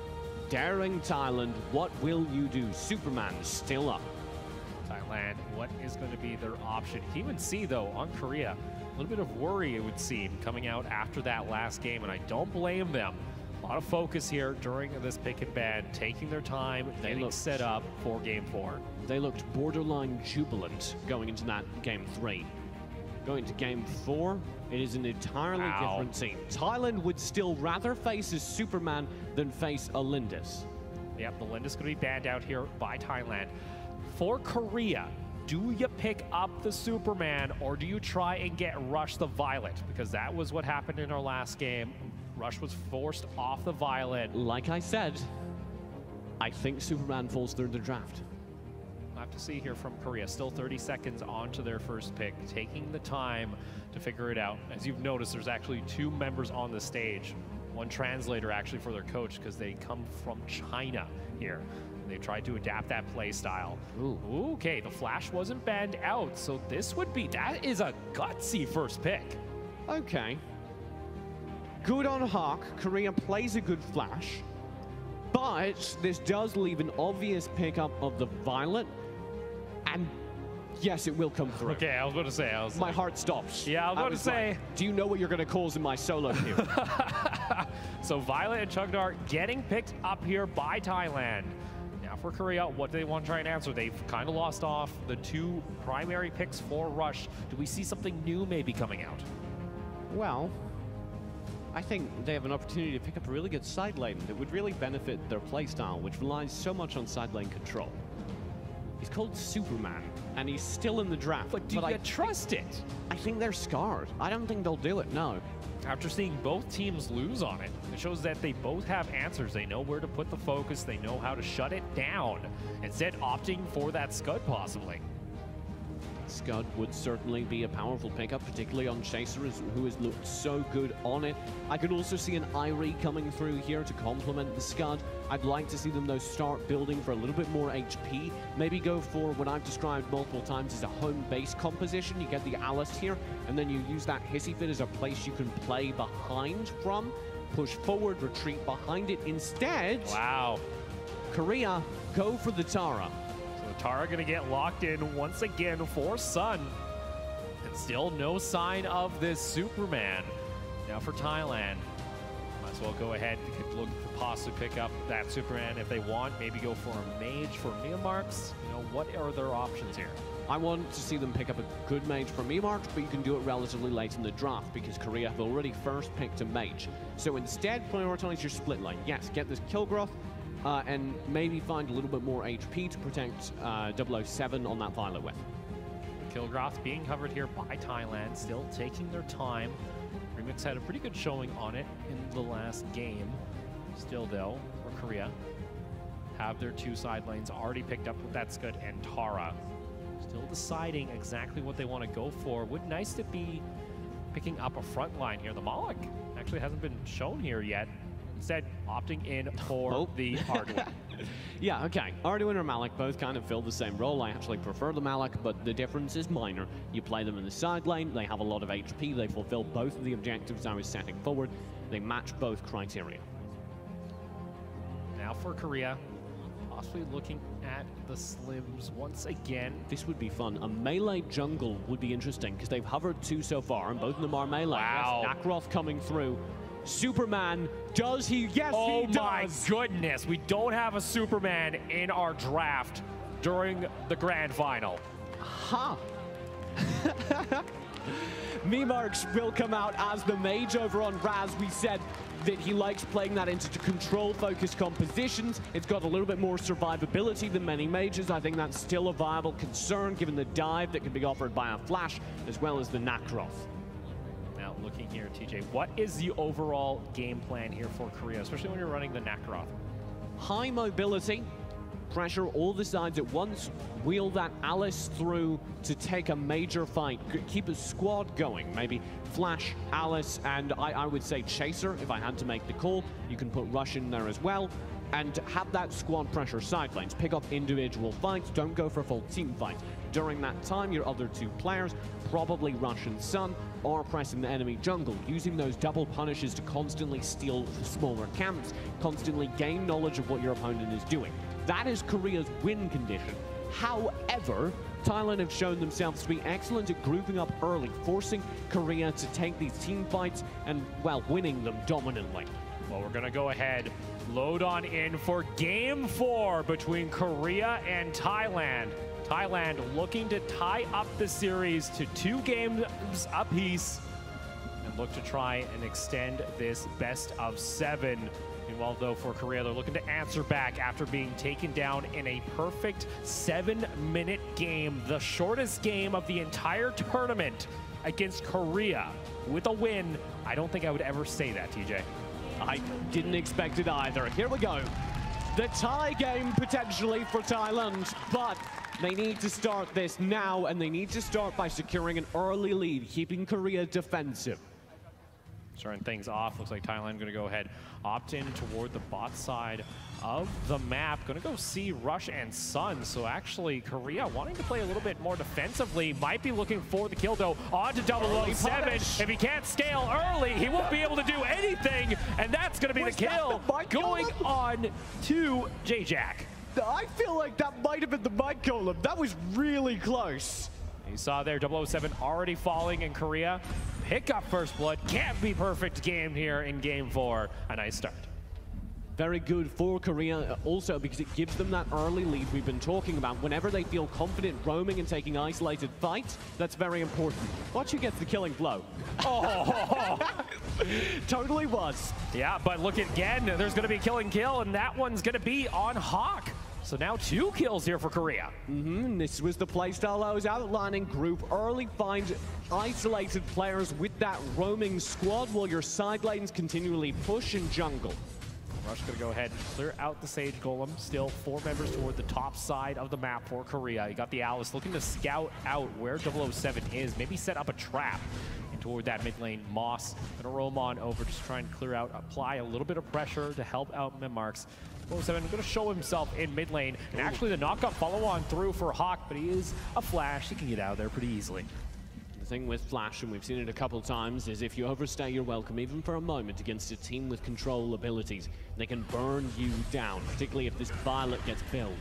Daring Thailand, what will you do? Superman still up. Thailand, what is going to be their option? You can even see, though, on Korea, a little bit of worry, it would seem, coming out after that last game, and I don't blame them. A lot of focus here during this pick and ban, taking their time, getting set up for Game 4. They looked borderline jubilant going into that Game 3. Going to Game 4, it is an entirely different team. Thailand would still rather face a Superman than face a Lindis. Yep, the Lindis going to be banned out here by Thailand. For Korea, do you pick up the Superman or do you try and get Rush the Violet? Because that was what happened in our last game. Rush was forced off the Violet. Like I said, I think Superman falls through the draft. We'll have to see here from Korea. Still 30 seconds onto their first pick, taking the time to figure it out. As you've noticed, there's actually 2 members on the stage. One translator actually for their coach because they come from China here. They tried to adapt that play style. Ooh. Okay, the Flash wasn't banned out, so this would be, that is a gutsy first pick. Okay. Good on Hawk. Korea plays a good Flash. But this does leave an obvious pickup of the Violet. And yes, it will come through. Okay, I was about to say. My heart stops. Yeah, I was about to say. Like, do you know what you're going to cause in my solo here? So Violet and Chugdar getting picked up here by Thailand. Now for Korea, what do they want to try and answer? They've kind of lost off the 2 primary picks for Rush. Do we see something new maybe coming out? Well, I think they have an opportunity to pick up a really good side lane that would really benefit their playstyle, which relies so much on side lane control. He's called Superman. and he's still in the draft. But do you trust it? I think they're scarred. I don't think they'll do it, no. After seeing both teams lose on it, it shows that they both have answers. They know where to put the focus. They know how to shut it down. Instead, opting for that Scud, possibly. Scud would certainly be a powerful pickup, particularly on Chaser, who has looked so good on it. I could also see an Irie coming through here to complement the Scud. I'd like to see them, though, start building for a little bit more HP. Maybe go for what I've described multiple times as a home base composition. You get the Alice here, and then you use that Hissy Fit as a place you can play behind from. Push forward, retreat behind it. Instead, wow, Korea go for the Tara. Tara gonna get locked in once again for Sun. And still no sign of this Superman. Now for Thailand, might as well go ahead and look to possibly pick up that Superman if they want. Maybe go for a mage for Miamarks. You know, what are their options here? I want to see them pick up a good mage for Miamarks, but you can do it relatively late in the draft because Korea have already first picked a mage. So instead, prioritize your split lane. Yes, get this Kilgroth, and maybe find a little bit more HP to protect 007 on that Violet whip. Kilgroth being covered here by Thailand, still taking their time. Remix had a pretty good showing on it in the last game. Still, though, for Korea, have their two side lanes already picked up with that Scud and Tara. Still deciding exactly what they want to go for. Would nice to be picking up a front line here. The Moloch actually hasn't been shown here yet. Instead, opting in for the Arduin. Yeah, okay. Arduin or Malik both kind of fill the same role. I actually prefer the Malik, but the difference is minor. You play them in the side lane, they have a lot of HP, they fulfill both of the objectives I was setting forward, they match both criteria. Now for Korea, possibly looking at the Slims once again. This would be fun. A melee jungle would be interesting, because they've hovered two so far, and both of them are melee. Wow. Yes, Nakroth coming through. Superman, does he? Yes, he does. Oh my goodness, we don't have a Superman in our draft during the grand final. Huh. Miamarks will come out as the mage over on Raz. We said that he likes playing that into control-focused compositions. It's got a little bit more survivability than many mages. I think that's still a viable concern, given the dive that can be offered by a flash, as well as the Nakroth. Now looking here, TJ, what is the overall game plan here for Korea, especially when you're running the Nakroth? High mobility, pressure all the sides at once, wheel that Alice through to take a major fight, keep a squad going, maybe Flash, Alice, and I would say Chaser if I had to make the call. You can put Rush in there as well, and have that squad pressure side lanes. Pick up individual fights, don't go for full team fights. During that time, your other two players, probably Rush and Sun, are pressing the enemy jungle, using those double punishes to constantly steal smaller camps, constantly gain knowledge of what your opponent is doing. That is Korea's win condition. However, Thailand have shown themselves to be excellent at grouping up early, forcing Korea to take these team fights and, well, winning them dominantly. Well, we're going to go ahead, load on in for Game 4 between Korea and Thailand. Thailand looking to tie up the series to 2 games apiece and look to try and extend this best of 7. Meanwhile, though, for Korea, they're looking to answer back after being taken down in a perfect 7-minute game, the shortest game of the entire tournament against Korea with a win. I don't think I would ever say that, TJ. I didn't expect it either. Here we go. The tie game potentially for Thailand, but they need to start this now, and they need to start by securing an early lead, keeping Korea defensive. Starting things off, looks like Thailand going to go ahead, opt in toward the bot side of the map. Going to go see Rush and Sun. So actually, Korea wanting to play a little bit more defensively, might be looking for the kill, though, on to 007. If he can't scale early, he won't be able to do anything, and that's going to be the kill going on to J-Jack. I feel like that might have been the mic golem. That was really close. You saw there 007 already falling in Korea. Pick up first blood. Can't be perfect game here in Game 4. A nice start. Very good for Korea also because it gives them that early lead we've been talking about. Whenever they feel confident roaming and taking isolated fights, that's very important. Watch who gets the killing blow. Oh, totally was. Yeah, but look again, there's going to be killing kill, and that one's going to be on Hawk. So now 2 kills here for Korea. This was the playstyle I was outlining. Group early, find isolated players with that roaming squad while your side lanes continually push and jungle. Rush gonna go ahead and clear out the Sage Golem. Still 4 members toward the top side of the map for Korea. You got the Alice looking to scout out where 007 is, maybe set up a trap. And toward that mid lane, Moss gonna roam on over, just try and clear out, apply a little bit of pressure to help out Mimmarks. 007 gonna show himself in mid lane, and actually the knockup follow on through for Hawk, but he is a Flash. He can get out of there pretty easily. The thing with Flash, and we've seen it a couple of times, is if you overstay your welcome, even for a moment, against a team with control abilities, they can burn you down, particularly if this Violet gets filled.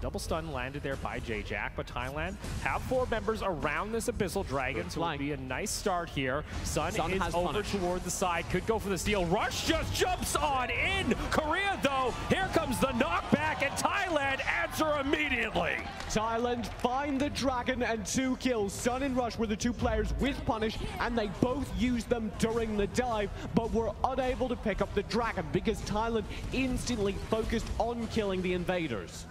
Double stun landed there by J-Jack, but Thailand have 4 members around this Abyssal Dragon, so it'll be a nice start here. Sun is over toward the side, could go for the steal. Rush just jumps on in. Korea, though, here comes the knockback, and Thailand answer immediately. Thailand find the Dragon and 2 kills. Sun and Rush were the 2 players with punish, and they both used them during the dive, but were unable to pick up the Dragon because Thailand instantly focused on killing the invaders.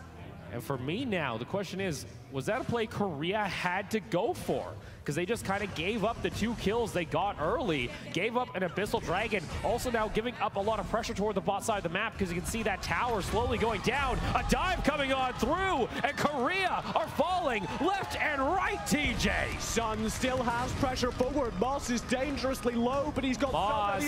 And for me now, the question is, was that a play Korea had to go for? Because they just kind of gave up the 2 kills they got early, gave up an Abyssal Dragon, also now giving up a lot of pressure toward the bot side of the map because you can see that tower slowly going down, a dive coming on through, and Korea are falling left and right, TJ. Sun still has pressure forward. Moss is dangerously low, but he's got so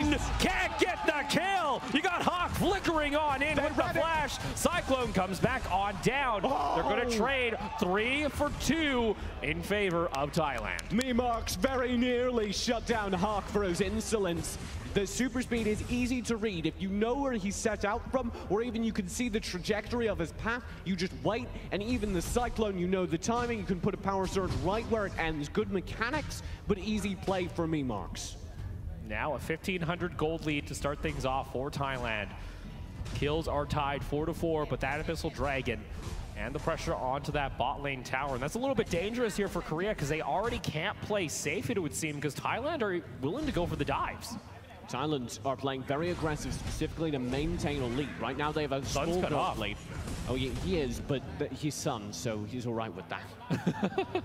many Sun can't get the kill. You got Hawk flickering on in with the flash. Cyclone comes back on down. They're going to trade 3 for 2 in favor of Thailand. Mimmarks very nearly shut down Hawk for his insolence. The super speed is easy to read. If you know where he's set out from, or even you can see the trajectory of his path, you just wait, and even the Cyclone, you know the timing, you can put a power surge right where it ends. Good mechanics, but easy play for Mimmarks. Now a 1,500 gold lead to start things off for Thailand. Kills are tied 4-4, but that Abyssal Dragon and the pressure onto that bot lane tower. And that's a little bit dangerous here for Korea because they already can't play safe, it would seem, because Thailand are willing to go for the dives. Thailand are playing very aggressive, specifically to maintain a lead. Right now they have a small gold lead. Oh, yeah, he is, but he's Sun, so he's all right with that.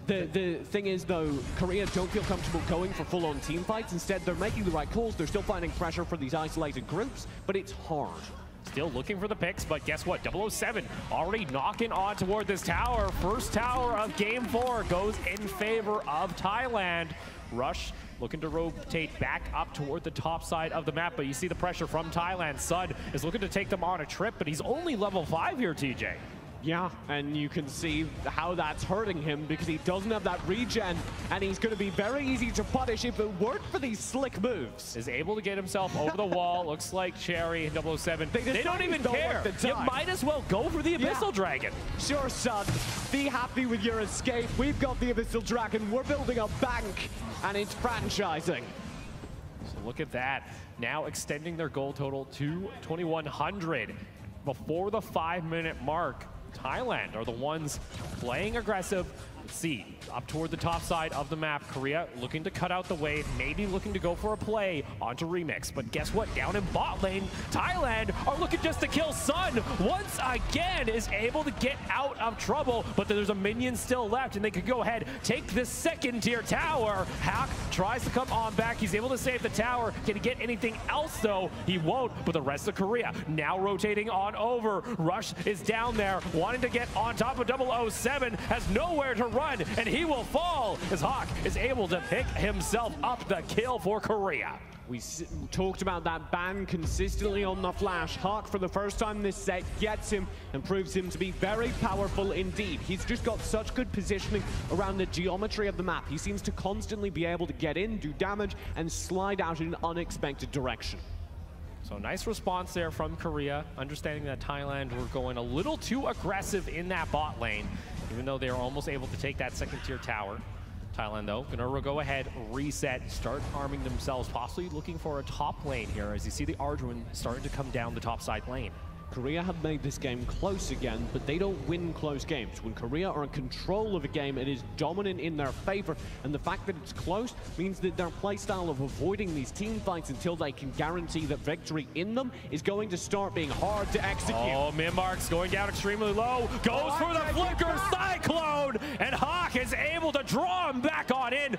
The thing is, though, Korea don't feel comfortable going for full-on team fights. Instead, they're making the right calls. They're still finding pressure for these isolated groups, but it's hard. Still looking for the picks, but guess what? 007 already knocking on toward this tower. First tower of Game 4 goes in favor of Thailand. Rush looking to rotate back up toward the top side of the map, but you see the pressure from Thailand. Sun is looking to take them on a trip, but he's only level 5 here, TJ. Yeah, and you can see how that's hurting him because he doesn't have that regen, and he's going to be very easy to punish if it weren't for these slick moves. Is able to get himself over the wall. Looks like Cherry and 007. They don't even care. You might as well go for the Abyssal Dragon. Sure, Sun. Be happy with your escape. We've got the Abyssal Dragon. We're building a bank, and it's franchising. So look at that. Now extending their goal total to 2,100 before the 5-minute mark. Thailand are the ones playing aggressive. Let's see, up toward the top side of the map, Korea looking to cut out the wave, maybe looking to go for a play onto Remix. But guess what? Down in bot lane, Thailand are looking just to kill Sun. Once again is able to get out of trouble, but there's a minion still left, and they could go ahead, take this second-tier tower. Hawk tries to come on back. He's able to save the tower. Can he get anything else, though? He won't, but the rest of Korea now rotating on over. Rush is down there, wanting to get on top of 007, has nowhere to run, and he will fall as Hawk is able to pick himself up the kill for Korea. We talked about that ban consistently on the flash. Hawk, for the first time this set, gets him and proves him to be very powerful indeed. He's just got such good positioning around the geometry of the map. He seems to constantly be able to get in, do damage, and slide out in an unexpected direction. So nice response there from Korea, understanding that Thailand were going a little too aggressive in that bot lane, even though they were almost able to take that second-tier tower. Thailand, though, gonna go ahead, reset, start arming themselves, possibly looking for a top lane here, as you see the Arduin starting to come down the top side lane. Korea have made this game close again, but they don't win close games. When Korea are in control of a game, it is dominant in their favor, and the fact that it's close means that their playstyle of avoiding these team fights until they can guarantee that victory in them is going to start being hard to execute. Oh, Minmark's going down extremely low, goes for the flicker cyclone, and Hawk is able to draw him back on in.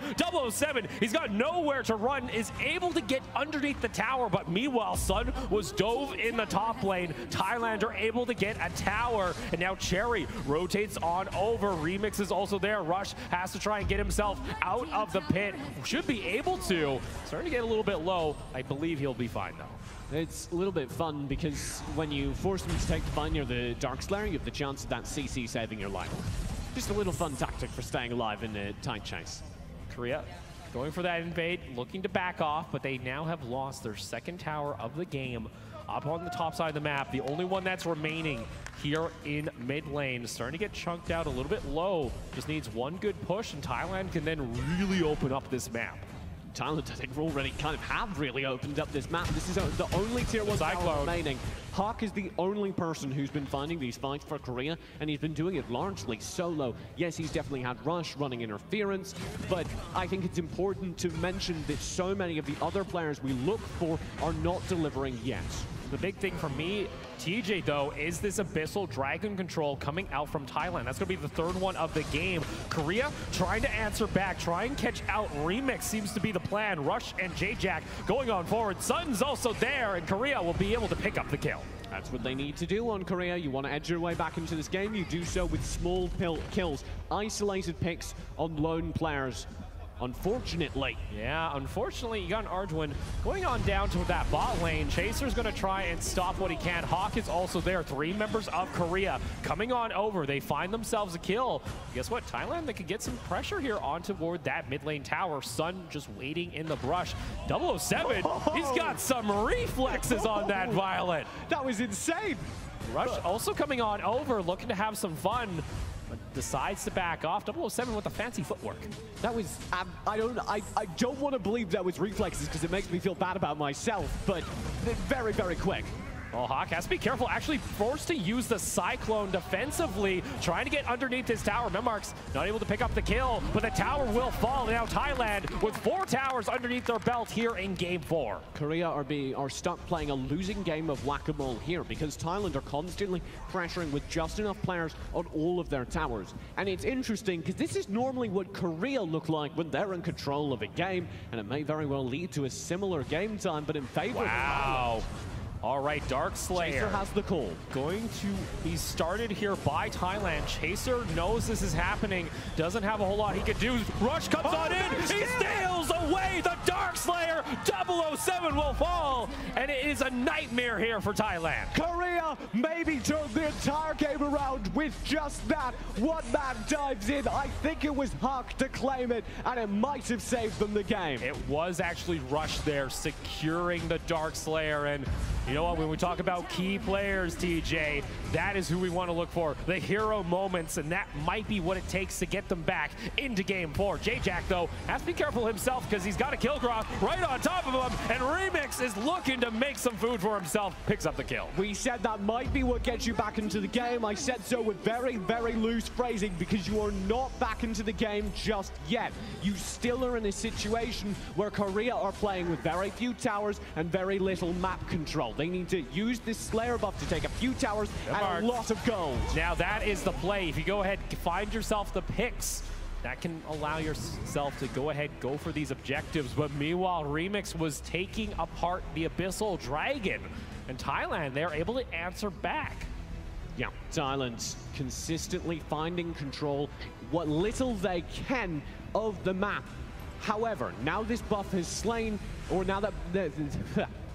007, he's got nowhere to run, is able to get underneath the tower, but meanwhile, Sun was dove in the top lane. Thailand are able to get a tower, and now Cherry rotates on over. Remix is also there. Rush has to try and get himself out of the pit. Should be able to. Starting to get a little bit low. I believe he'll be fine, though. It's a little bit fun because when you force them to take the fight near the Dark Slayer, you have the chance of that CC saving your life. Just a little fun tactic for staying alive in a tight chase. Korea going for that invade, looking to back off, but they now have lost their second tower of the game. Up on the top side of the map, the only one that's remaining here in mid lane. Starting to get chunked out a little bit low. Just needs one good push, and Thailand can then really open up this map. Thailand, I think, already kind of have really opened up this map. This is the only tier 1 tower remaining. Hawk is the only person who's been finding these fights for Korea, and he's been doing it largely solo. Yes, he's definitely had Rush running interference, but I think it's important to mention that so many of the other players we look for are not delivering yet. The big thing for me, TJ, though, is this Abyssal Dragon control coming out from Thailand. That's going to be the third one of the game. Korea trying to answer back, try and catch out. Remix seems to be the plan. Rush and J-Jack going on forward. Sun's also there, and Korea will be able to pick up the kill. That's what they need to do on Korea. You want to edge your way back into this game, you do so with small kills, isolated picks on lone players. Unfortunately. Yeah, unfortunately, you got an Arduin going on down to that bot lane. Chaser's going to try and stop what he can. Hawk is also there. 3 members of Korea coming on over. They find themselves a kill. Guess what? Thailand, they could get some pressure here on toward that mid lane tower. Sun just waiting in the brush. 007, he's got some reflexes on that Violet. That was insane. Rush also coming on over, looking to have some fun. But decides to back off. 007 with the fancy footwork. That was, I don't want to believe that was reflexes because it makes me feel bad about myself, but very, very quick. Well, Hawk has to be careful. Actually forced to use the Cyclone defensively, trying to get underneath his tower. Minmark's not able to pick up the kill, but the tower will fall. Now Thailand with 4 towers underneath their belt here in Game 4. Korea are stuck playing a losing game of whack-a-mole here because Thailand are constantly pressuring with just enough players on all of their towers. And it's interesting because this is normally what Korea look like when they're in control of a game, and it may very well lead to a similar game time, but in favor of all right, Dark Slayer Chaser has the call. Going to be started here by Thailand. Chaser knows this is happening. Doesn't have a whole lot he could do. Rush comes on in. He steals away the Dark Slayer. 007 will fall. And it is a nightmare here for Thailand. Korea maybe turned the entire game around with just that. One man dives in. I think it was Hawk to claim it, and it might have saved them the game. It was actually Rush there securing the Dark Slayer. And you know what, when we talk about key players, TJ, that is who we want to look for, the hero moments, and that might be what it takes to get them back into Game 4. J-Jack, though, has to be careful himself because he's got a kill graph right on top of him, and Remix is looking to make some food for himself, picks up the kill. We said that might be what gets you back into the game. I said so with very, very loose phrasing because you are not back into the game just yet. You still are in a situation where Korea are playing with very few towers and very little map control. They need to use this Slayer buff to take a few towers and a lot of gold. Now that is the play. If you go ahead, find yourself the picks, that can allow yourself to go ahead, go for these objectives. But meanwhile, Remix was taking apart the Abyssal Dragon. And Thailand, they're able to answer back. Yeah, Thailand consistently finding control, what little they can of the map. However, now this buff has slain, or now that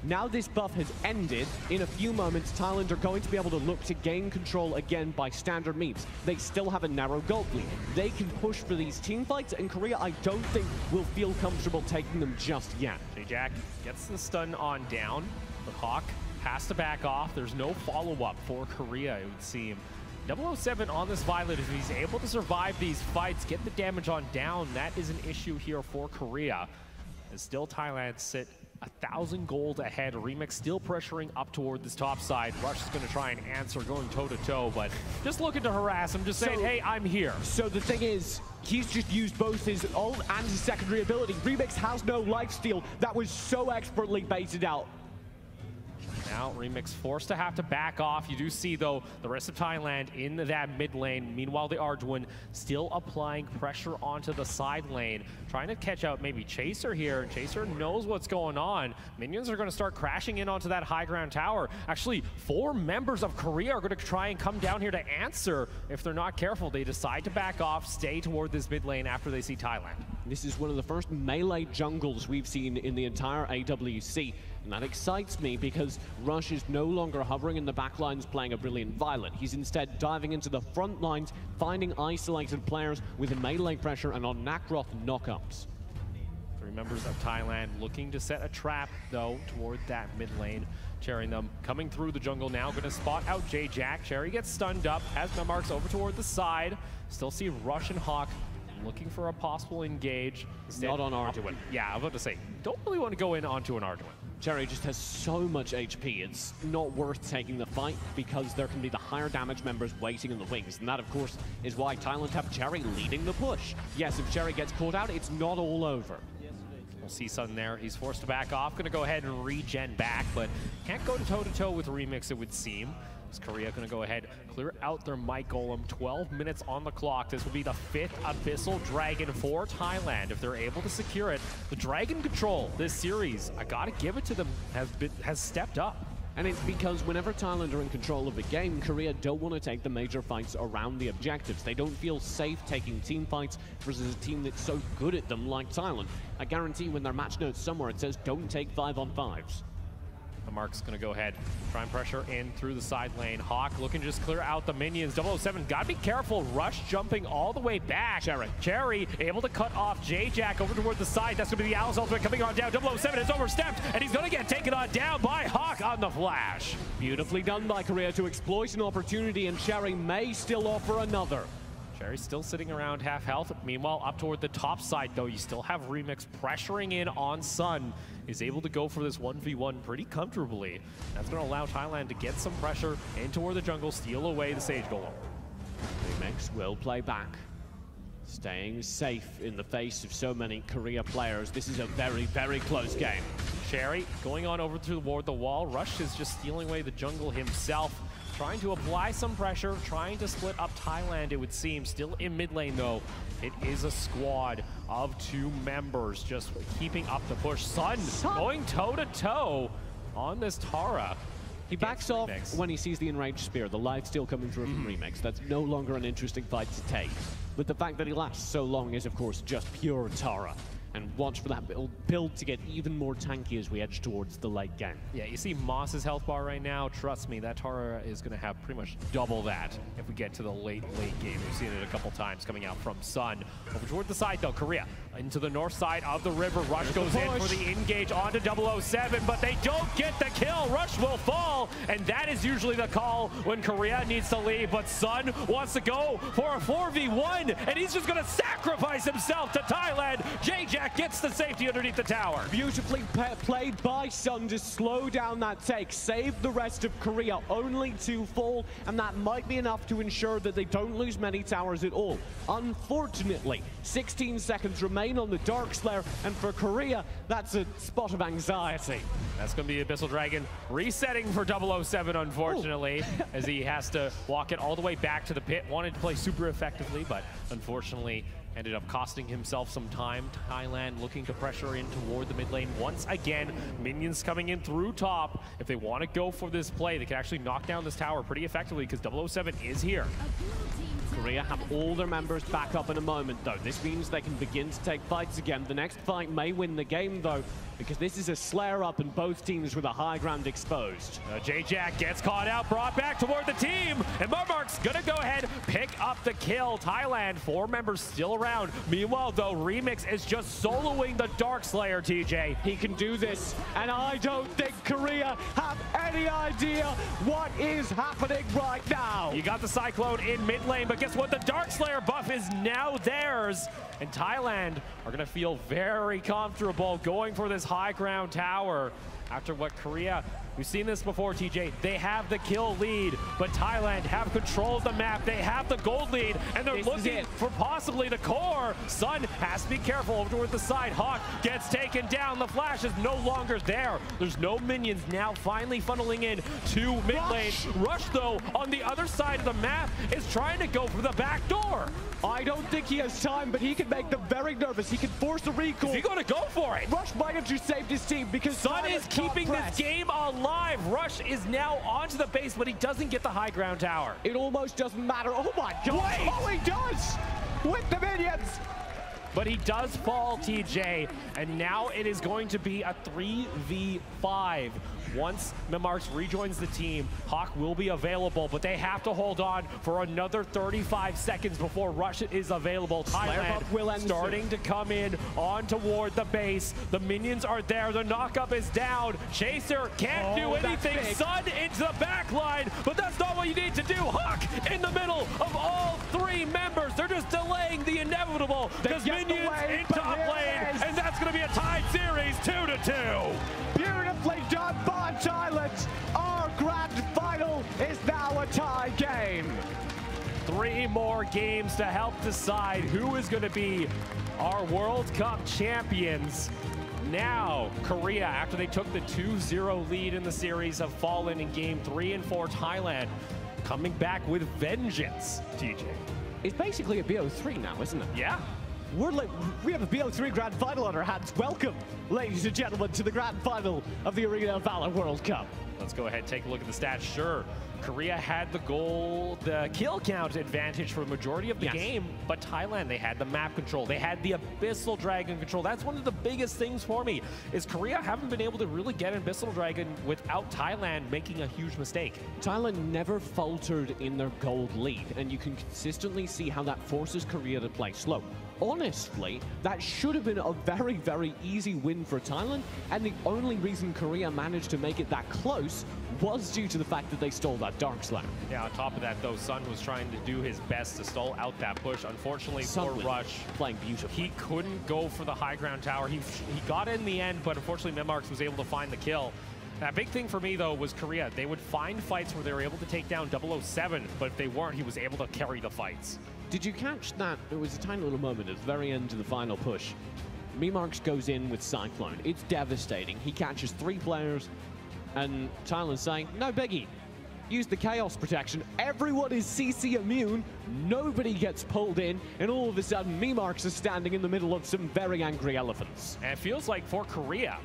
now this buff has ended, in a few moments, Thailand are going to be able to look to gain control again by standard means. They still have a narrow gold lead. They can push for these team fights, and Korea, I don't think, will feel comfortable taking them just yet. J-Jack gets the stun on down, but Hawk has to back off. There's no follow-up for Korea, it would seem. 007 on this Violet, if he's able to survive these fights, get the damage on down, that is an issue here for Korea. And still Thailand sit 1,000 gold ahead. Remix still pressuring up toward this top side. Rush is going to try and answer, going toe-to-toe, but just looking to harass him, just saying, hey, I'm here. So the thing is, he's just used both his ult and his secondary ability. Remix has no lifesteal. That was so expertly baited out. Now Remix forced to have to back off. You do see, though, the rest of Thailand in that mid lane. Meanwhile, the Arduin still applying pressure onto the side lane, trying to catch out maybe Chaser here. Chaser knows what's going on. Minions are going to start crashing in onto that high ground tower. Actually, 4 members of Korea are going to try and come down here to answer. If they're not careful, they decide to back off, stay toward this mid lane after they see Thailand. This is one of the first melee jungles we've seen in the entire AWC. And that excites me because Rush is no longer hovering in the back lines playing a brilliant Violet. He's instead diving into the front lines, finding isolated players with melee pressure and on Nacroth knockups. 3 members of Thailand looking to set a trap, though, toward that mid lane. Cherry them coming through the jungle now, going to spot out J-Jack. Cherry gets stunned up, has Memarks over toward the side. Still see Rush and Hawk looking for a possible engage. Instead, not on Arduin. Yeah, I was about to say, don't really want to go in onto an Arduin. Cherry just has so much HP, it's not worth taking the fight because there can be the higher damage members waiting in the wings. And that, of course, is why Thailand have Cherry leading the push. Yes, if Cherry gets caught out, it's not all over. We'll see Sun there. He's forced to back off. Going to go ahead and regen back, but can't go toe-to-toe with Remix, it would seem. Korea going to go ahead, clear out their Might Golem. 12 minutes on the clock. This will be the 5th Abyssal Dragon for Thailand. If they're able to secure it, the Dragon control this series, I got to give it to them, has stepped up. And it's because whenever Thailand are in control of the game, Korea don't want to take the major fights around the objectives. They don't feel safe taking team fights versus a team that's so good at them like Thailand. I guarantee when their match notes somewhere it says don't take 5-on-5s. Mark's going to go ahead, try and pressure in through the side lane. Hawk looking to just clear out the minions. 007, got to be careful. Rush jumping all the way back. Cherry able to cut off J-Jack over toward the side. That's going to be the Owl's ultimate coming on down. 007 is overstepped, and he's going to get taken on down by Hawk on the flash. Beautifully done by Korea to exploit an opportunity, and Cherry may still offer another. Cherry's still sitting around half health. Meanwhile, up toward the top side, though, you still have Remix pressuring in on Sun. Is able to go for this 1v1 pretty comfortably. That's going to allow Thailand to get some pressure in toward the jungle, steal away the Sage Golem. Remix will play back. Staying safe in the face of so many Korea players. This is a very, very close game. Cherry going on over toward the wall. Rush is just stealing away the jungle himself. Trying to apply some pressure, trying to split up Thailand, it would seem. Still in mid lane, though. It is a squad of 2 members just keeping up the push. Sun going toe-to-toe on this Tara. He backs off when he sees the enraged spear, the life still coming through from Remix. That's no longer an interesting fight to take. But the fact that he lasts so long is, of course, just pure Tara. And watch for that build to get even more tanky as we edge towards the late game. Yeah, you see Moss's health bar right now. Trust me, that Tara is going to have pretty much double that if we get to the late game. We've seen it a couple times coming out from Sun. Over toward the side, though, Korea into the north side of the river. Rush goes in for the engage onto 007, but they don't get the kill. Rush will fall, and that is usually the call when Korea needs to leave. But Sun wants to go for a 4v1, and he's just going to sacrifice himself to Thailand. J-Jack gets the safety underneath the tower. Beautifully played by Sun to slow down that take, save the rest of Korea only to fall, and that might be enough to ensure that they don't lose many towers at all. Unfortunately, 16 seconds remain on the Dark Slayer, and for Korea, that's a spot of anxiety. That's going to be Abyssal Dragon resetting for 007, unfortunately, as he has to walk it all the way back to the pit. Wanted to play super effectively, but unfortunately ended up costing himself some time. Thailand looking to pressure in toward the mid lane once again. Minions coming in through top. If they want to go for this play, they can actually knock down this tower pretty effectively because 007 is here. Korea have all their members back up in a moment, though. This means they can begin to take fights again. The next fight may win the game, though, because this is a Slayer up and both teams with a high ground exposed. J-Jack gets caught out, brought back toward the team, and Marmark's gonna go ahead, pick up the kill. Thailand, 4 members still around. Meanwhile, though, Remix is just soloing the Dark Slayer, TJ. He can do this, and I don't think Korea have any idea what is happening right now. You got the Cyclone in mid lane, but guess what? The Dark Slayer buff is now theirs. And Thailand are going to feel very comfortable going for this high ground tower after what Korea, we've seen this before, TJ, they have the kill lead, but Thailand have control of the map. They have the gold lead, and they're looking for possibly the core. Sun has to be careful over toward the side. Hawk gets taken down. The flash is no longer there. There's no minions now finally funneling in to mid lane. Rush, though, on the other side of the map is trying to go for the back door. I don't think he has time, but he can make them very nervous. He can force a recall. Is he going to go for it? Rush might have just saved his team because Sun is keeping this game alive. Rush is now onto the base, but he doesn't get the high ground tower. It almost doesn't matter. Oh my God. Wait. Oh, he does with the minions. But he does fall, TJ, and now it is going to be a 3v5. Once Mimarks rejoins the team, Hawk will be available, but they have to hold on for another 35 seconds before Rush is available. Thailand starting to come in on toward the base. The minions are there. The knockup is down. Chaser can't do anything. Sun into the back line, but that's not what you need to do. Hawk in the middle of all three members. They're just delaying the inevitable because minions in top lane, and that's going to be a tied series, 2-2. Beautifully done by Thailand. Our grand final is now a tie game. 3 more games to help decide who is going to be our World Cup champions. Now, Korea, after they took the 2-0 lead in the series, have fallen in game 3 and 4. Thailand coming back with vengeance, TJ. It's basically a BO3 now, isn't it? Yeah. We have a BO3 Grand Final on our hands. Welcome, ladies and gentlemen, to the Grand Final of the Arena of Valor World Cup. Let's go ahead and take a look at the stats. Sure, Korea had the kill count advantage for a majority of the game, but Thailand, they had the map control. They had the Abyssal Dragon control. That's one of the biggest things for me, is Korea haven't been able to really get an Abyssal Dragon without Thailand making a huge mistake. Thailand never faltered in their gold lead, and you can consistently see how that forces Korea to play slow. Honestly, that should have been a very, very easy win for Thailand, and the only reason Korea managed to make it that close was due to the fact that they stole that Dark Slam. Yeah, on top of that, though, Sun was trying to do his best to stall out that push. Unfortunately for Rush, playing beautifully. He couldn't go for the high ground tower. He got it in the end, but unfortunately Mimarks was able to find the kill. A big thing for me, though, was Korea. They would find fights where they were able to take down 007, but if they weren't, he was able to carry the fights. Did you catch that? It was a tiny little moment at the very end of the final push. Mimarks goes in with Cyclone. It's devastating. He catches 3 players, and Thailand's saying, no biggie. Use the Chaos Protection. Everyone is CC immune. Nobody gets pulled in, and all of a sudden, Mimarks is standing in the middle of some very angry elephants. And it feels like for Korea,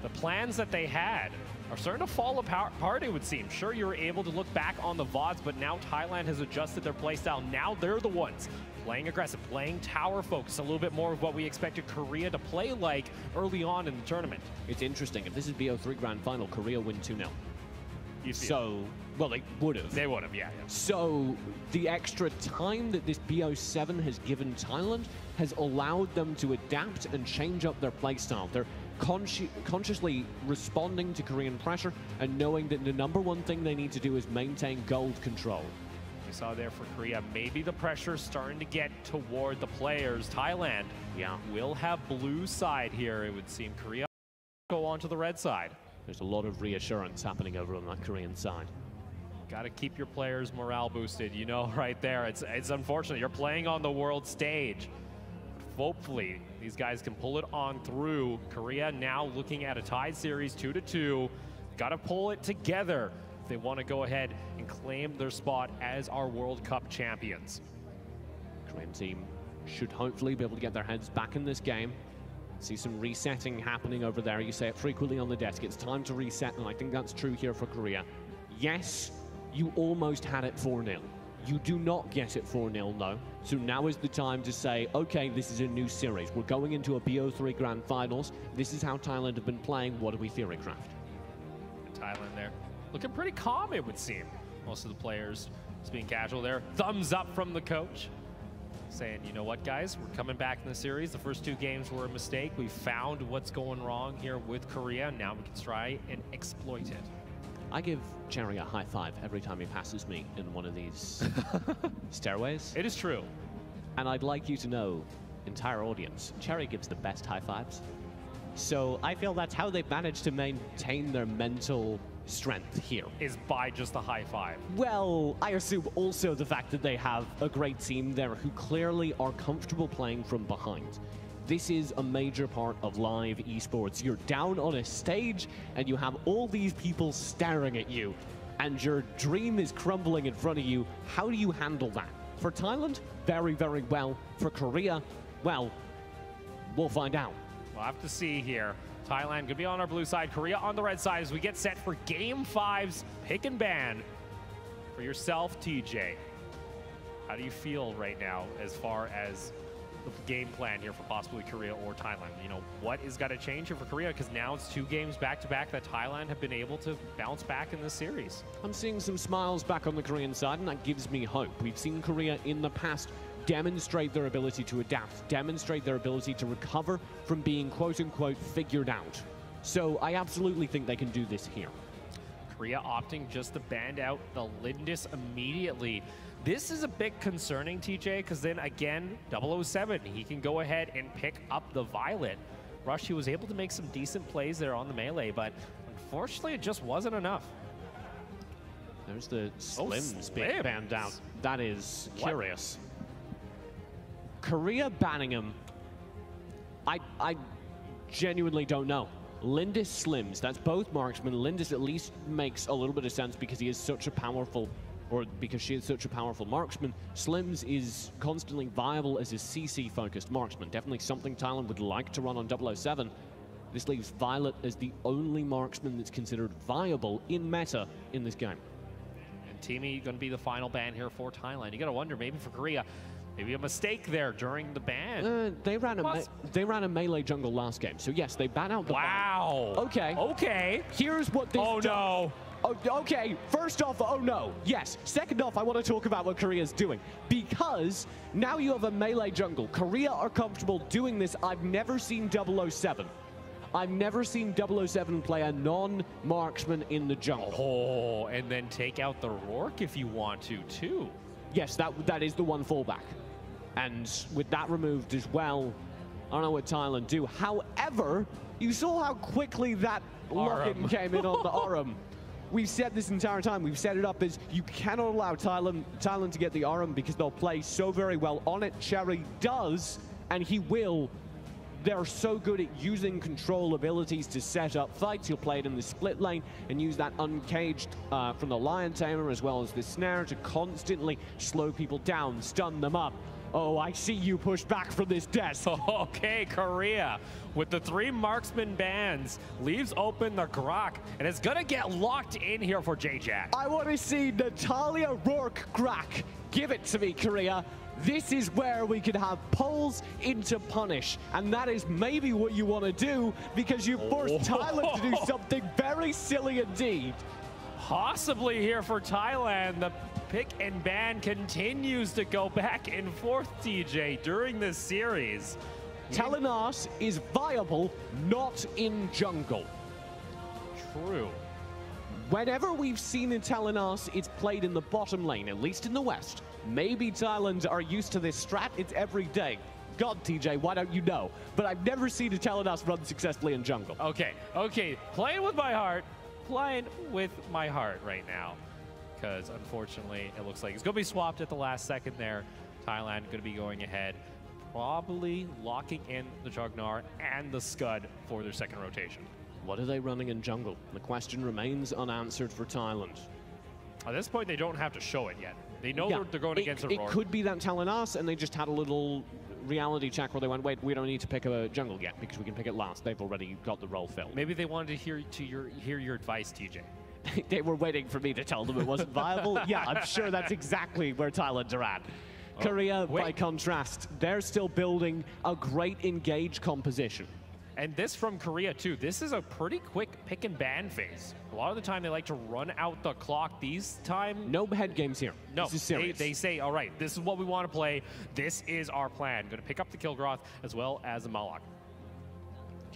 the plans that they had are starting to fall apart, it would seem. Sure, you were able to look back on the VODs, but now Thailand has adjusted their playstyle. Now they're the ones playing aggressive, playing tower focus, a little bit more of what we expected Korea to play like early on in the tournament. It's interesting. If this is BO3 Grand Final, Korea win 2-0. So, well, they would have. They would have, yeah. So, the extra time that this BO7 has given Thailand has allowed them to adapt and change up their playstyle. They're consciously responding to Korean pressure and knowing that the #1 thing they need to do is maintain gold control. We saw there for Korea, maybe the pressure's starting to get toward the players. Thailand will have blue side here, it would seem. Korea go on to the red side. There's a lot of reassurance happening over on that Korean side. Got to keep your players' morale boosted, you know, right there. It's unfortunate. You're playing on the world stage. Hopefully, these guys can pull it on through. Korea now looking at a tied series, 2-2. Got to pull it together if they want to go ahead and claim their spot as our World Cup champions. Korean team should hopefully be able to get their heads back in this game. See some resetting happening over there. You say it frequently on the desk. It's time to reset, and I think that's true here for Korea. Yes, you almost had it 4-0. You do not get it 4-0, though. So now is the time to say, okay, this is a new series. We're going into a BO3 Grand Finals. This is how Thailand have been playing. What do we theorycraft? Thailand there looking pretty calm, it would seem. Most of the players just being casual there. Thumbs up from the coach, saying, you know what, guys, we're coming back in the series. The first 2 games were a mistake. We found what's going wrong here with Korea. Now we can try and exploit it. I give Cherry a high five every time he passes me in one of these stairways. It is true. And I'd like you to know entire audience, Cherry gives the best high fives. So I feel that's how they've managed to maintain their mental strength here. Is by just the high five. Well, I assume also the fact that they have a great team there who clearly are comfortable playing from behind. This is a major part of live esports. You're down on a stage and you have all these people staring at you and your dream is crumbling in front of you. How do you handle that? For Thailand, very, very well. For Korea, well, we'll find out. We'll have to see here. Thailand could be on our blue side, Korea on the red side as we get set for Game 5's pick and ban. For yourself, TJ, how do you feel right now as far as the game plan here for possibly Korea or Thailand? You know, what is got to change here for Korea? Because now it's 2 games back-to-back that Thailand have been able to bounce back in this series. I'm seeing some smiles back on the Korean side, and that gives me hope. We've seen Korea in the past demonstrate their ability to adapt, demonstrate their ability to recover from being quote-unquote figured out. So I absolutely think they can do this here. Korea opting just to ban out the Lindis immediately. This is a bit concerning, TJ, because then again, 007, he can go ahead and pick up the Violet. Rush, he was able to make some decent plays there on the melee, but unfortunately it just wasn't enough. There's the Slims being banned out. That is curious. Korea banning him, I genuinely don't know. Lindis Slims, that's both marksmen. Lindis at least makes a little bit of sense because he is such a powerful, or because she is such a powerful marksman. Slims is constantly viable as a CC-focused marksman. Definitely something Thailand would like to run on 007. This leaves Violet as the only marksman that's considered viable in meta in this game. And Teamy going to be the final ban here for Thailand. You got to wonder, maybe for Korea, maybe a mistake there during the ban. They ran a melee jungle last game, so yes, they ban out the Wow. Okay. Okay. Here's what this Oh, no. Oh, okay, first off, oh no, yes. Second off, I want to talk about what Korea's doing. Because now you have a melee jungle. Korea are comfortable doing this. I've never seen 007. I've never seen 007 play a non-marksman in the jungle. Oh, and then take out the Rourke if you want to, too. Yes, that is the one fallback. And with that removed as well, I don't know what Thailand do. However, you saw how quickly that lock-in came in on the Arum. We've said this entire time, we've set it up as you cannot allow Thailand to get the Arum because they'll play so very well on it. Cherry does, and he will. They're so good at using control abilities to set up fights. He'll play it in the split lane and use that uncaged from the Lion Tamer as well as the snare to constantly slow people down, stun them up. Oh, I see you push back from this desk. Okay, Korea with the 3 marksman bans leaves open the Grok, and it's gonna get locked in here for J-Jack. I want to see Natalia Rourke Grok. Give it to me, Korea. This is where we can have pulls into punish, and that is maybe what you want to do because you forced Thailand to do something very silly indeed. Possibly here for Thailand, the pick and ban continues to go back and forth, TJ, during this series. Telenas is viable, not in jungle. True. Whenever we've seen in Telenas, it's played in the bottom lane, at least in the West. Maybe Thailand are used to this strat, it's every day. God, TJ, why don't you know? But I've never seen a Telenas run successfully in jungle. Okay, playing with my heart right now. Because unfortunately, it looks like it's going to be swapped at the last second there. Thailand going to be going ahead, probably locking in the Jugnar and the Scud for their second rotation. What are they running in jungle? The question remains unanswered for Thailand. At this point, they don't have to show it yet. They know they're going against a Rourke. It could be that Telenas, and they just had a little reality check where they went, wait, we don't need to pick a jungle yet because we can pick it last. They've already got the role filled. Maybe they wanted to hear your advice, TJ. They were waiting for me to tell them it wasn't viable. Yeah, I'm sure that's exactly where Thailand are at. Korea, by contrast, they're still building a great engage composition. And this from Korea, too. This is a pretty quick pick and ban phase. A lot of the time, they like to run out the clock. These time... No head games here. No, this is serious. They say, all right, this is what we want to play. This is our plan. Going to pick up the Kilgroth as well as the Malak.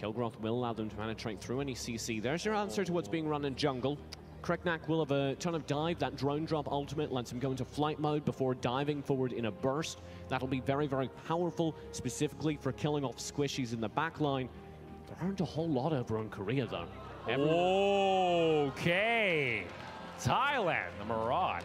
Kilgroth will allow them to penetrate through any CC. There's your answer to what's being run in jungle. Kreknak will have a ton of dive. That drone drop ultimate lets him go into flight mode before diving forward in a burst. That'll be very, very powerful, specifically for killing off squishies in the back line. There aren't a whole lot over on Korea, though. Okay. Thailand, the Maraud.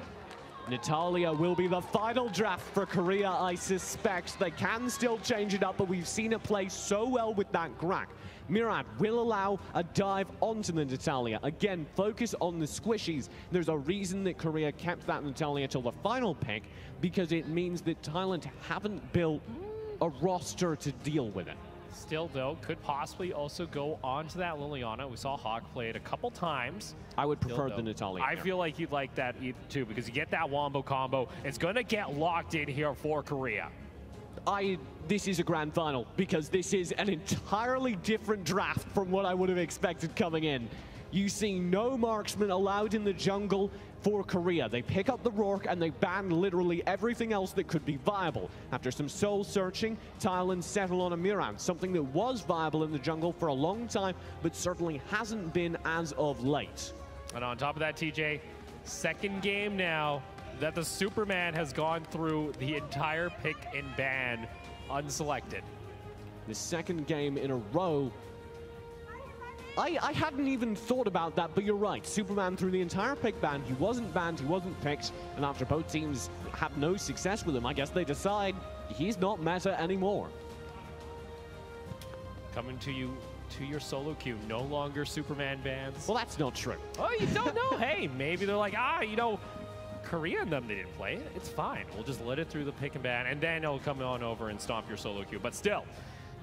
Natalia will be the final draft for Korea, I suspect. They can still change it up, but we've seen it play so well with that Grak. Murad will allow a dive onto the Natalia. Again, focus on the squishies. There's a reason that Korea kept that Natalia till the final pick, because it means that Thailand haven't built a roster to deal with it. Still, though, could possibly also go onto that Liliana. We saw Hawk play it a couple times. I would prefer the Natalia. I feel like you'd like that too, because you get that wombo combo. It's going to get locked in here for Korea. This is a grand final, because this is an entirely different draft from what I would have expected coming in. You see no marksman allowed in the jungle for Korea. They pick up the Rourke and they ban literally everything else that could be viable. After some soul searching, Thailand settle on a Murad, something that was viable in the jungle for a long time, but certainly hasn't been as of late. And on top of that, TJ, second game now that the Superman has gone through the entire pick and ban unselected. The second game in a row. I hadn't even thought about that, but you're right. Superman through the entire pick ban. He wasn't banned, he wasn't picked, and after both teams have no success with him, I guess they decide he's not meta anymore. Coming to you to your solo queue, no longer Superman bans. Well, that's not true. Oh, you don't know. Hey, maybe they're like, you know, Korea and them, they didn't play it. It's fine. We'll just let it through the pick and ban, and then it'll come on over and stomp your solo queue. But still,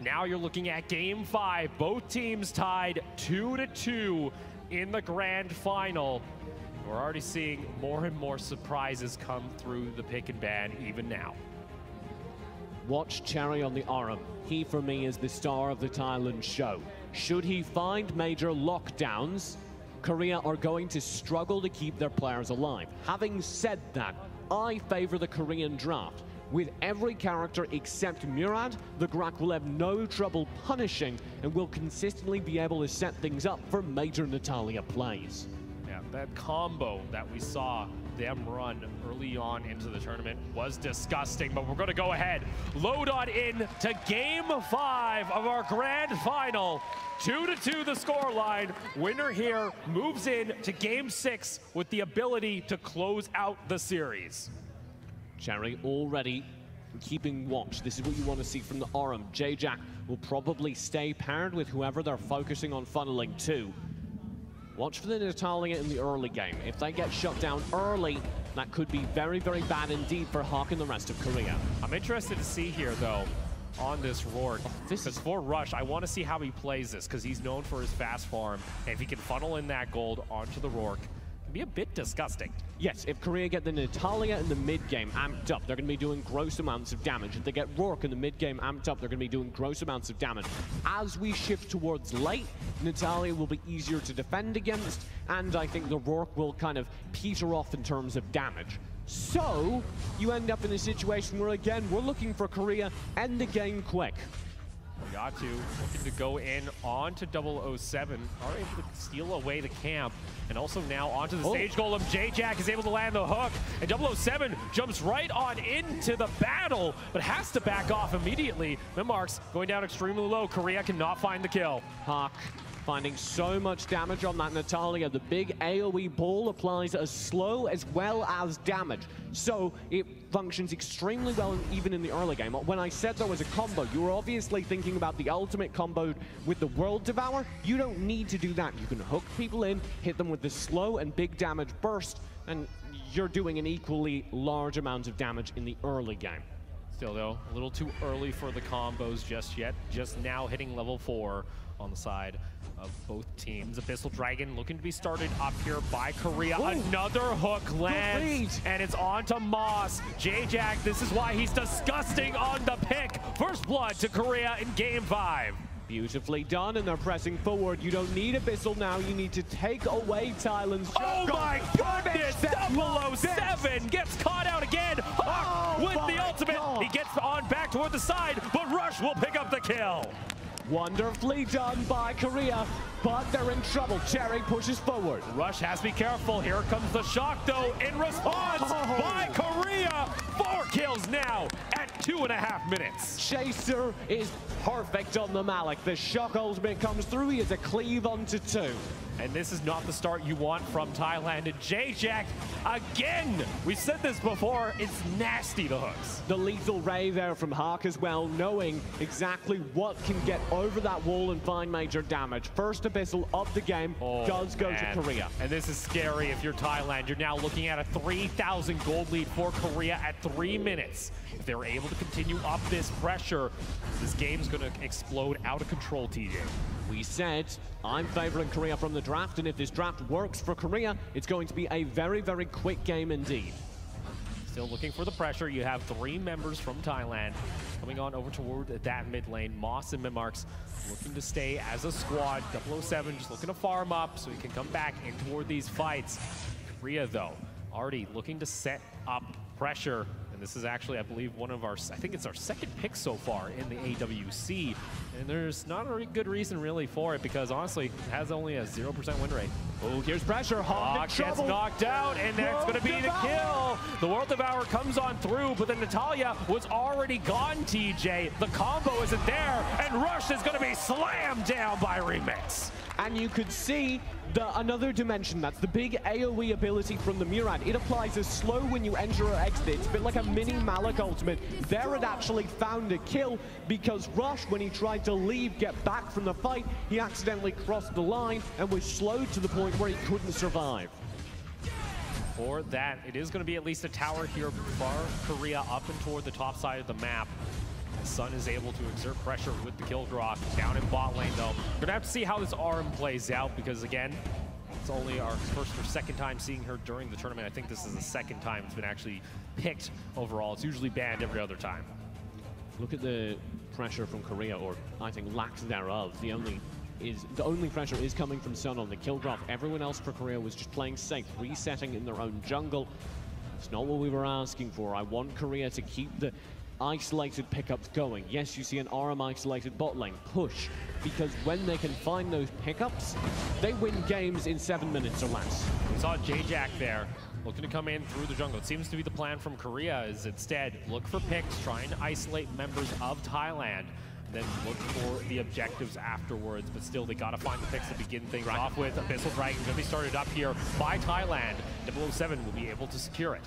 now you're looking at Game 5. Both teams tied 2-2 in the grand final. We're already seeing more and more surprises come through the pick and ban even now. Watch Cherry on the arm. He, for me, is the star of the Thailand show. Should he find major lockdowns, Korea are going to struggle to keep their players alive. Having said that, I favor the Korean draft. With every character except Murad, the Grak will have no trouble punishing and will consistently be able to set things up for major Natalia plays. Yeah, that combo that we saw them run early on into the tournament was disgusting, but we're going to go ahead, load on in to Game 5 of our grand final. 2-2 the scoreline. Winner here moves in to Game 6 with the ability to close out the series. Cherry already keeping watch. This is what you want to see from the Aurum. J-Jack will probably stay paired with whoever they're focusing on funneling to. Watch for the Natalia in the early game. If they get shut down early, that could be very, very bad indeed for Hawk and the rest of Korea. I'm interested to see here, though, on this Rourke, because for Rush, I want to see how he plays this, because he's known for his fast farm, and if he can funnel in that gold onto the Rourke, be a bit disgusting. Yes, if Korea get the Natalia in the mid-game amped up, they're going to be doing gross amounts of damage. If they get Rourke in the mid-game amped up, they're going to be doing gross amounts of damage. As we shift towards late, Natalia will be easier to defend against, and I think the Rourke will kind of peter off in terms of damage. So, you end up in a situation where, again, we're looking for Korea end the game quick. Got to, looking to go in onto 007, are able to steal away the camp, and also now onto the stage golem. J-Jack is able to land the hook, and 007 jumps right on into the battle, but has to back off immediately. Mimarks going down extremely low. Korea cannot find the kill. Hawk finding so much damage on that Natalia. The big AoE ball applies as slow as well as damage. So it functions extremely well even in the early game. When I said there was a combo, you were obviously thinking about the ultimate combo with the World Devour. You don't need to do that. You can hook people in, hit them with the slow and big damage burst, and you're doing an equally large amount of damage in the early game. Still, though, a little too early for the combos just yet. Just now hitting level 4 on the side of both teams. Abyssal Dragon looking to be started up here by Korea. Ooh. Another hook lands, and it's on to Moss. J-Jack, this is why he's disgusting on the pick. First blood to Korea in Game 5. Beautifully done, and they're pressing forward. You don't need Abyssal now. You need to take away Thailand's Oh my goodness! 007 gets caught out again. Hawk with the ultimate. God. He gets on back toward the side, but Rush will pick up the kill. Wonderfully done by Korea, but they're in trouble. Cherry pushes forward. Rush has to be careful. Here comes the shock, though, in response by Korea. 4 kills now at 2.5 minutes. Chaser is perfect on the Malik. The shock ultimate comes through. He has a cleave onto 2. And this is not the start you want from Thailand. And J-Jack, again, we said this before, it's nasty, the hooks. The lethal ray there from Hawk as well, knowing exactly what can get over that wall and find major damage. First abyssal of the game does go to Korea. And this is scary if you're Thailand. You're now looking at a 3,000 gold lead for Korea at 3 minutes. If they're able to continue up this pressure, this game's going to explode out of control, TJ. We said, I'm favoring Korea from the draft, and if this draft works for Korea, it's going to be a very, very quick game indeed. Still looking for the pressure. You have 3 members from Thailand coming on over toward that mid lane. Moss and Mimarks looking to stay as a squad. 007 just looking to farm up so he can come back in toward these fights. Korea, though, already looking to set up pressure. This is actually, I believe, one of our, I think it's our 2nd pick so far in the AWC. And there's not a good reason really for it because honestly, it has only a 0% win rate. Oh, here's pressure. Hawk gets knocked out, and that's going to be the kill. The World Devourer comes on through, but then Natalia was already gone, TJ. The combo isn't there, and Rush is going to be slammed down by Remix. And you could see another dimension. That's the big AoE ability from the Murad. It applies as slow when you enter or exit. It's a bit like a mini Malik ultimate. There it actually found a kill because Rush, when he tried to leave, get back from the fight, he accidentally crossed the line and was slowed to the point where he couldn't survive. For that, it is going to be at least a tower here for Korea up and toward the top side of the map. Sun is able to exert pressure with the kill draw down in bot lane, though. We're gonna have to see how this ARM plays out because, again, it's only our 1st or 2nd time seeing her during the tournament. I think this is the 2nd time it's been actually picked overall. It's usually banned every other time. Look at the pressure from Korea, or I think lack thereof. The only pressure is coming from Sun on the kill drop. Everyone else for Korea was just playing safe, resetting in their own jungle. It's not what we were asking for. I want Korea to keep the isolated pickups going. Yes, you see an RM isolated bot lane push, because when they can find those pickups, they win games in 7 minutes or less. We saw J-Jack there looking to come in through the jungle. It seems to be the plan from Korea is instead look for picks, trying to isolate members of Thailand, then look for the objectives afterwards. But still, they gotta find the picks to begin things off with. Abyssal Dragon gonna be started up here by Thailand. 007 will be able to secure it.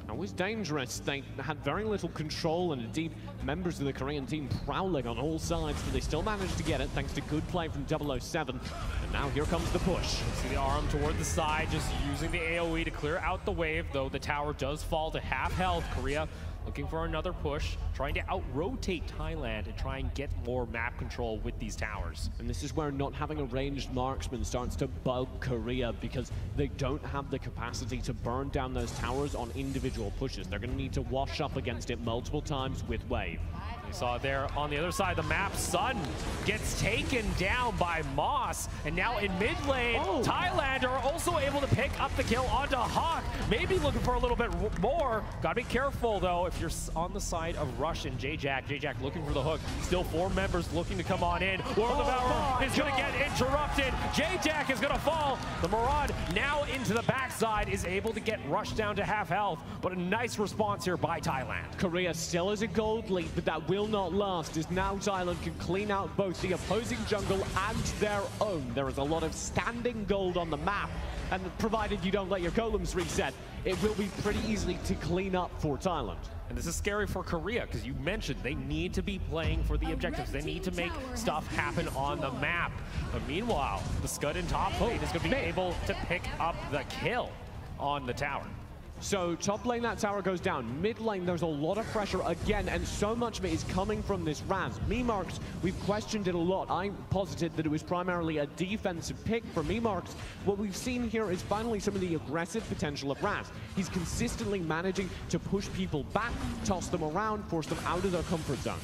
It was dangerous. They had very little control, and indeed members of the Korean team prowling on all sides, but they still managed to get it thanks to good play from 007. And now here comes the push. See the arm toward the side, just using the AoE to clear out the wave, though the tower does fall to half health. Korea looking for another push, trying to out-rotate Thailand and try and get more map control with these towers. And this is where not having a ranged marksman starts to bug Korea, because they don't have the capacity to burn down those towers on individual pushes. They're going to need to wash up against it multiple times with wave. You saw it there on the other side of the map. Sun gets taken down by Moss, and now in mid lane, Thailand are also able to pick up the kill onto Hawk. Maybe looking for a little bit more. Gotta be careful though if you're on the side of Rush and J-Jack. J-Jack looking for the hook. Still 4 members looking to come on in. World Devourer is gonna get interrupted. J-Jack is gonna fall. The Maraud now into the backside is able to get Rush down to half health, but a nice response here by Thailand. Korea still has a gold lead, but that will not last, as now Thailand can clean out both the opposing jungle and their own. There is a lot of standing gold on the map, and provided you don't let your golems reset, it will be pretty easy to clean up for Thailand. And this is scary for Korea, because you mentioned they need to be playing for the objectives. They need to make stuff happen on the map. But meanwhile, the Scud in top lane is going to be able to pick up the kill on the tower. So top lane, that tower goes down. Mid lane, there's a lot of pressure again, and so much of it is coming from this Raz. Mimarks, we've questioned it a lot. I posited that it was primarily a defensive pick for Mimarks. What we've seen here is finally some of the aggressive potential of Raz. He's consistently managing to push people back, toss them around, force them out of their comfort zone.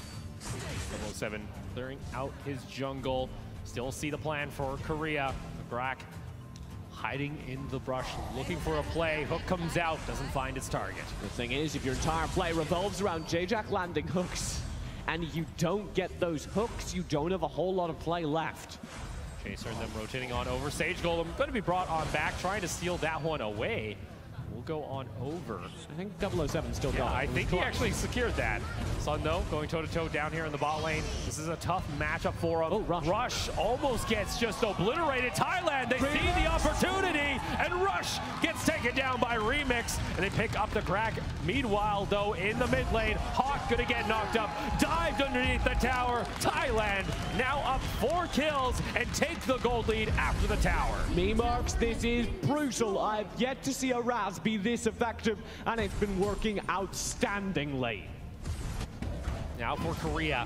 007 clearing out his jungle. Still see the plan for Korea. Grak hiding in the brush, looking for a play. Hook comes out, doesn't find its target. The thing is, if your entire play revolves around J-Jack landing hooks, and you don't get those hooks, you don't have a whole lot of play left. Chaser and them rotating on over. Sage Golem going to be brought on back, trying to steal that one away. We'll go on over. I think 007 still got it. I think he actually secured that. Sun, though, going toe-to-toe down here in the bot lane. This is a tough matchup for him. Oh, Rush almost gets just obliterated. Thailand, they see the opportunity, and Rush gets taken down by Remix, and they pick up the crack. Meanwhile, though, in the mid lane, Hawk gonna get knocked up, dived underneath the tower. Thailand now up 4 kills and take the gold lead after the tower. Memarks, this is brutal. I've yet to see a Raz be this effective, and it's been working outstandingly. Now for Korea.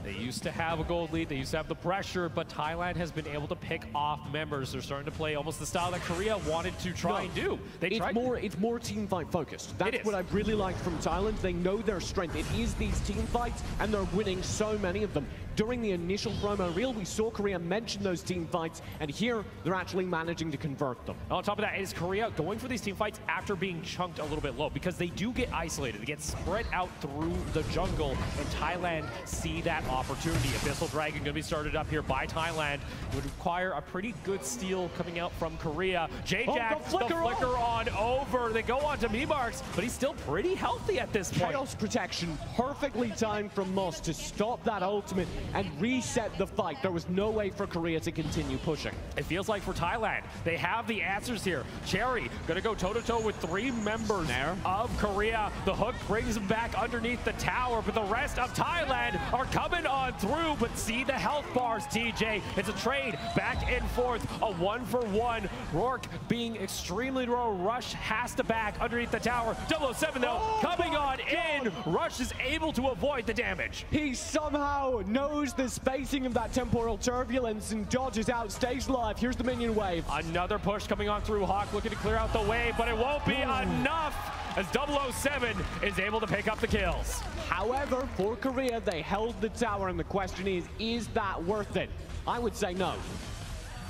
They used to have a gold lead, they used to have the pressure, but Thailand has been able to pick off members. They're starting to play almost the style that Korea wanted to try and do. It's more team fight focused. That's what I've really liked from Thailand. They know their strength. It is these team fights, and they're winning so many of them. During the initial promo reel, we saw Korea mention those team fights, and here they're actually managing to convert them. On top of that, is Korea going for these team fights after being chunked a little bit low, because they do get isolated. They get spread out through the jungle, and Thailand see that opportunity. Abyssal Dragon going to be started up here by Thailand. It would require a pretty good steal coming out from Korea. J-Jack, the flicker on over. They go on to Memarks, but he's still pretty healthy at this point. Chaos protection, perfectly timed from Moss to stop that ultimate and reset the fight. There was no way for Korea to continue pushing. It feels like for Thailand, they have the answers here. Cherry gonna go toe-to-toe with 3 members of Korea. The hook brings him back underneath the tower, but the rest of Thailand are coming on through, but see the health bars, TJ. It's a trade back and forth, a 1-for-1. Rourke being extremely low. Rush has to back underneath the tower. 007 though, coming on in. Rush is able to avoid the damage. He somehow knows the spacing of that temporal turbulence and dodges out stage live. Here's the minion wave. Another push coming on through. Hawk looking to clear out the wave, but it won't be enough as 007 is able to pick up the kills. However, for Korea, they held the tower, and the question is that worth it? I would say no.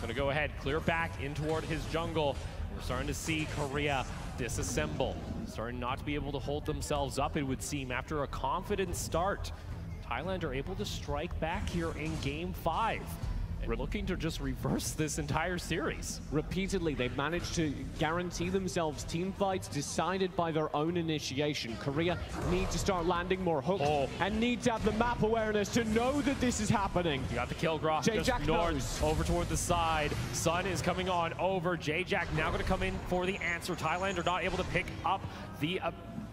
Gonna go ahead, clear back in toward his jungle. We're starting to see Korea disassemble, starting not to be able to hold themselves up, it would seem, after a confident start. Thailand are able to strike back here in Game 5. And looking to just reverse this entire series. Repeatedly, they've managed to guarantee themselves team fights decided by their own initiation. Korea need to start landing more hooks and need to have the map awareness to know that this is happening. You got the kill, Groff. J-Jack north, over toward the side. Sun is coming on over. J-Jack now going to come in for the answer. Thailand are not able to pick up the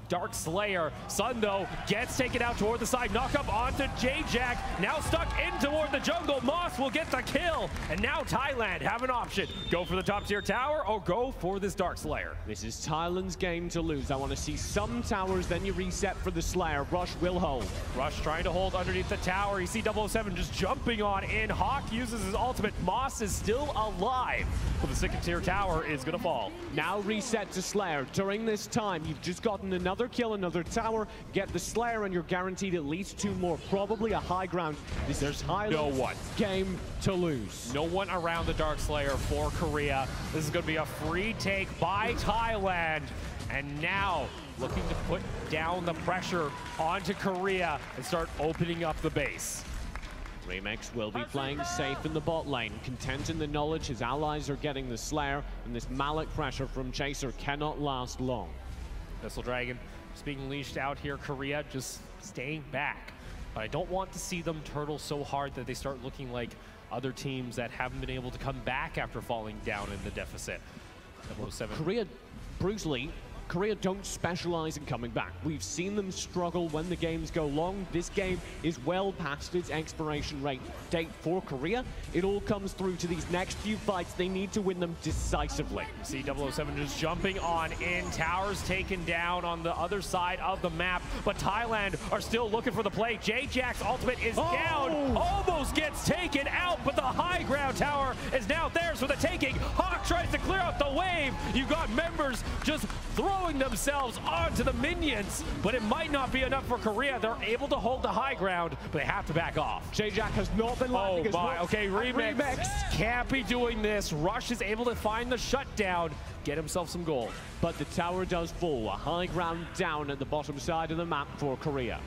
Dark Slayer. Sun, though, gets taken out toward the side. Knock up onto J-Jack. Now stuck in toward the jungle. Moss will get the kill. And now Thailand have an option. Go for the top tier tower or go for this Dark Slayer. This is Thailand's game to lose. I want to see some towers, then you reset for the Slayer. Rush will hold. Rush trying to hold underneath the tower. You see 007 just jumping on in. Hawk uses his ultimate. Moss is still alive. But the second tier tower is going to fall. Now reset to Slayer. During this time, you've just gotten another kill, another tower, get the Slayer, and you're guaranteed at least 2 more, probably a high ground. There's no one. Game to lose. No one around the Dark Slayer for Korea. This is going to be a free take by Thailand. And now looking to put down the pressure onto Korea and start opening up the base. Remix will be playing safe in the bot lane, content in the knowledge his allies are getting the Slayer, and this Malik pressure from Chaser cannot last long. Abyssal Dragon just being leashed out here. Korea just staying back. But I don't want to see them turtle so hard that they start looking like other teams that haven't been able to come back after falling down in the deficit. 007. Korea, brutally, Korea don't specialize in coming back. We've seen them struggle when the games go long. This game is well past its expiration date for Korea. It all comes through to these next few fights. They need to win them decisively. See 007 just jumping on in. Towers taken down on the other side of the map, but Thailand are still looking for the play. J-Jack's ultimate is down. Almost gets taken out, but the high ground tower is now theirs for the taking. Hawk tries to clear out the wave. You got members just throwing themselves onto the minions, but it might not be enough for Korea. They're able to hold the high ground, but they have to back off. J-Jack has not been landing as much. Okay, Remix can't be doing this. Rush is able to find the shutdown, get himself some gold. But the tower does fall. A high ground down at the bottom side of the map for Korea.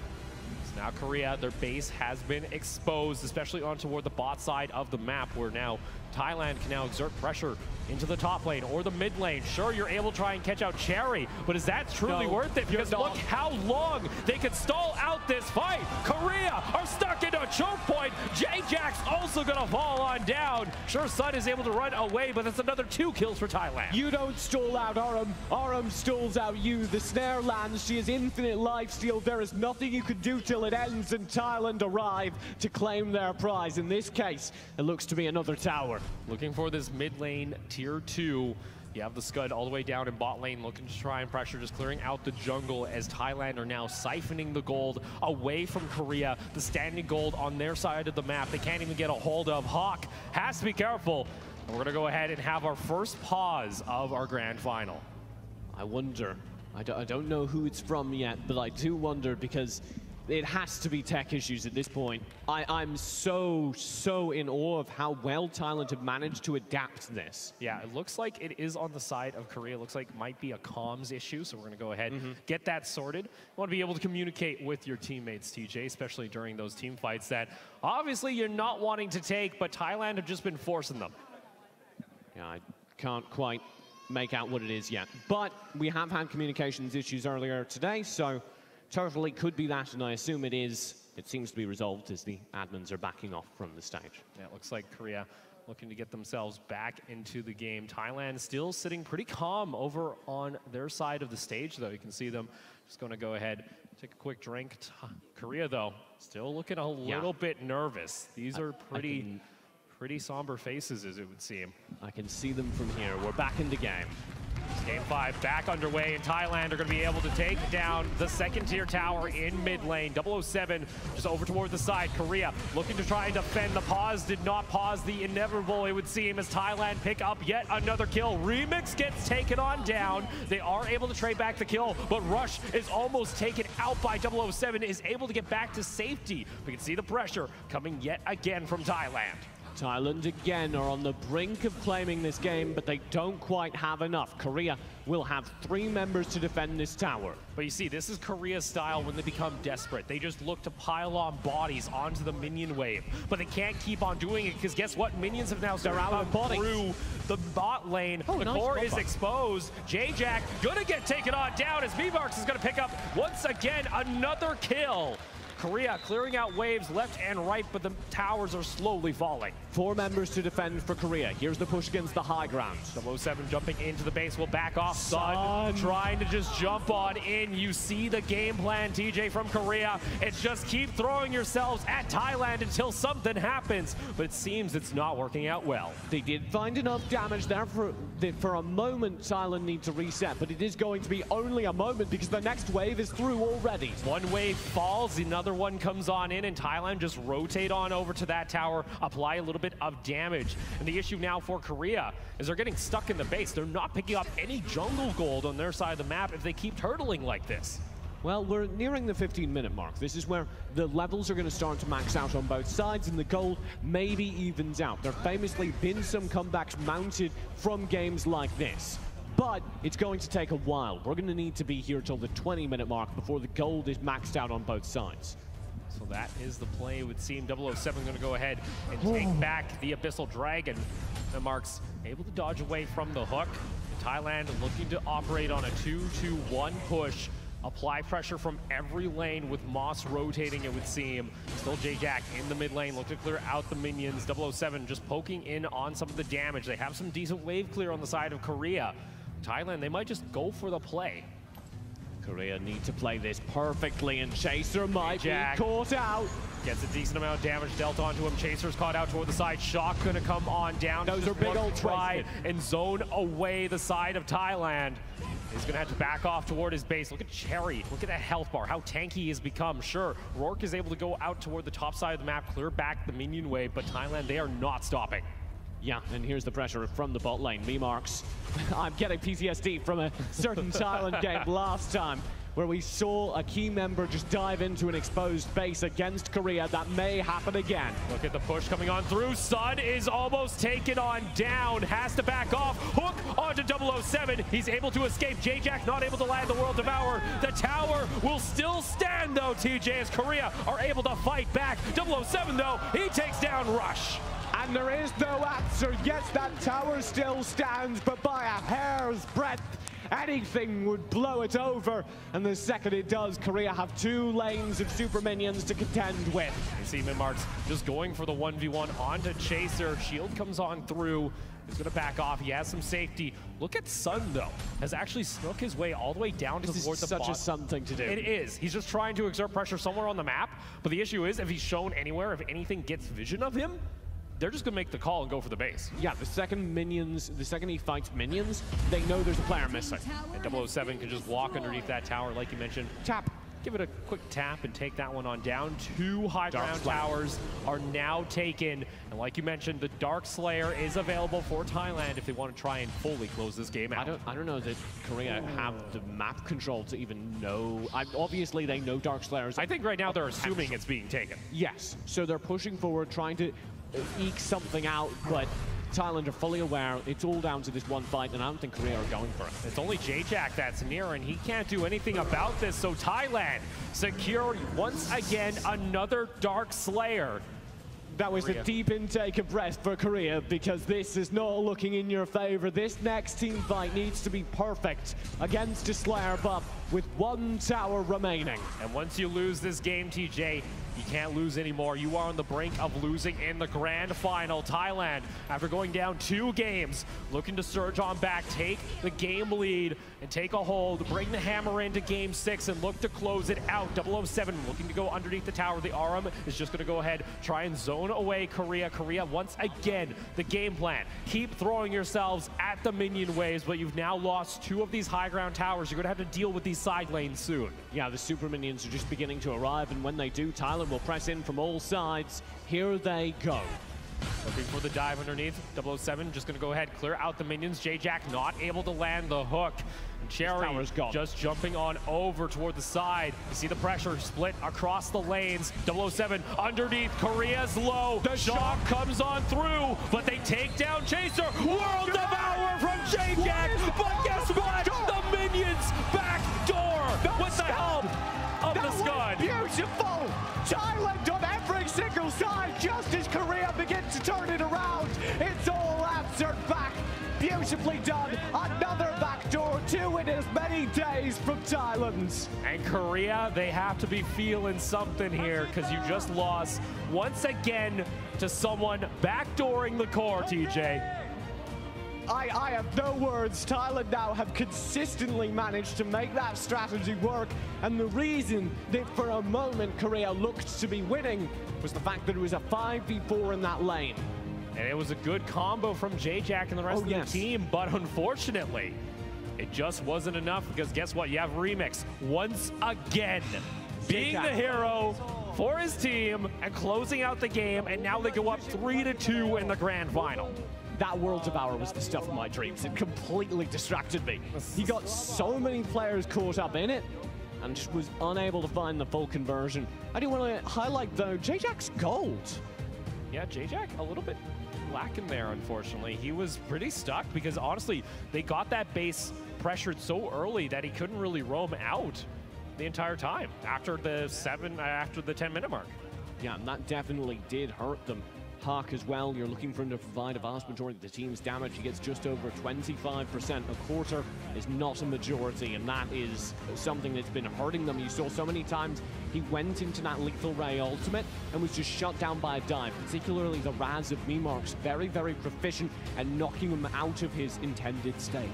Now Korea, their base has been exposed, especially on toward the bot side of the map, where now Thailand can now exert pressure into the top lane or the mid lane. Sure, you're able to try and catch out Cherry, but is that truly worth it? Because look how long they can stall out this fight. Korea are stuck into a choke point. J-Jack's also gonna fall on down. Sure, Sun is able to run away, but that's another 2 kills for Thailand. You don't stall out Aram. Aram stalls out you. The snare lands. She has infinite lifesteal. There is nothing you can do till it ends, and Thailand arrive to claim their prize. In this case, it looks to be another tower. Looking for this mid lane tier 2. You have the Scud all the way down in bot lane, looking to try and pressure, just clearing out the jungle as Thailand are now siphoning the gold away from Korea. The standing gold on their side of the map, they can't even get a hold of. Hawk has to be careful. And we're gonna go ahead and have our first pause of our grand final. I wonder, I don't know who it's from yet, but I do wonder, because it has to be tech issues at this point. I'm so in awe of how well Thailand have managed to adapt this. Yeah, it looks like it is on the side of Korea. It looks like it might be a comms issue, so we're going to go ahead and get that sorted. You want to be able to communicate with your teammates, TJ, especially during those team fights that obviously you're not wanting to take, but Thailand have just been forcing them. Yeah, I can't quite make out what it is yet. But we have had communications issues earlier today, so totally could be that, and I assume it is. It seems to be resolved as the admins are backing off from the stage. Yeah, it looks like Korea looking to get themselves back into the game. Thailand still sitting pretty calm over on their side of the stage, though. You can see them just going to go ahead, take a quick drink. Korea, though, still looking a little bit nervous. These are pretty somber faces, as it would seem. I can see them from here. We're back in the game. Game 5 back underway, and Thailand are going to be able to take down the second-tier tower in mid lane. 007 just over toward the side. Korea looking to try and defend. The pause did not pause the inevitable, it would seem, as Thailand pick up yet another kill. Remix gets taken on down. They are able to trade back the kill, but Rush is almost taken out by 007, is able to get back to safety. We can see the pressure coming yet again from Thailand. Thailand again are on the brink of claiming this game, but they don't quite have enough. Korea will have 3 members to defend this tower. But you see, this is Korea's style when they become desperate. They just look to pile on bodies onto the minion wave. But they can't keep on doing it, because guess what? Minions have now started to come through the bot lane. The core is exposed. J-Jack gonna get taken on down as V-Marks is gonna pick up, once again, another kill. Korea clearing out waves left and right, but the towers are slowly falling. 4 members to defend for Korea. Here's the push against the high ground. 007 jumping into the base will back off. Sun trying to just jump on in. You see the game plan, TJ, from Korea. It's just keep throwing yourselves at Thailand until something happens, but it seems it's not working out well. They did find enough damage there for a moment. Thailand need to reset, but it is going to be only a moment, because the next wave is through already. One wave falls, another one comes on in, and Thailand just rotate on over to that tower, apply a little bit of damage. And the issue now for Korea is they're getting stuck in the base. They're not picking up any jungle gold on their side of the map if they keep turtling like this. Well, we're nearing the 15-minute mark. This is where the levels are going to start to max out on both sides, and the gold maybe evens out. There have famously been some comebacks mounted from games like this, but it's going to take a while. We're going to need to be here till the 20-minute mark before the gold is maxed out on both sides. So that is the play. It would seem 007 going to go ahead and take back the Abyssal Dragon. And Mark's able to dodge away from the hook. Thailand looking to operate on a 2-2-1 push. Apply pressure from every lane with Moss rotating, it would seem. Still J-Jack in the mid lane, look to clear out the minions. 007 just poking in on some of the damage. They have some decent wave clear on the side of Korea. Thailand, they might just go for the play. Korea need to play this perfectly, and Chaser might be caught out. Gets a decent amount of damage dealt onto him. Chaser's caught out toward the side. Shock gonna come on down. Those are big old try and zone away the side of Thailand. He's gonna have to back off toward his base. Look at Cherry. Look at that health bar. How tanky he has become. Sure, Rourke is able to go out toward the top side of the map, clear back the minion wave, but Thailand, they are not stopping. Yeah, and here's the pressure from the bot lane. Me Marks. I'm getting PTSD from a certain Thailand game last time where we saw a key member just dive into an exposed base against Korea. That may happen again. Look at the push coming on through. Sun is almost taken on down. Has to back off. Hook onto 007. He's able to escape. J-Jack not able to land the World Devourer. The tower will still stand though, TJ, as Korea are able to fight back. 007 though, he takes down Rush. And there is no answer. Yes, that tower still stands, but by a hair's breadth. Anything would blow it over, and the second it does, Korea have 2 lanes of super minions to contend with. You see Minmark's just going for the 1v1 onto Chaser. Shield comes on through. He's going to back off. He has some safety. Look at Sun, though. Has actually snuck his way all the way down towards the bottom. This is such a Sun thing to do. It is. He's just trying to exert pressure somewhere on the map. But the issue is, if he's shown anywhere, if anything gets vision of him, they're just gonna make the call and go for the base. Yeah, the second he fights minions, they know there's a player missing. And 007 can just walk underneath that tower, like you mentioned. Tap. Give it a quick tap and take that one on down. 2 high ground towers are now taken. And like you mentioned, the Dark Slayer is available for Thailand if they want to try and fully close this game out. I don't know that Korea have the map control to even know. Obviously, they know Dark Slayers. I think right now they're assuming it's being taken. Yes, so they're pushing forward, trying to eke something out, but Thailand are fully aware it's all down to this one fight, and I don't think Korea are going for it. It's only J-Jack that's near, and he can't do anything about this, so Thailand secure once again another Dark Slayer. That was a deep intake of breath for Korea, because this is not looking in your favor. This next team fight needs to be perfect against a Slayer buff with 1 tower remaining. And once you lose this game, TJ, you can't lose anymore. You are on the brink of losing in the grand final. Thailand, after going down 2 games, looking to surge on back, take the game lead and take a hold, bring the hammer into game 6 and look to close it out. 007 looking to go underneath the tower. The Aram is just going to go ahead, try and zone away Korea. Korea, once again, the game plan. Keep throwing yourselves at the minion waves, but you've now lost 2 of these high ground towers. You're going to have to deal with these side lanes soon. Yeah, the super minions are just beginning to arrive, and when they do, Thailand will press in from all sides. Here they go. Looking for the dive underneath. 007 just going to go ahead, clear out the minions. J-Jack not able to land the hook. Cherry just jumping on over toward the side. You see the pressure split across the lanes. 007 underneath. Korea's low. The shock comes on through, but they take down Chaser. World Devourer from J-Jack. But guess what? The minions backdoor with the help of the Scud. Beautiful! Thailand on every single side, just as Korea begins to turn it around. It's all answered back. Beautifully done. Another backdoor, 2 in as many days from Thailand. And Korea, they have to be feeling something here, because you just lost once again to someone backdooring the core, TJ. I have no words. Thailand now have consistently managed to make that strategy work, and the reason that for a moment Korea looked to be winning was the fact that it was a 5v4 in that lane. And it was a good combo from J-Jack and the rest of the team, but unfortunately, it just wasn't enough, because guess what? You have Remix once again being the hero for his team and closing out the game, and now they go up 3-2 in the grand final. That World Devourer was the stuff of my dreams. It completely distracted me. He got so many players caught up in it and just was unable to find the full conversion. I do want to highlight, though, J-Jack's gold. Yeah, J-Jack a little bit lacking there, unfortunately. He was pretty stuck because, honestly, they got that base pressured so early that he couldn't really roam out the entire time after the 10-minute mark. Yeah, and that definitely did hurt them. Hawk as well, you're looking for him to provide a vast majority of the team's damage. He gets just over 25%. A quarter is not a majority, and that is something that's been hurting them. You saw so many times he went into that Lethal Ray ultimate and was just shut down by a dive, particularly the Raz of Minmark's very, very proficient at knocking him out of his intended state.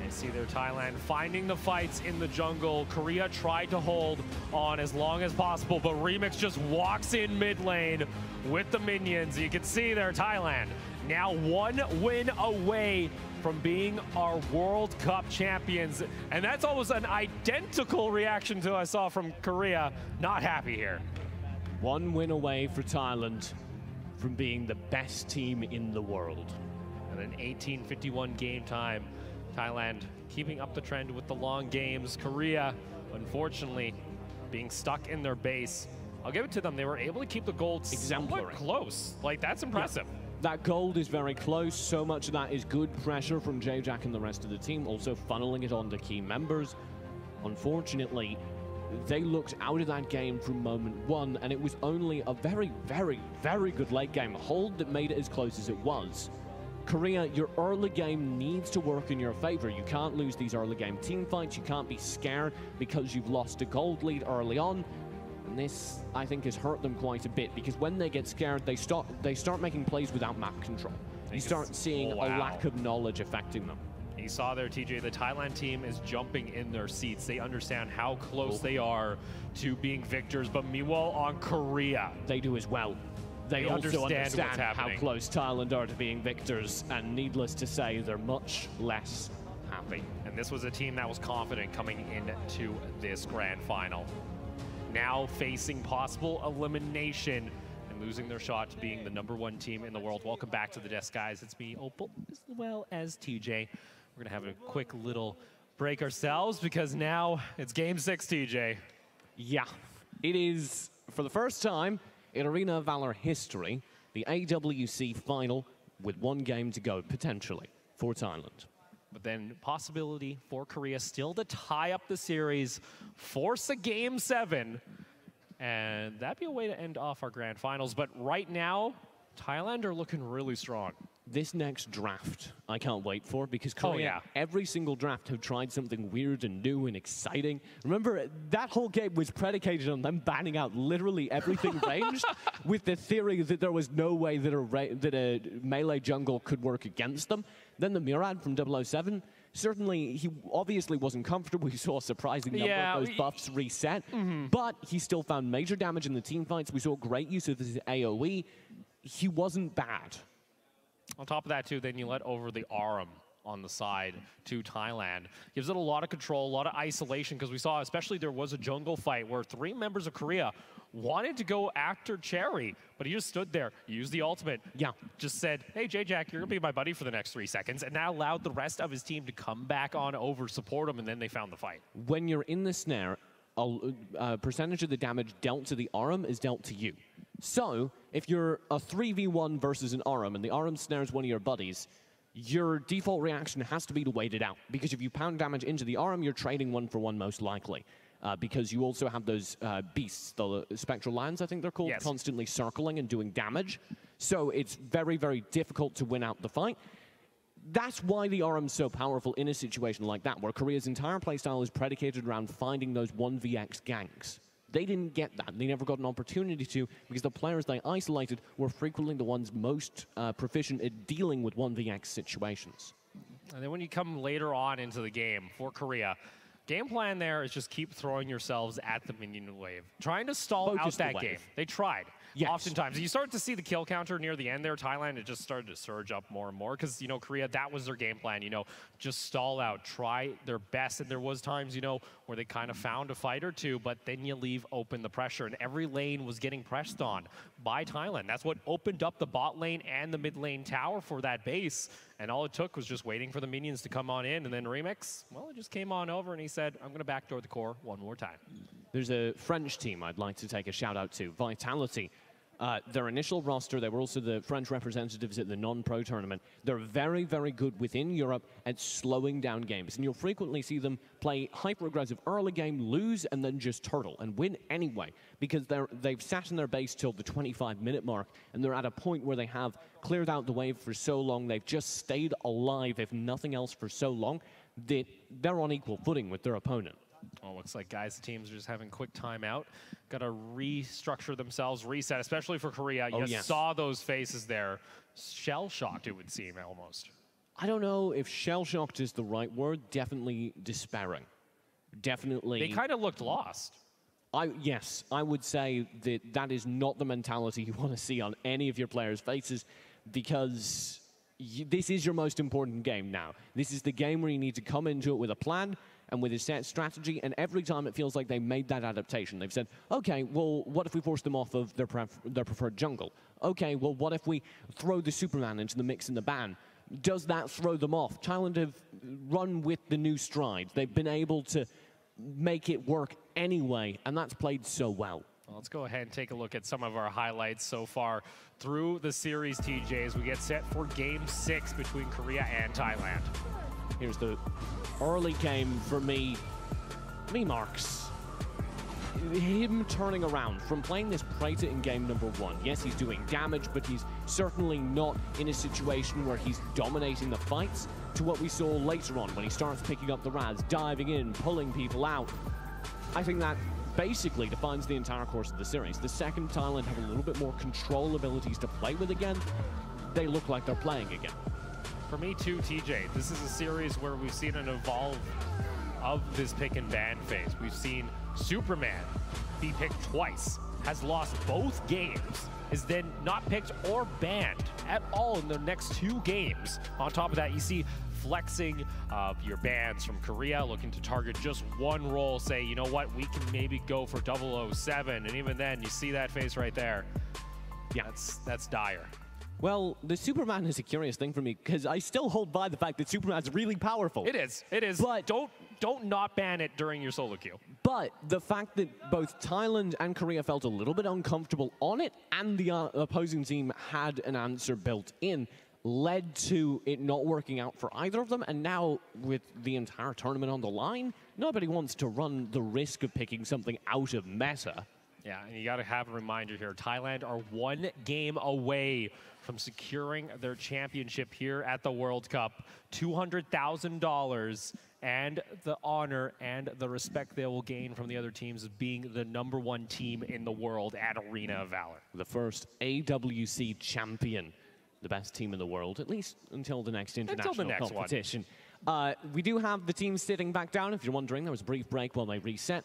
I see there Thailand finding the fights in the jungle. Korea tried to hold on as long as possible, but Remix just walks in mid lane with the minions. You can see there Thailand now 1 win away from being our World Cup champions. And that's almost an identical reaction to what I saw from Korea. Not happy here. 1 win away for Thailand from being the best team in the world. And an 18:51 game time. Thailand keeping up the trend with the long games. Korea unfortunately, being stuck in their base. I'll give it to them. They were able to keep the gold somewhat close. Like, that's impressive. Yeah. That gold is very close. So much of that is good pressure from Jack and the rest of the team, also funneling it on to key members. Unfortunately, they looked out of that game from moment one, and it was only a very, very, very good late game hold that made it as close as it was. Korea, your early game needs to work in your favor. You can't lose these early game team fights. You can't be scared because you've lost a gold lead early on. And this, I think, has hurt them quite a bit, because when they get scared, they start making plays without map control. You start seeing a lack of knowledge affecting them. You saw there, TJ, the Thailand team is jumping in their seats. They understand how close they are to being victors, but meanwhile on Korea, they do as well. They also understand how close Thailand are to being victors, and needless to say, they're much less happy. And this was a team that was confident coming into this grand final. Now facing possible elimination and losing their shot to being the #1 team in the world. Welcome back to the desk, guys. It's me, Opal, as well as TJ. We're gonna have a quick little break ourselves, because now it's Game 6, TJ. Yeah, it is, for the first time in Arena of Valor history, the AWC final with 1 game to go, potentially, for Thailand. But then possibility for Korea still to tie up the series, force a Game 7, and that'd be a way to end off our grand finals. But right now, Thailand are looking really strong. This next draft, I can't wait for, because Korea, every single draft have tried something weird and new and exciting. Remember, that whole game was predicated on them banning out literally everything ranged, with the theory that there was no way that a melee jungle could work against them. Then the Murad from 007, certainly he obviously wasn't comfortable. He saw a surprising number of those buffs reset, but he still found major damage in the team fights. We saw great use of his AoE. He wasn't bad. On top of that, too, then you let over the Arum on the side to Thailand. Gives it a lot of control, a lot of isolation, because we saw, especially there was a jungle fight where 3 members of Korea wanted to go after Cherry, but he just stood there, used the ultimate, just said, hey, Jack, you're going to be my buddy for the next 3 seconds, and that allowed the rest of his team to come back on over, support him, and then they found the fight. When you're in the snare, a percentage of the damage dealt to the Arum is dealt to you. So, if you're a 3v1 versus an Arum, and the Arum snares one of your buddies, your default reaction has to be to wait it out. Because if you pound damage into the Arum, you're trading 1-for-1 most likely. Because you also have those beasts, the spectral lands, I think they're called, constantly circling and doing damage. So it's very, very difficult to win out the fight. That's why the Arum's so powerful in a situation like that, where Korea's entire playstyle is predicated around finding those 1vx ganks. They didn't get that. They never got an opportunity to, because the players they isolated were frequently the ones most proficient at dealing with 1vx situations. And then when you come later on into the game for Korea, game plan there is just keep throwing yourselves at the minion wave. Trying to stall out that game. They tried. Oftentimes. You start to see the kill counter near the end there. Thailand, it just started to surge up more and more because, you know, Korea, that was their game plan. You know, just stall out, try their best. And there was times, you know, where they kind of found a fight or two, but then you leave open the pressure. And every lane was getting pressed on by Thailand. That's what opened up the bot lane and the mid lane tower for that base. And all it took was just waiting for the minions to come on in. And then Remix, well, it just came on over and he said, I'm going to backdoor the core one more time. There's a French team I'd like to take a shout out to, Vitality. Their initial roster, they were also the French representatives at the non-pro tournament. They're very, very good within Europe at slowing down games. And you'll frequently see them play hyper-aggressive early game, lose, and then just turtle and win anyway. Because they've sat in their base till the 25-minute mark, and they're at a point where they have cleared out the wave for so long, they've just stayed alive, if nothing else, for so long, that they're on equal footing with their opponent. Well, looks like, guys, the teams are just having quick timeout. Got to restructure themselves, reset, especially for Korea. You saw those faces there. Shell-shocked, it would seem, almost. I don't know if shell-shocked is the right word. Definitely despairing. Definitely. They kind of looked lost. Yes, I would say that that is not the mentality you want to see on any of your players' faces, because this is your most important game now. This is the game where you need to come into it with a plan and with a set strategy, and every time it feels like they made that adaptation. They've said, okay, well, what if we force them off of their preferred jungle? Okay, well, what if we throw the Superman into the mix in the ban? Does that throw them off? Thailand have run with the new stride. They've been able to make it work anyway, and that's played so well. Well, let's go ahead and take a look at some of our highlights so far through the series, TJ, as we get set for Game 6 between Korea and Thailand. Here's the early game for me. Marks. Him turning around from playing this Praetor in game number 1. Yes, he's doing damage, but he's certainly not in a situation where he's dominating the fights, to what we saw later on when he starts picking up the Raz, diving in, pulling people out. I think that basically defines the entire course of the series. The second Thailand have a little bit more control abilities to play with again, they look like they're playing again. For me too, TJ, this is a series where we've seen an evolve of this pick and ban phase. We've seen Superman be picked twice, has lost both games, is then not picked or banned at all in the next 2 games. On top of that, you see flexing of your bans from Korea, looking to target just one role, say, you know what, we can maybe go for 007, and even then, you see that face right there. Yeah, that's dire. Well, the Superman is a curious thing for me, because I still hold by the fact that Superman's really powerful. It is. But don't not ban it during your solo queue. But the fact that both Thailand and Korea felt a little bit uncomfortable on it, and the opposing team had an answer built in, led to it not working out for either of them. And now, with the entire tournament on the line, nobody wants to run the risk of picking something out of meta. Yeah, and you got to have a reminder here. Thailand are 1 game away from securing their championship here at the World Cup. $200,000 and the honor and the respect they will gain from the other teams of being the #1 team in the world at Arena of Valor. The first AWC champion, the best team in the world, at least until the next international competition. We do have the team sitting back down. If you're wondering, there was a brief break while they reset.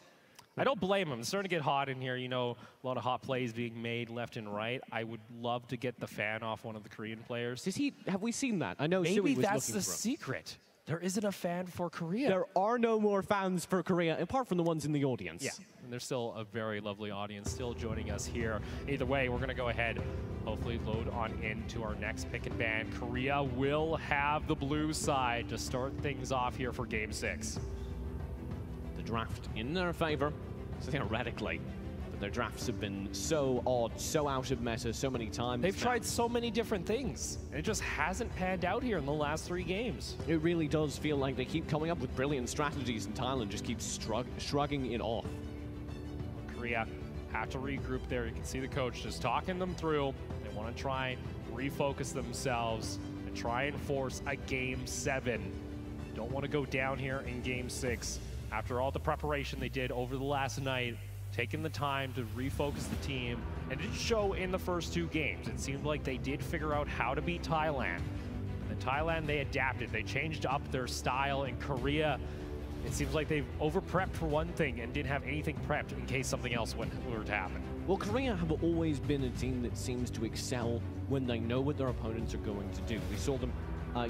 I don't blame them. It's starting to get hot in here. You know, a lot of hot plays being made left and right. I would love to get the fan off one of the Korean players. Have we seen that? I know maybe was that's looking the for him. secret. There isn't a fan for Korea. There are no more fans for Korea, apart from the ones in the audience. Yeah, and there's still a very lovely audience still joining us here. Either way, we're going to go ahead, hopefully load on into our next pick and ban. Korea will have the blue side to start things off here for Game 6. The draft in their favor, theoretically, but their drafts have been so odd, so out of meta so many times. They've tried so many different things, and it just hasn't panned out here in the last 3 games. It really does feel like they keep coming up with brilliant strategies, and Thailand just keeps shrugging it off. Korea have to regroup there. You can see the coach just talking them through. They want to try and refocus themselves and try and force a Game 7. Don't want to go down here in Game 6. After all the preparation they did over the last night, taking the time to refocus the team, and it did show in the first 2 games. It seemed like they did figure out how to beat Thailand. And in Thailand, they adapted. They changed up their style. In Korea, it seems like they've over-prepped for one thing and didn't have anything prepped in case something else were to happen. Well, Korea have always been a team that seems to excel when they know what their opponents are going to do. We saw them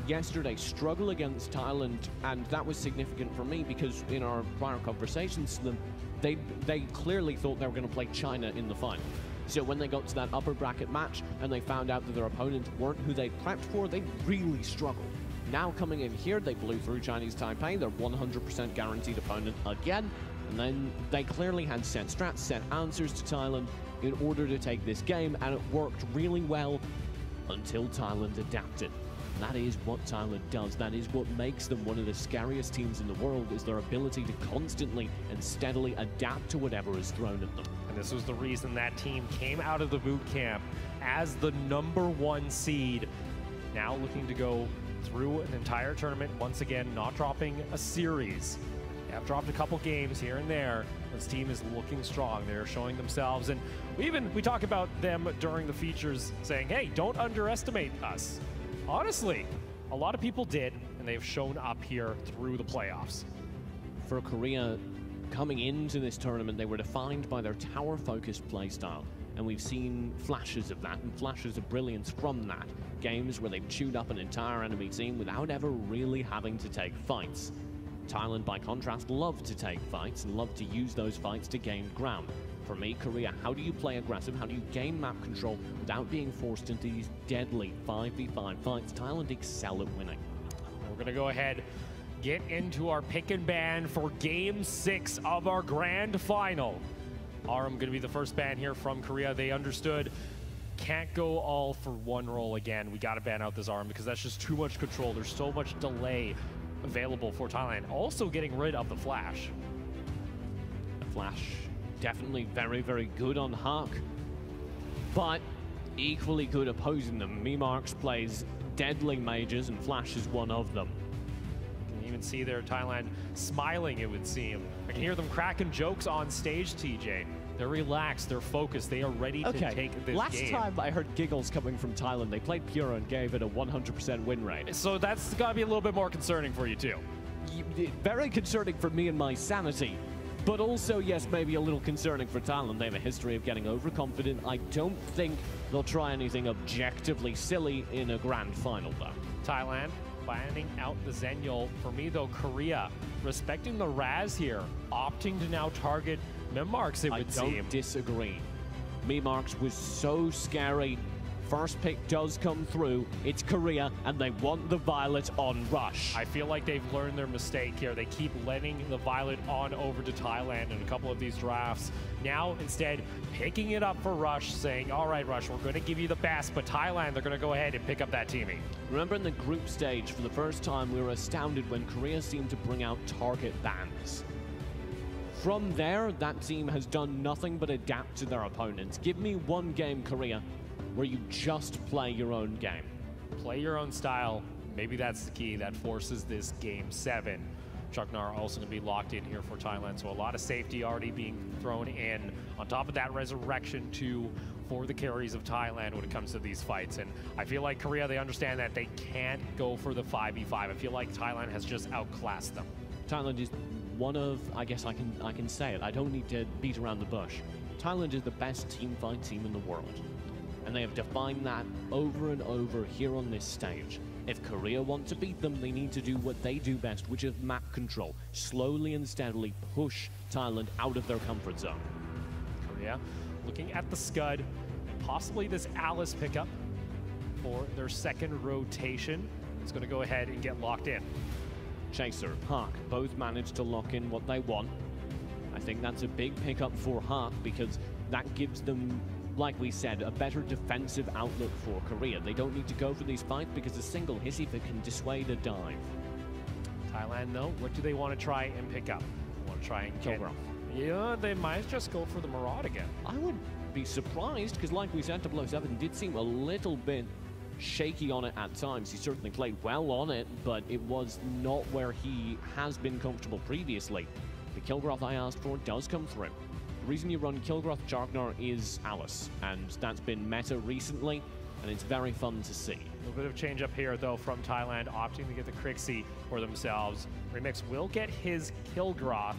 yesterday struggle against Thailand, and that was significant for me because in our prior conversations to them, they clearly thought they were going to play China in the final. So when they got to that upper bracket match and they found out that their opponents weren't who they prepped for, they really struggled. Now coming in here, they blew through Chinese Taipei, their 100% guaranteed opponent again, and then they clearly had set strats, set answers to Thailand in order to take this game, and it worked really well until Thailand adapted. That is what Thailand does. That is what makes them one of the scariest teams in the world, is their ability to constantly and steadily adapt to whatever is thrown at them. And this was the reason that team came out of the boot camp as the #1 seed. Now looking to go through an entire tournament, once again, not dropping a series. They have dropped a couple games here and there. This team is looking strong. They're showing themselves. And we talk about them during the features saying, hey, don't underestimate us. Honestly, a lot of people did, and they've shown up here through the playoffs. For Korea, coming into this tournament, they were defined by their tower-focused playstyle, and we've seen flashes of that and flashes of brilliance from that. Games where they've chewed up an entire enemy team without ever really having to take fights. Thailand, by contrast, love to take fights and love to use those fights to gain ground. For me, Korea, how do you play aggressive? How do you gain map control without being forced into these deadly 5v5 fights? Thailand excel at winning. We're going to go ahead, get into our pick and ban for Game 6 of our grand final. Aram going to be the first ban here from Korea. They understood, can't go all for one role again. We got to ban out this Aram because that's just too much control. There's so much delay available for Thailand. Also getting rid of the Flash. The Flash definitely very, very good on Hawk, but equally good opposing them. Memarks plays deadly mages and Flash is one of them. You can even see there Thailand smiling, it would seem. I can hear them cracking jokes on stage, TJ. They're relaxed, they're focused, they are ready to take this Last game. time I heard giggles coming from Thailand, they played Pura and gave it a 100% win rate. So that's got to be a little bit more concerning for you too. Very concerning for me and my sanity. But also, yes, maybe a little concerning for Thailand. They have a history of getting overconfident. I don't think they'll try anything objectively silly in a grand final, though. Thailand banning out the Zenyul. For me, though, Korea, respecting the Raz here, opting to now target Memarks, it would seem. I don't disagree. Memarks was so scary. First pick does come through. It's Korea, and they want the Violet on Rush. I feel like they've learned their mistake here. They keep letting the Violet on over to Thailand in a couple of these drafts. Now, instead, picking it up for Rush, saying, all right, Rush, we're going to give you the best, but Thailand, they're going to go ahead and pick up that teaming. Remember in the group stage, for the first time, we were astounded when Korea seemed to bring out target bans. From there, that team has done nothing but adapt to their opponents. Give me one game, Korea, where you just play your own game. Play your own style. Maybe that's the key that forces this Game 7. Chuknar also going to be locked in here for Thailand, so a lot of safety already being thrown in. On top of that, Resurrection 2 for the carries of Thailand when it comes to these fights. And I feel like Korea, they understand that they can't go for the 5v5. I feel like Thailand has just outclassed them. Thailand is one of, I guess I can say it, I don't need to beat around the bush. Thailand is the best team fight team in the world. And they have defined that over and over here on this stage. If Korea want to beat them, they need to do what they do best, which is map control. Slowly and steadily push Thailand out of their comfort zone. Korea looking at the Scud and possibly this Alice pickup for their second rotation. It's going to go ahead and get locked in. Chaser, Hawk, both managed to lock in what they want. I think that's a big pickup for Hawk because that gives them, like we said, a better defensive outlook for Korea. They don't need to go for these fights because a single hissy fit can dissuade a dive. Thailand, though, what do they want to try and pick up? Want to try and get... Yeah, they might just go for the Maraud again. I would be surprised because, like we said, 007 did seem a little bit shaky on it at times. He certainly played well on it, but it was not where he has been comfortable previously. The Kilgroth I asked for does come through. The reason you run Kilgroth Jargnar is Alice, and that's been meta recently, and it's very fun to see. A little bit of change up here, though, from Thailand, opting to get the Crixie for themselves. Remix will get his Kilgroth.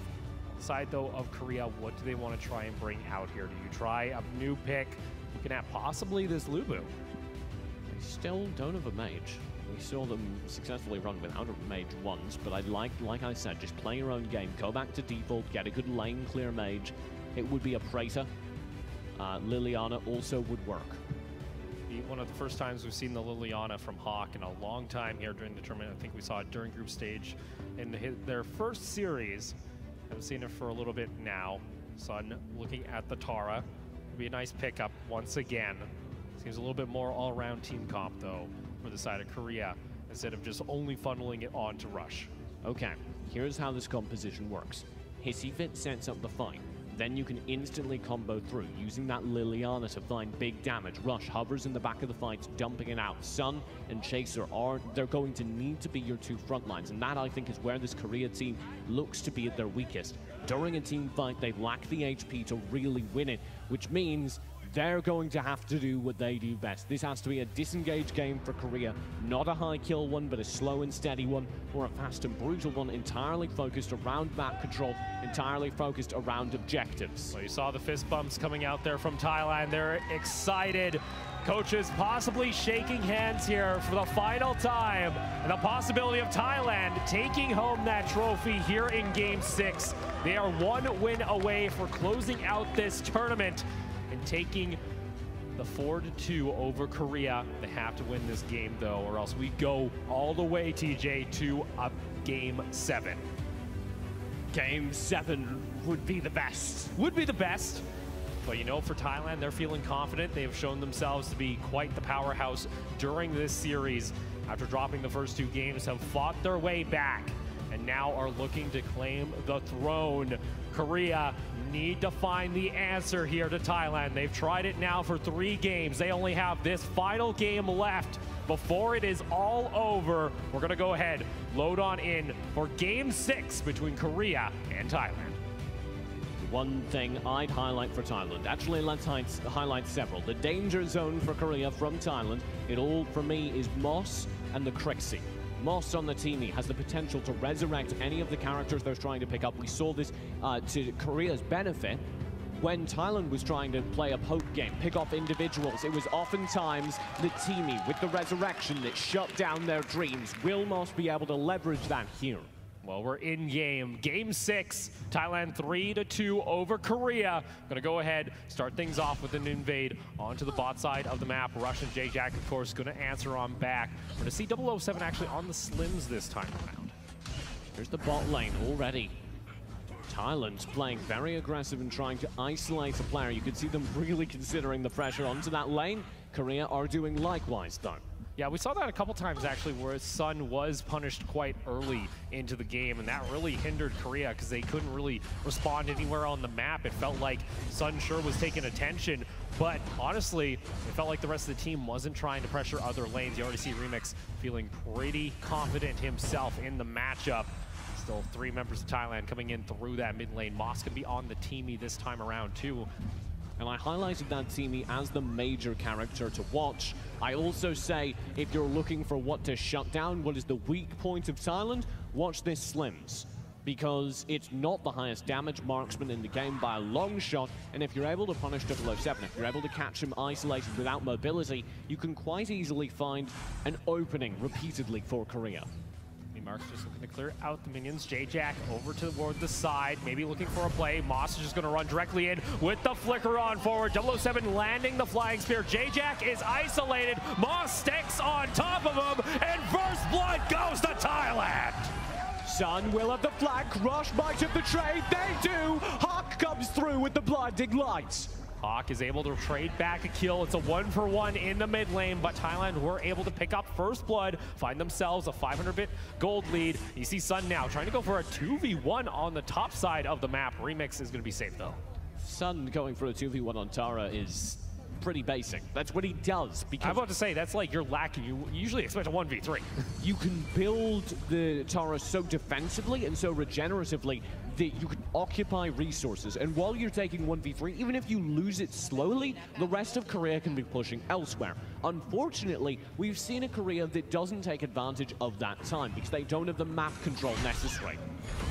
Side, though, of Korea, what do they want to try and bring out here? Do you try a new pick? Looking at possibly this Lubu. They still don't have a mage. We saw them successfully run without a mage once, but I'd like I said, just play your own game. Go back to default, get a good lane clear mage. It would be a Praetor. Liliana also would work. One of the first times we've seen the Liliana from Hawk in a long time here during the tournament. I think we saw it during group stage in their first series. Haven't seen it for a little bit now. Sun looking at the Tara. Would be a nice pickup once again. Seems a little bit more all-around team comp, though, for the side of Korea, instead of just only funneling it on to Rush. Okay, here's how this composition works. Hissy Fit sets up the fight. Then you can instantly combo through, using that Liliana to find big damage. Rush hovers in the back of the fight, dumping it out. Sun and Chaser they're going to need to be your two front lines, and that, I think, is where this Korea team looks to be at their weakest. During a team fight, they lack the HP to really win it, which means they're going to have to do what they do best. This has to be a disengaged game for Korea, not a high kill one, but a slow and steady one, or a fast and brutal one, entirely focused around map control, entirely focused around objectives. Well, you saw the fist bumps coming out there from Thailand. They're excited. Coaches possibly shaking hands here for the final time, and the possibility of Thailand taking home that trophy here in Game 6. They are one win away for closing out this tournament and taking the 4-2 over Korea. They have to win this game though, or else we go all the way, TJ, to a Game 7. Game 7 would be the best. Would be the best. But you know, for Thailand, they're feeling confident. They have shown themselves to be quite the powerhouse during this series. After dropping the first 2 games, have fought their way back and now are looking to claim the throne. Korea need to find the answer here to Thailand. They've tried it now for 3 games. They only have this final game left before it is all over. We're gonna go ahead, load on in for Game 6 between Korea and Thailand. One thing I'd highlight for Thailand, actually let's highlight several. The danger zone for Korea from Thailand, it all for me is Moss and the Crixie. Moss on the teamie has the potential to resurrect any of the characters they're trying to pick up. We saw this to Korea's benefit when Thailand was trying to play a poke game, pick off individuals. It was oftentimes the teamie with the resurrection that shut down their dreams. Will Moss be able to leverage that here? Well, we're in Game 6, Thailand 3-2 over Korea. Gonna go ahead, start things off with an invade onto the bot side of the map. Russian J-Jack, of course, gonna answer on back. We're gonna see 007 actually on the slims this time around. Here's the bot lane already. Thailand's playing very aggressive and trying to isolate a player. You can see them really considering the pressure onto that lane. Korea are doing likewise, though. Yeah, we saw that a couple times actually where Sun was punished quite early into the game, and that really hindered Korea because they couldn't really respond anywhere on the map. It felt like Sun sure was taking attention, but honestly, it felt like the rest of the team wasn't trying to pressure other lanes. You already see Remix feeling pretty confident himself in the matchup. Still 3 members of Thailand coming in through that mid lane. Moss can be on the teamie this time around too. And I highlighted that teamie as the major character to watch. I also say, if you're looking for what to shut down, what is the weak point of Thailand, watch this Slims. Because it's not the highest damage marksman in the game by a long shot, and if you're able to punish 007, if you're able to catch him isolated without mobility, you can quite easily find an opening repeatedly for Korea. Mark's just looking to clear out the minions. J-Jack over toward the side, maybe looking for a play. Moss is just going to run directly in with the flicker on forward. 007 landing the flying spear. J-Jack is isolated. Moss sticks on top of him, and first blood goes to Thailand. Sun will have the flank. Rush might have the trade. They do. Hawk comes through with the blinding lights. Hawk is able to trade back a kill. It's a 1-for-1 in the mid lane, but Thailand were able to pick up first blood, find themselves a 500-bit gold lead. You see Sun now trying to go for a 2v1 on the top side of the map. Remix is going to be safe though. Sun going for a 2v1 on Tara is pretty basic. That's what he does. Because I'm about to say, that's like you're lacking. You usually expect a 1v3. You can build the Tara so defensively and so regeneratively that you can occupy resources, and while you're taking 1v3, even if you lose it slowly, the rest of Korea can be pushing elsewhere. Unfortunately, we've seen a Korea that doesn't take advantage of that time because they don't have the map control necessary.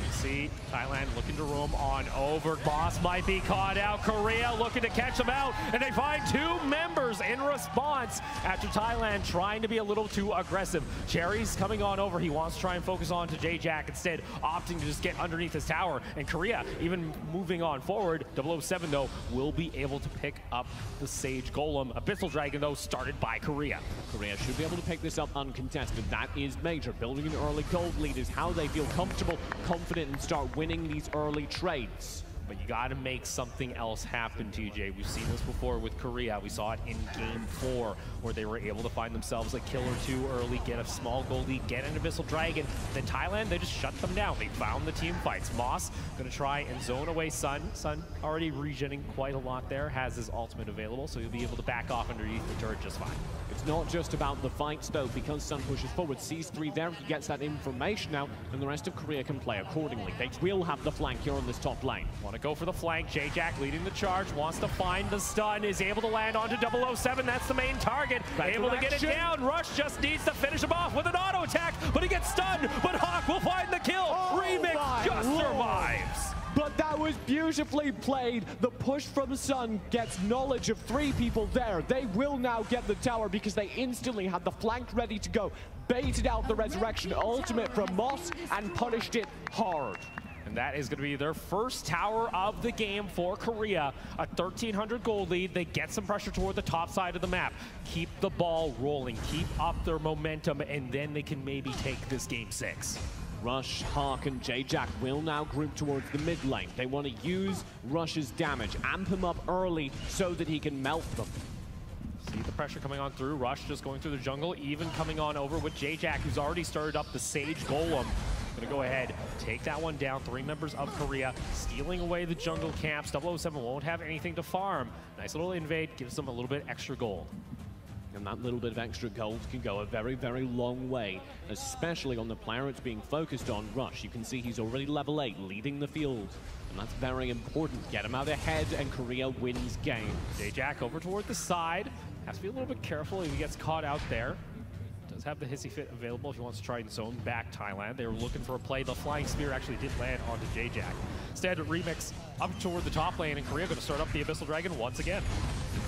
You see Thailand looking to roam on over. Boss might be caught out. Korea looking to catch them out, and they find 2 members in response after Thailand trying to be a little too aggressive. Cherry's coming on over. He wants to try and focus on to J-Jack, instead opting to just get underneath his tower. And Korea, even moving on forward, 007 though, will be able to pick up the Sage Golem. Abyssal Dragon though, started by Korea. Korea should be able to pick this up uncontested. That is major. Building an early gold lead is how they feel comfortable, confident, and start winning these early trades. But you got to make something else happen, TJ. We've seen this before with Korea. We saw it in Game 4, where they were able to find themselves a kill or 2 early, get a small gold lead, get an Abyssal Dragon. Then Thailand, they just shut them down. They found the team fights. Moss going to try and zone away Sun. Sun already regenning quite a lot there, has his ultimate available, so he'll be able to back off underneath the turret just fine. It's not just about the fights, though, because Sun pushes forward, sees 3 there, he gets that information out, and the rest of Korea can play accordingly. They will have the flank here on this top lane. Want to go for the flank. J-Jack leading the charge, wants to find the stun, is able to land onto 007. That's the main target. Able to get it down. Rush just needs to finish him off with an auto attack, but he gets stunned. But Hawk will find the kill. Remix just survives. But that was beautifully played. The push from Sun gets knowledge of 3 people there. They will now get the tower because they instantly had the flank ready to go. Baited out the resurrection ultimate from Moss and punished it hard. And that is going to be their first tower of the game for Korea. A 1,300 gold lead. They get some pressure toward the top side of the map. Keep the ball rolling. Keep up their momentum, and then they can maybe take this game 6. Rush, Hawk, and J-Jack will now group towards the mid lane. They want to use Rush's damage, amp him up early so that he can melt them. See the pressure coming on through. Rush just going through the jungle, even coming on over with J-Jack, who's already started up the Sage Golem. Gonna go ahead, take that one down. 3 members of Korea stealing away the jungle camps. 007 won't have anything to farm. Nice little invade, gives them a little bit extra gold. And that little bit of extra gold can go a very, very long way, especially on the player it's being focused on, Rush. You can see he's already level 8, leading the field. And that's very important. Get him out ahead, and Korea wins game. J-Jack over toward the side. Has to be a little bit careful if he gets caught out there. Does have the Hissy Fit available if he wants to try and zone back Thailand. They were looking for a play. The Flying Spear actually did land onto J-Jack. Standard Remix up toward the top lane, and Korea going to start up the Abyssal Dragon once again.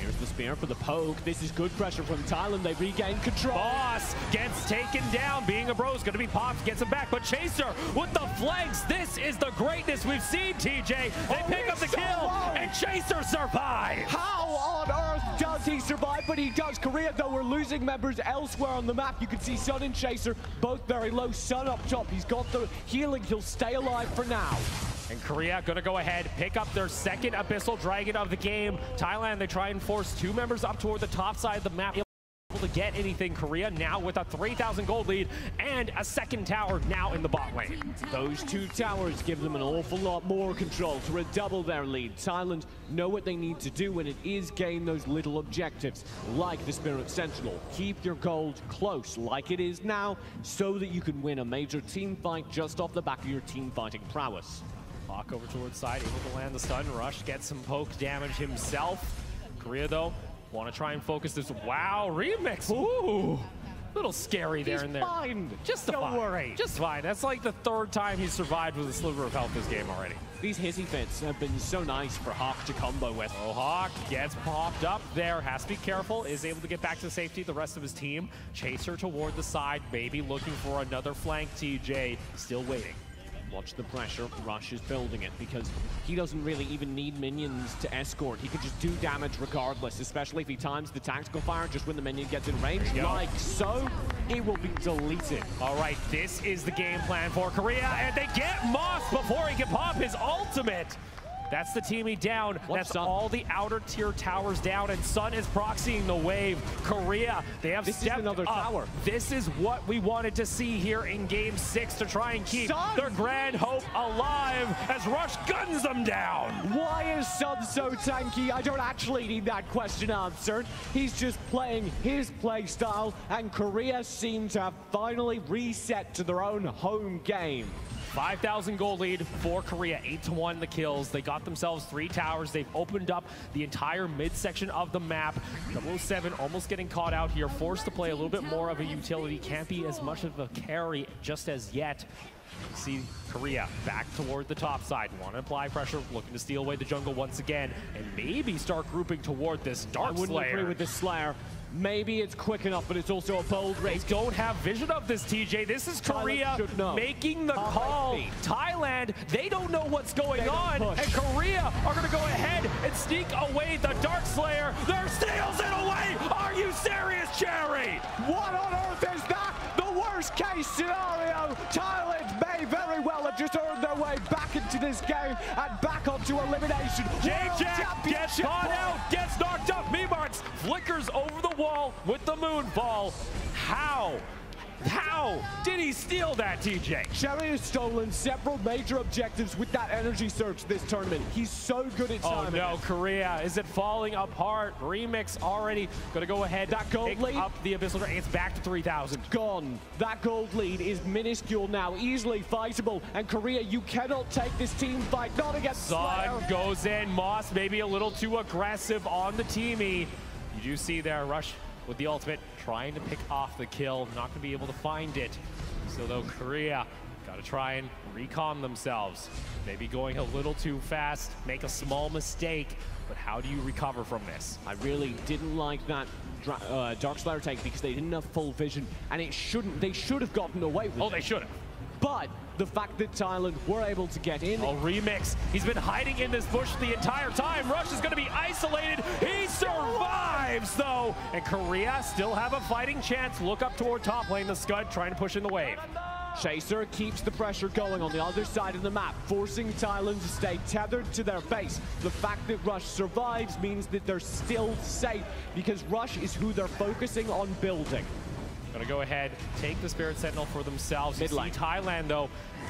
Here's the spear for the poke. This is good pressure from Thailand. They regain control. Boss gets taken down. Being a bro is going to be popped, gets him back. But Chaser with the flanks. This is the greatness we've seen, TJ. They pick up the kill, and Chaser survives. How on earth does he survive? But he does. Korea, though, we're losing members elsewhere on the map. You can see Sun and Chaser both very low. Sun up top. He's got the healing. He'll stay alive for now. And Korea going to go ahead, pick up their second Abyssal Dragon of the game. Thailand, they try and force 2 members up toward the top side of the map. Able to get anything. Korea now with a 3,000 gold lead and a second tower now in the bot lane. Those 2 towers give them an awful lot more control to redouble their lead. Thailand know what they need to do, and it is gain those little objectives, like the Spirit Sentinel. Keep your gold close, like it is now, so that you can win a major team fight just off the back of your team fighting prowess. Hawk over towards side, able to land the stun. Rush gets some poke damage himself. Korea, though, want to try and focus this. Wow, Remix. Ooh, little scary there and there. Fine. Just Don't fine. worry. Just fine. That's like the 3rd time he's survived with a sliver of health this game already. These Hissy Fits have been so nice for Hawk to combo with. Oh, Hawk gets popped up there. Has to be careful. Is able to get back to safety. The rest of his team. Chaser toward the side. Maybe looking for another flank. TJ still waiting. Watch the pressure. Rush is building it because he doesn't really even need minions to escort. He can just do damage regardless, especially if he times the tactical fire just when the minion gets in range. Like so, it will be deleted. All right, this is the game plan for Korea, and they get Moss before he can pop his ultimate. That's the teaming down. That's all the outer tier towers down, and Sun is proxying the wave. Korea, they have stepped another up. tower. This is what we wanted to see here in Game 6 to try and keep their grand hope alive as Rush guns them down. Why is Sun so tanky? I don't actually need that question answered. He's just playing his play style, and Korea seem to have finally reset to their own home game. 5,000 gold lead for Korea, 8-1 the kills. They got themselves 3 towers. They've opened up the entire midsection of the map. 007 almost getting caught out here, forced to play a little bit more of a utility. Can't be as much of a carry just as yet. See Korea back toward the top side. Want to apply pressure, looking to steal away the jungle once again, and maybe start grouping toward this Dark Slayer. I wouldn't agree with this Slayer. Maybe it's quick enough, but it's also a bold race. They don't have vision of this, TJ. This is Korea making the call. Thailand, they don't know what's going on, and Korea are going to go ahead and sneak away the Dark Slayer. There steals it away. Are you serious, Cherry? What on earth is that? The worst case scenario. Thailand may very well have just earned their way back into this game and back onto elimination. J-Jack gets caught out, gets knocked up. Memarks flickers over the wall with the moonfall. How did he steal that, TJ? Cherry has stolen several major objectives with that energy surge this tournament. He's so good at timing. Oh no, Korea, is it falling apart? Remix already gonna go ahead. That gold lead up the Abyssal Dragon. It's back to 3,000. Gone. That gold lead is minuscule now, easily fightable. And Korea, you cannot take this team fight, not against Sun Slayer. goes in. Moss maybe a little too aggressive on the teamie. You do see there, Rush with the ultimate, trying to pick off the kill. Not gonna be able to find it. So though Korea gotta try and recon themselves. Maybe going a little too fast, make a small mistake, but how do you recover from this? I really didn't like that Dark Slayer take because they didn't have full vision, and they should have gotten away with it. Oh, they should have. But the fact that Thailand were able to get in. Oh, Remix. He's been hiding in this bush the entire time. Rush is going to be isolated. He survives, though. And Korea still have a fighting chance. Look up toward top lane. The Scud trying to push in the wave. Chaser keeps the pressure going on the other side of the map, forcing Thailand to stay tethered to their base. The fact that Rush survives means that they're still safe, because Rush is who they're focusing on building. Gonna go ahead, take the Spirit Sentinel for themselves. Mid lane. Thailand, though,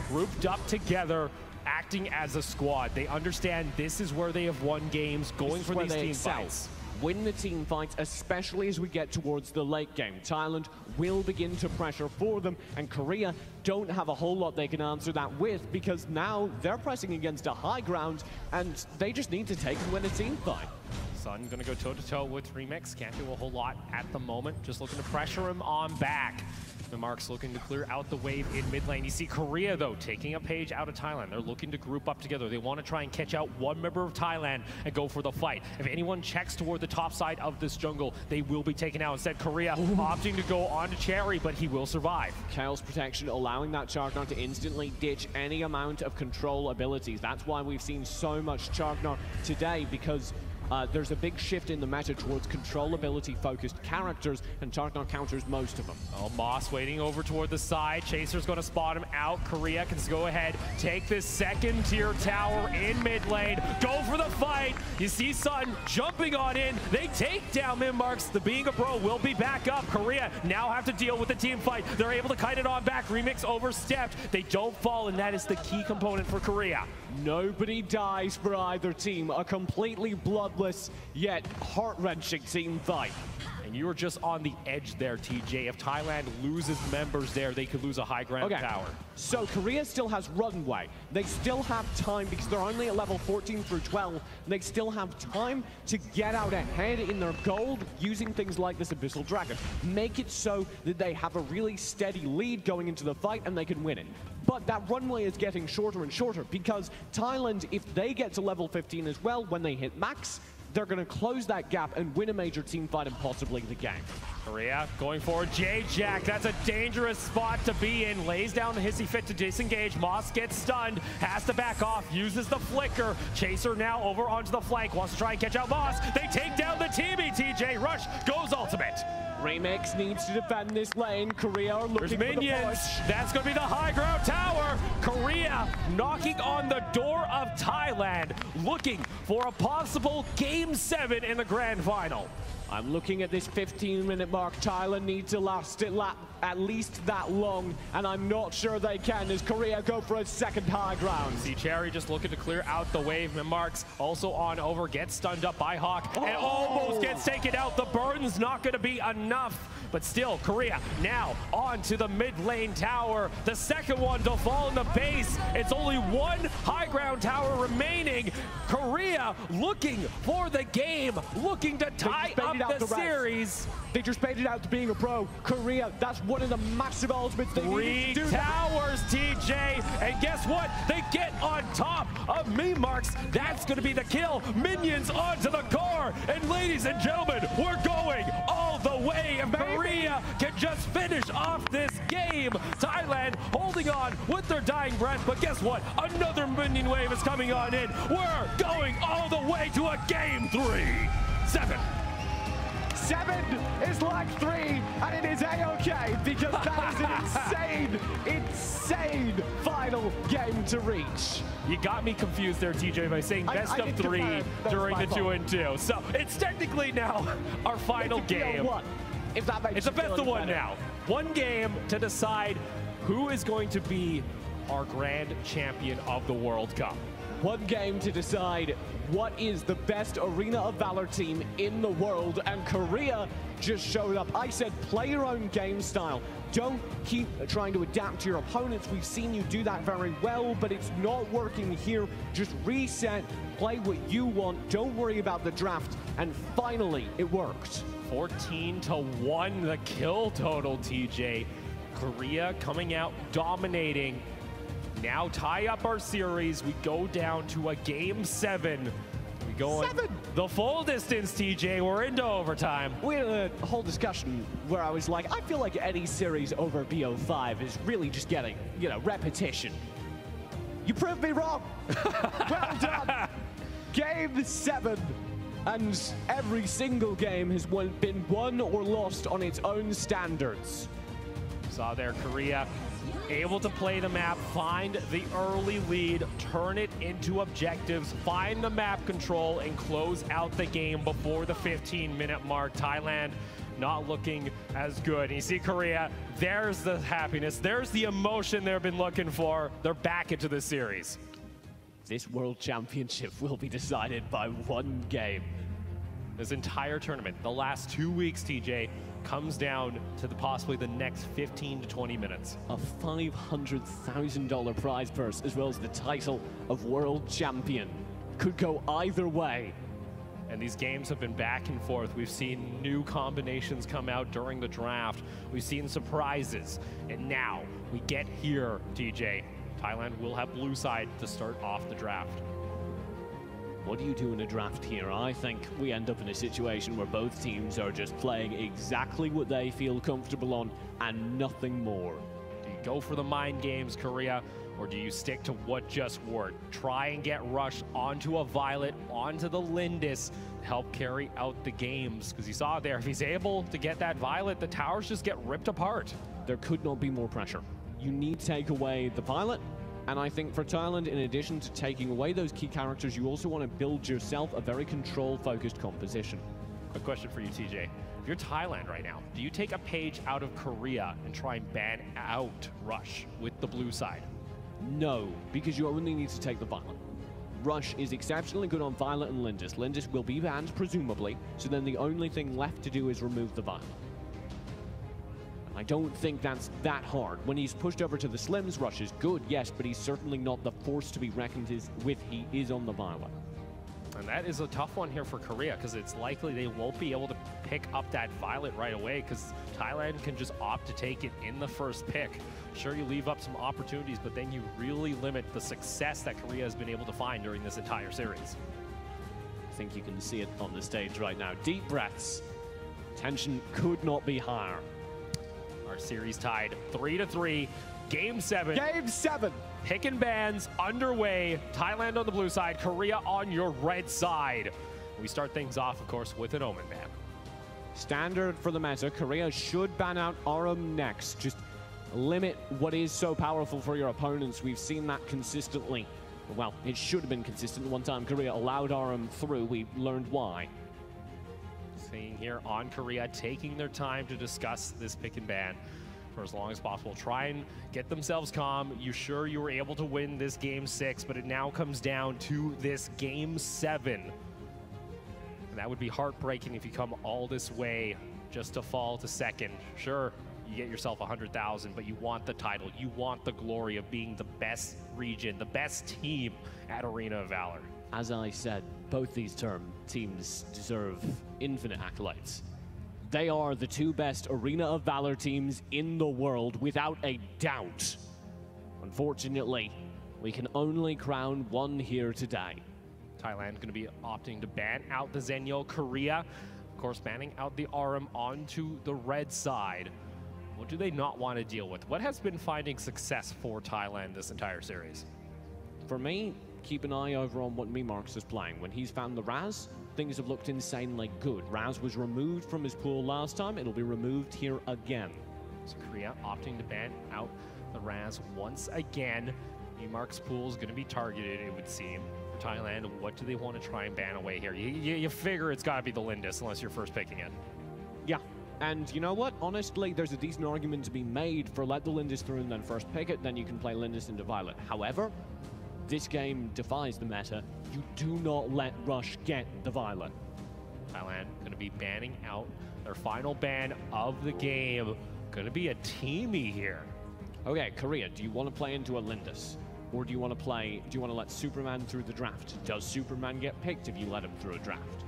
grouped up together, acting as a squad. They understand this is where they have won games, going for these team fights. Win the team fights, especially as we get towards the late game. Thailand will begin to pressure for them, and Korea don't have a whole lot they can answer that with, because now they're pressing against a high ground, and they just need to take and win a team fight. Sun gonna go toe-to-toe with Remix. Can't do a whole lot at the moment. Just looking to pressure him on back. The Mark's looking to clear out the wave in mid lane. You see Korea, though, taking a page out of Thailand. They're looking to group up together. They want to try and catch out one member of Thailand and go for the fight. If anyone checks toward the top side of this jungle, they will be taken out. Instead, Korea opting to go on to Cherry, but he will survive. Chaos Protection allowing that Chargnar to instantly ditch any amount of control abilities. That's why we've seen so much Chargnar today, because there's a big shift in the meta towards control-ability-focused characters, and Chargnar counters most of them. Oh, Moss waiting over toward the side. Chaser's going to spot him out. Korea can go ahead, take this second-tier tower in mid lane, go for the fight. You see Sun jumping on in. They take down Minmarks. The Being a Bro will be back up. Korea now have to deal with the team fight. They're able to kite it on back. Remix overstepped. They don't fall, and that is the key component for Korea. Nobody dies for either team. A completely bloodless yet heart-wrenching team fight. And you were just on the edge there, TJ. If Thailand loses members there, they could lose a high ground tower. So Korea still has runway. They still have time, because they're only at level 14 through 12. They still have time to get out ahead in their gold using things like this Abyssal Dragon. Make it so that they have a really steady lead going into the fight and they can win it. But that runway is getting shorter and shorter, because Thailand, if they get to level 15 as well, when they hit max, they're going to close that gap and win a major team fight and possibly the game. Korea going forward. J-Jack, that's a dangerous spot to be in. Lays down the hissy fit to disengage. Moss gets stunned, has to back off, uses the flicker. Chaser now over onto the flank, wants to try and catch out Moss. They take down the teamie, TJ. Rush goes ultimate. Remix needs to defend this lane. Korea are looking for the push. That's going to be the high ground tower. Korea knocking on the door of Thailand, looking for a possible Game 7 in the grand final. I'm looking at this 15-minute mark. Thailand needs to last at least that long, and I'm not sure they can as Korea go for a second high ground. See Cherry just looking to clear out the wave. Minmarks also on over, gets stunned up by Hawk, and almost gets taken out. The burn's not going to be enough. But still, Korea now on to the mid lane tower. The second one to fall in the base. It's only one high ground tower remaining. Korea looking for the game, looking to tie up the series. They just baited out to Being a Pro. Korea, that's one of the massive ultimates they need to do. 3 towers, TJ. And guess what? They get on top of Minmarks. That's going to be the kill. Minions onto the core. And ladies and gentlemen, we're going all the way. If Korea can just finish off this game. Thailand holding on with their dying breath. But guess what? Another minion wave is coming on in. We're going all the way to a Game 3. 7. 7 is like 3, and it is A-OK, because that is an insane final game to reach. You got me confused there, TJ, by saying best of 3 during the 2-2. So it's technically now our final game. If that makes it's a best of 1 now. 1 game to decide who is going to be our grand champion of the World Cup. 1 game to decide what is the best Arena of Valor team in the world, and Korea just showed up. I said play your own game style. Don't keep trying to adapt to your opponents. We've seen you do that very well, but it's not working here. Just reset, play what you want, don't worry about the draft, and finally it worked. 14-1 the kill total, TJ. Korea coming out dominating. Now tie up our series. We go down to a Game 7. We Going 7! The full distance, TJ. We're into overtime. We had a whole discussion where I was like, I feel like any series over BO5 is really just getting, you know, repetition. You proved me wrong. Well done. Game 7. And every single game has been won or lost on its own standards. Saw there Korea able to play the map, find the early lead, turn it into objectives, find the map control, and close out the game before the 15-minute mark. Thailand not looking as good. And you see Korea, there's the happiness, there's the emotion they've been looking for. They're back into the series. This World Championship will be decided by one game. This entire tournament, the last 2 weeks, TJ, comes down to possibly the next 15 to 20 minutes. A $500,000 prize purse, as well as the title of World Champion. Could go either way. And these games have been back and forth. We've seen new combinations come out during the draft. We've seen surprises. And now we get here, TJ. Thailand will have blue side to start off the draft. What do you do in a draft here? I think we end up in a situation where both teams are just playing exactly what they feel comfortable on and nothing more. Do you go for the mind games, Korea, or do you stick to what just worked? Try and get Rush onto a Violet, onto the Lindis, help carry out the games. Because you saw there, if he's able to get that Violet, the towers just get ripped apart. There could not be more pressure. You need to take away the Violet. And I think for Thailand, in addition to taking away those key characters, you also want to build yourself a very control-focused composition. Quick question for you, TJ. If you're Thailand right now, do you take a page out of Korea and try and ban out Rush with the blue side? No, because you only need to take the Violet. Rush is exceptionally good on Violet and Lindis. Lindis will be banned, presumably, so then the only thing left to do is remove the Violet. I don't think that's that hard. When he's pushed over to the Slims, Rush is good, yes, but he's certainly not the force to be reckoned with. He is on the Violet. And that is a tough one here for Korea, because it's likely they won't be able to pick up that Violet right away, because Thailand can just opt to take it in the first pick. Sure, you leave up some opportunities, but then you really limit the success that Korea has been able to find during this entire series. I think you can see it on the stage right now. Deep breaths. Tension could not be higher. Our series tied 3-3. Game 7. Game 7. Pick and bans underway. Thailand on the blue side, Korea on your red side. We start things off, of course, with an Omen ban. Standard for the meta. Korea should ban out Arum next. Just limit what is so powerful for your opponents. We've seen that consistently. Well, it should have been consistent. One time Korea allowed Arum through. We learned why. Seeing here on Korea taking their time to discuss this pick and ban for as long as possible. Try and get themselves calm. You sure you were able to win this game 6, but it now comes down to this game 7. And that would be heartbreaking if you come all this way just to fall to second. Sure, you get yourself 100,000, but you want the title. You want the glory of being the best region, the best team at Arena of Valor. As I said, both these teams deserve infinite accolades. They are the two best Arena of Valor teams in the world, without a doubt. Unfortunately, we can only crown one here today. Thailand going to be opting to ban out the Zenyo. Korea, of course, banning out the Arum onto the red side. What do they not want to deal with? What has been finding success for Thailand this entire series? For me, keep an eye over on what Memarks is playing. When he's found the Raz, things have looked insanely good. Raz was removed from his pool last time. It'll be removed here again. So Korea opting to ban out the Raz once again. Memarks' pool is going to be targeted, it would seem. For Thailand, what do they want to try and ban away here? You figure it's got to be the Lindis unless you're first picking it. Yeah. And you know what? Honestly, there's a decent argument to be made for let the Lindis through and then first pick it, then you can play Lindis into Violet. However, this game defies the meta. You do not let Rush get the Violet. Thailand going to be banning out their final ban of the game. Going to be a teamy here. Okay, Korea, do you want to play into a Lindis? Or do you want to let Superman through the draft? Does Superman get picked if you let him through a draft?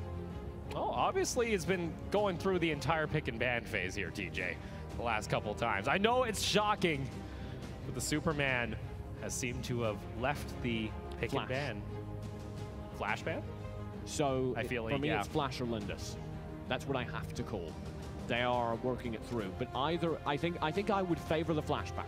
Oh, obviously it's been going through the entire pick and ban phase here, TJ, the last couple of times. I know it's shocking, but the Superman has seemed to have left the pick and ban. Flash ban? So I feel for like, me, yeah. it's Flash or Lindis. That's what I have to call. They are working it through. But either, I think I would favor the flashback.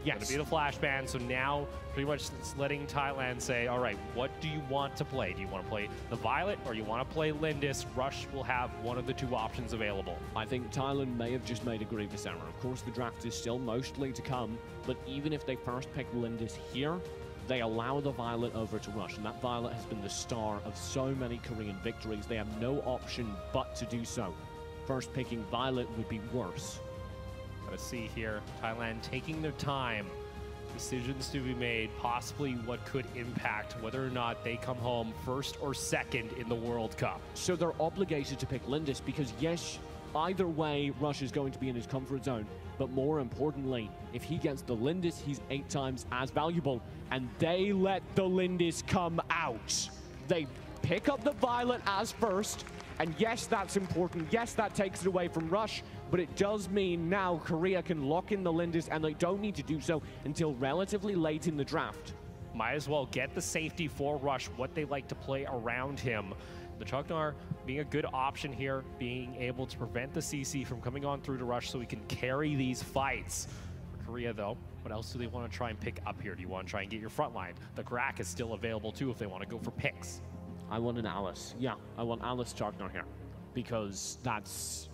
Going to be the flash ban, so now pretty much it's letting Thailand say, all right, what do you want to play? Do you want to play the Violet or you want to play Lindis? Rush will have one of the two options available. I think Thailand may have just made a grievous error. Of course, the draft is still mostly to come, but even if they first pick Lindis here, they allow the Violet over to Rush, and that Violet has been the star of so many Korean victories. They have no option but to do so. First picking Violet would be worse. Gotta see here, Thailand taking their time, decisions to be made, possibly what could impact whether or not they come home first or second in the World Cup. So they're obligated to pick Lindis because, yes, either way, Rush is going to be in his comfort zone. But more importantly, if he gets the Lindis, he's 8 times as valuable. And they let the Lindis come out. They pick up the Violet as first. And yes, that's important. Yes, that takes it away from Rush. But it does mean now Korea can lock in the Lindis, and they don't need to do so until relatively late in the draft. Might as well get the safety for Rush, what they like to play around him. The Chugnar being a good option here, being able to prevent the CC from coming on through to Rush so he can carry these fights. For Korea, though, what else do they want to try and pick up here? Do you want to try and get your front line? The Grak is still available, too, if they want to go for picks. I want an Alice. Yeah, I want Alice Chugnar here because that's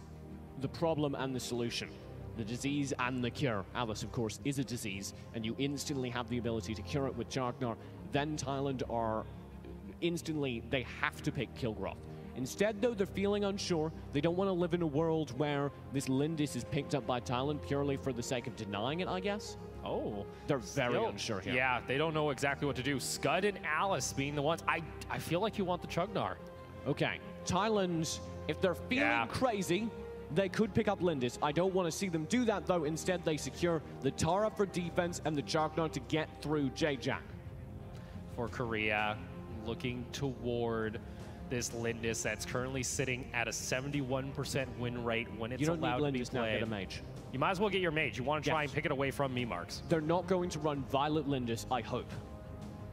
the problem and the solution. The disease and the cure. Alice, of course, is a disease, and you instantly have the ability to cure it with Chugnar. Then Thailand are instantly, they have to pick Kilgroth. Instead, though, they're feeling unsure. They don't want to live in a world where this Lindis is picked up by Thailand purely for the sake of denying it, I guess. Oh. They're very unsure here. Yeah, they don't know exactly what to do. Scud and Alice being the ones. I feel like you want the Chugnar. Okay, Thailand, if they're feeling crazy, they could pick up Lindis. I don't want to see them do that, though. Instead, they secure the Tara for defense and the Chugnar to get through Jae-Jack. For Korea, looking toward this Lindis that's currently sitting at a 71% win rate when it's allowed to be played. You don't need Lindis now, get a mage. You might as well get your mage. You want to try and pick it away from me, Marks. They're not going to run Violet Lindis, I hope,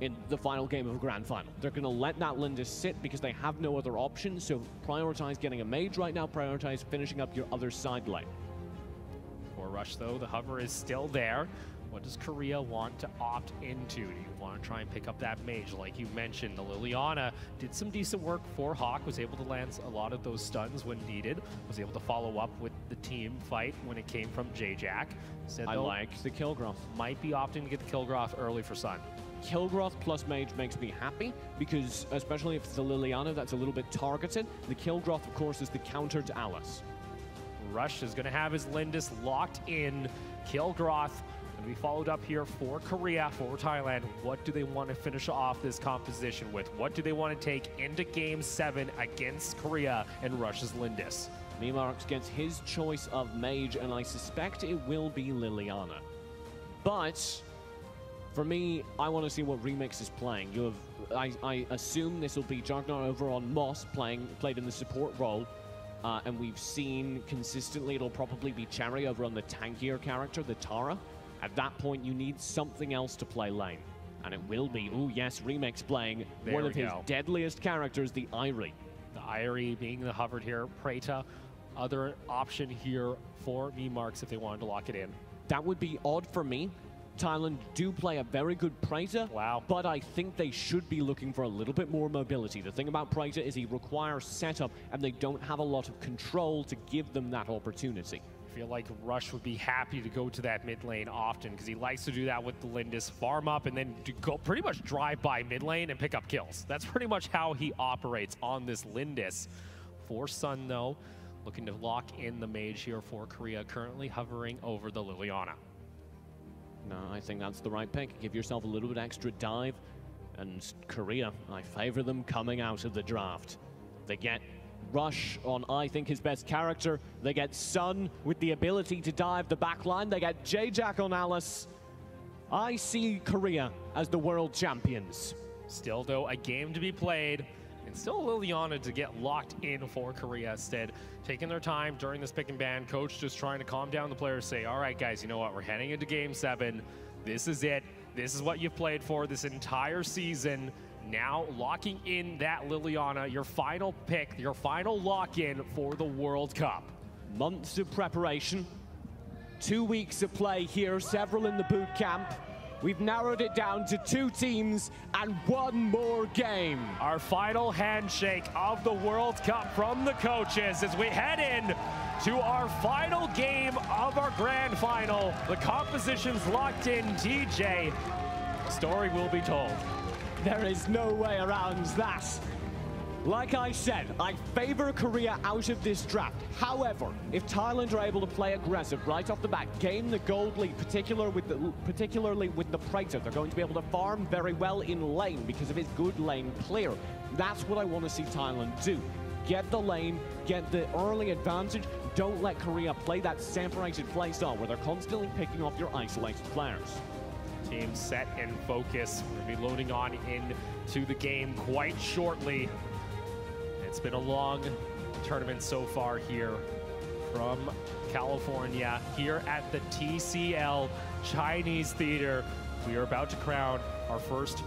in the final game of a grand final. They're going to let that Lindis sit because they have no other option, so prioritize getting a mage right now, prioritize finishing up your other side lane. For Rush, though, the hover is still there. What does Korea want to opt into? Do you want to try and pick up that mage? Like you mentioned, the Liliana did some decent work for Hawk, was able to land a lot of those stuns when needed, was able to follow up with the team fight when it came from Jae-Jack. I like the Kilgroth. Might be opting to get the Kilgroth early for Sun. Kilgroth plus mage makes me happy because, especially if it's the Liliana that's a little bit targeted, the Kilgroth, of course, is the counter to Alice. Rush is going to have his Lindis locked in. Kilgroth going to be followed up here for Korea, for Thailand. What do they want to finish off this composition with? What do they want to take into Game 7 against Korea and Rush's Lindis? Memarks gets his choice of mage, and I suspect it will be Liliana. But for me, I want to see what Remix is playing. You have, I assume this will be Chugnar over on Moss played in the support role. And we've seen consistently it'll probably be Cherry over on the tankier character, the Tara. At that point, you need something else to play lane. And it will be, oh yes, Remix playing one of his deadliest characters, the Irie. The Irie being the hovered here, Preta. Other option here for Memarks if they wanted to lock it in. That would be odd for me. Thailand do play a very good Preta, but I think they should be looking for a little bit more mobility. The thing about Preta is he requires setup, and they don't have a lot of control to give them that opportunity. I feel like Rush would be happy to go to that mid lane often because he likes to do that with the Lindis, farm up and then go pretty much drive by mid lane and pick up kills. That's pretty much how he operates on this Lindis. For Sun, though, looking to lock in the mage here for Korea, currently hovering over the Liliana. No, I think that's the right pick. Give yourself a little bit extra dive. And Korea, I favor them coming out of the draft. They get Rush on, I think, his best character. They get Sun with the ability to dive the backline. They get Jae-Jack on Alice. I see Korea as the world champions. Still, though, a game to be played. And still Liliana to get locked in for Korea instead. Taking their time during this pick and ban. Coach just trying to calm down the players, say, all right, guys, you know what? We're heading into Game 7. This is it. This is what you've played for this entire season. now locking in that Liliana, your final pick, your final lock-in for the World Cup. Months of preparation, 2 weeks of play here, several in the boot camp. We've narrowed it down to 2 teams and 1 more game. Our final handshake of the World Cup from the coaches as we head in to our final game of our grand final. The composition's locked in, TJ. The story will be told. There is no way around that. Like I said, I favor Korea out of this draft. However, if Thailand are able to play aggressive right off the bat, gain the gold lead, particularly with the Praetor, they're going to be able to farm very well in lane because of his good lane clear. That's what I want to see Thailand do. Get the lane, get the early advantage. Don't let Korea play that separated playstyle where they're constantly picking off your isolated players. Team set and focus. We're going to be loading on into the game quite shortly. It's been a long tournament so far here from California, here at the TCL Chinese Theater. We are about to crown our first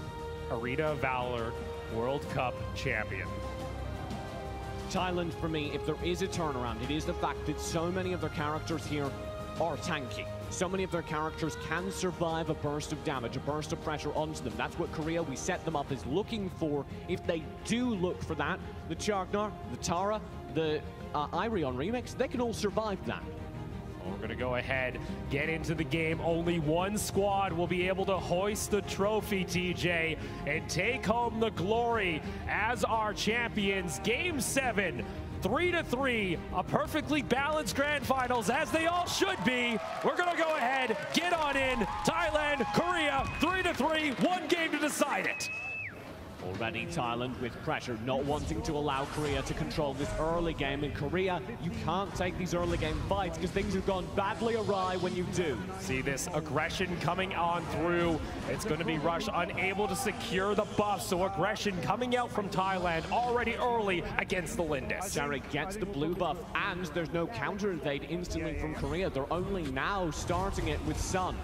Arena of Valor World Cup champion. Thailand, for me, if there is a turnaround, it is the fact that so many of their characters here are tanky. So many of their characters can survive a burst of damage, a burst of pressure onto them. That's what Korea, we set them up as looking for. If they do look for that, the Chagnar, the Tara, the Irion remix, they can all survive that. We're going to go ahead, get into the game. Only one squad will be able to hoist the trophy, TJ, and take home the glory as our champions. Game 7. 3-3, a perfectly balanced grand finals, as they all should be. We're gonna go ahead, get on in. Thailand, Korea, 3-3, 1 game to decide it. Already Thailand with pressure, not wanting to allow Korea to control this early game. In Korea, you can't take these early game fights because things have gone badly awry when you do. See this aggression coming on through. It's going to be Rush unable to secure the buff, so aggression coming out from Thailand already early against the Lindis. Jarek gets the blue buff, and there's no counter invade instantly from Korea. They're only now starting it with Sun.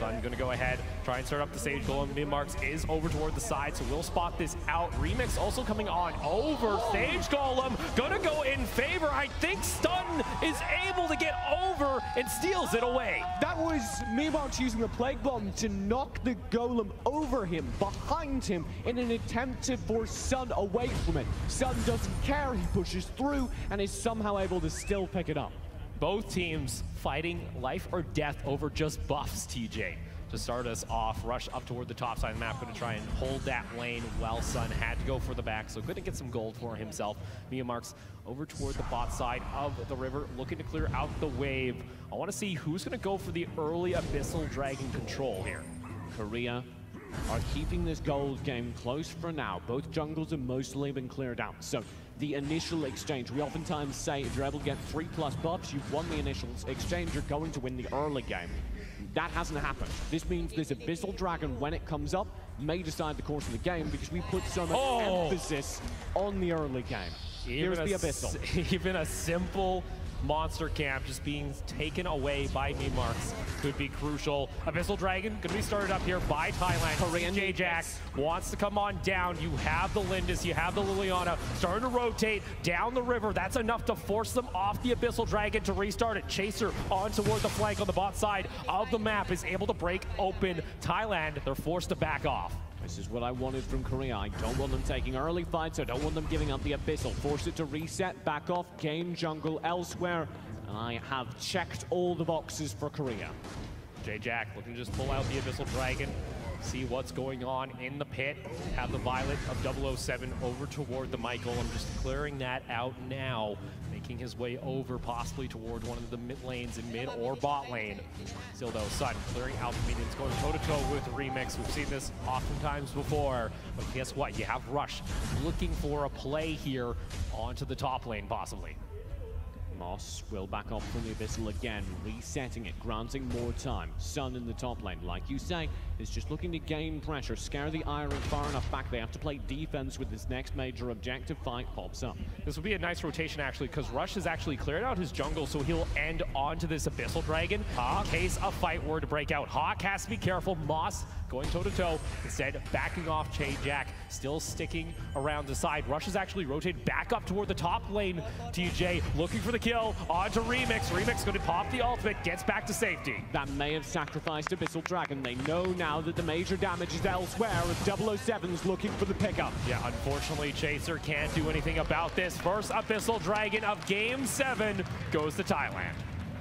Sun gonna go ahead, try and start up the Sage Golem. Mid-Marks is over toward the side, so we'll spot this out. Remix also coming on over. Sage Golem gonna go in favor. I think Stun is able to get over and steals it away. That was Mid-Marks using the Plague Bomb to knock the Golem over him, behind him, in an attempt to force Sun away from it. Sun doesn't care, he pushes through, and is somehow able to still pick it up. Both teams fighting life or death over just buffs, TJ. To start us off, Rush up toward the top side of the map, going to try and hold that lane while Sun had to go for the back, so good to get some gold for himself. Mid-Marks over toward the bot side of the river, looking to clear out the wave. I want to see who's going to go for the early Abyssal Dragon control here. Korea are keeping this gold game close for now. Both jungles have mostly been cleared out, so the initial exchange, we oftentimes say if you're able to get 3+ buffs, you've won the initial exchange, you're going to win the early game. That hasn't happened. This means this Abyssal Dragon, when it comes up, may decide the course of the game because we put so much emphasis on the early game. Here's the Abyssal. Even a simple monster camp just being taken away by Mid-Marks could be crucial. Abyssal Dragon going to be started up here by Thailand. Korean J-Jack wants to come on down. You have the Lindis, you have the Liliana starting to rotate down the river. That's enough to force them off the Abyssal Dragon to restart it. Chaser on toward the flank on the bot side of the map is able to break open Thailand. They're forced to back off. This is what I wanted from Korea. I don't want them taking early fights. I don't want them giving up the Abyssal. Force it to reset, back off, gain jungle elsewhere. And I have checked all the boxes for Korea. J-Jack looking to just pull out the Abyssal Dragon. See what's going on in the pit. Have the Violet of 007 over toward the Michael. I'm just clearing that out now. Making his way over possibly toward one of the mid lanes in mid or bot lane. Still though, Sun clearing out the minions, going toe-to-toe with Remix. We've seen this oftentimes before. But guess what? You have Rush looking for a play here onto the top lane possibly. Moss will back off from the Abyssal again, resetting it, granting more time. Sun in the top lane, like you say, is just looking to gain pressure, scare the Iron far enough back. They have to play defense with this next major objective fight pops up. This will be a nice rotation actually, because Rush has actually cleared out his jungle, so he'll end onto this Abyssal Dragon in case a fight were to break out. Hawk has to be careful. Moss going toe-to-toe. Instead, backing off Jack, still sticking around the side. Rush is actually rotated back up toward the top lane. TJ looking for the kill, onto Remix. Remix going to pop the ultimate, gets back to safety. That may have sacrificed Abyssal Dragon. They know now that the major damage is elsewhere if 007's looking for the pickup. Yeah, unfortunately, Chaser can't do anything about this. First Abyssal Dragon of Game 7 goes to Thailand.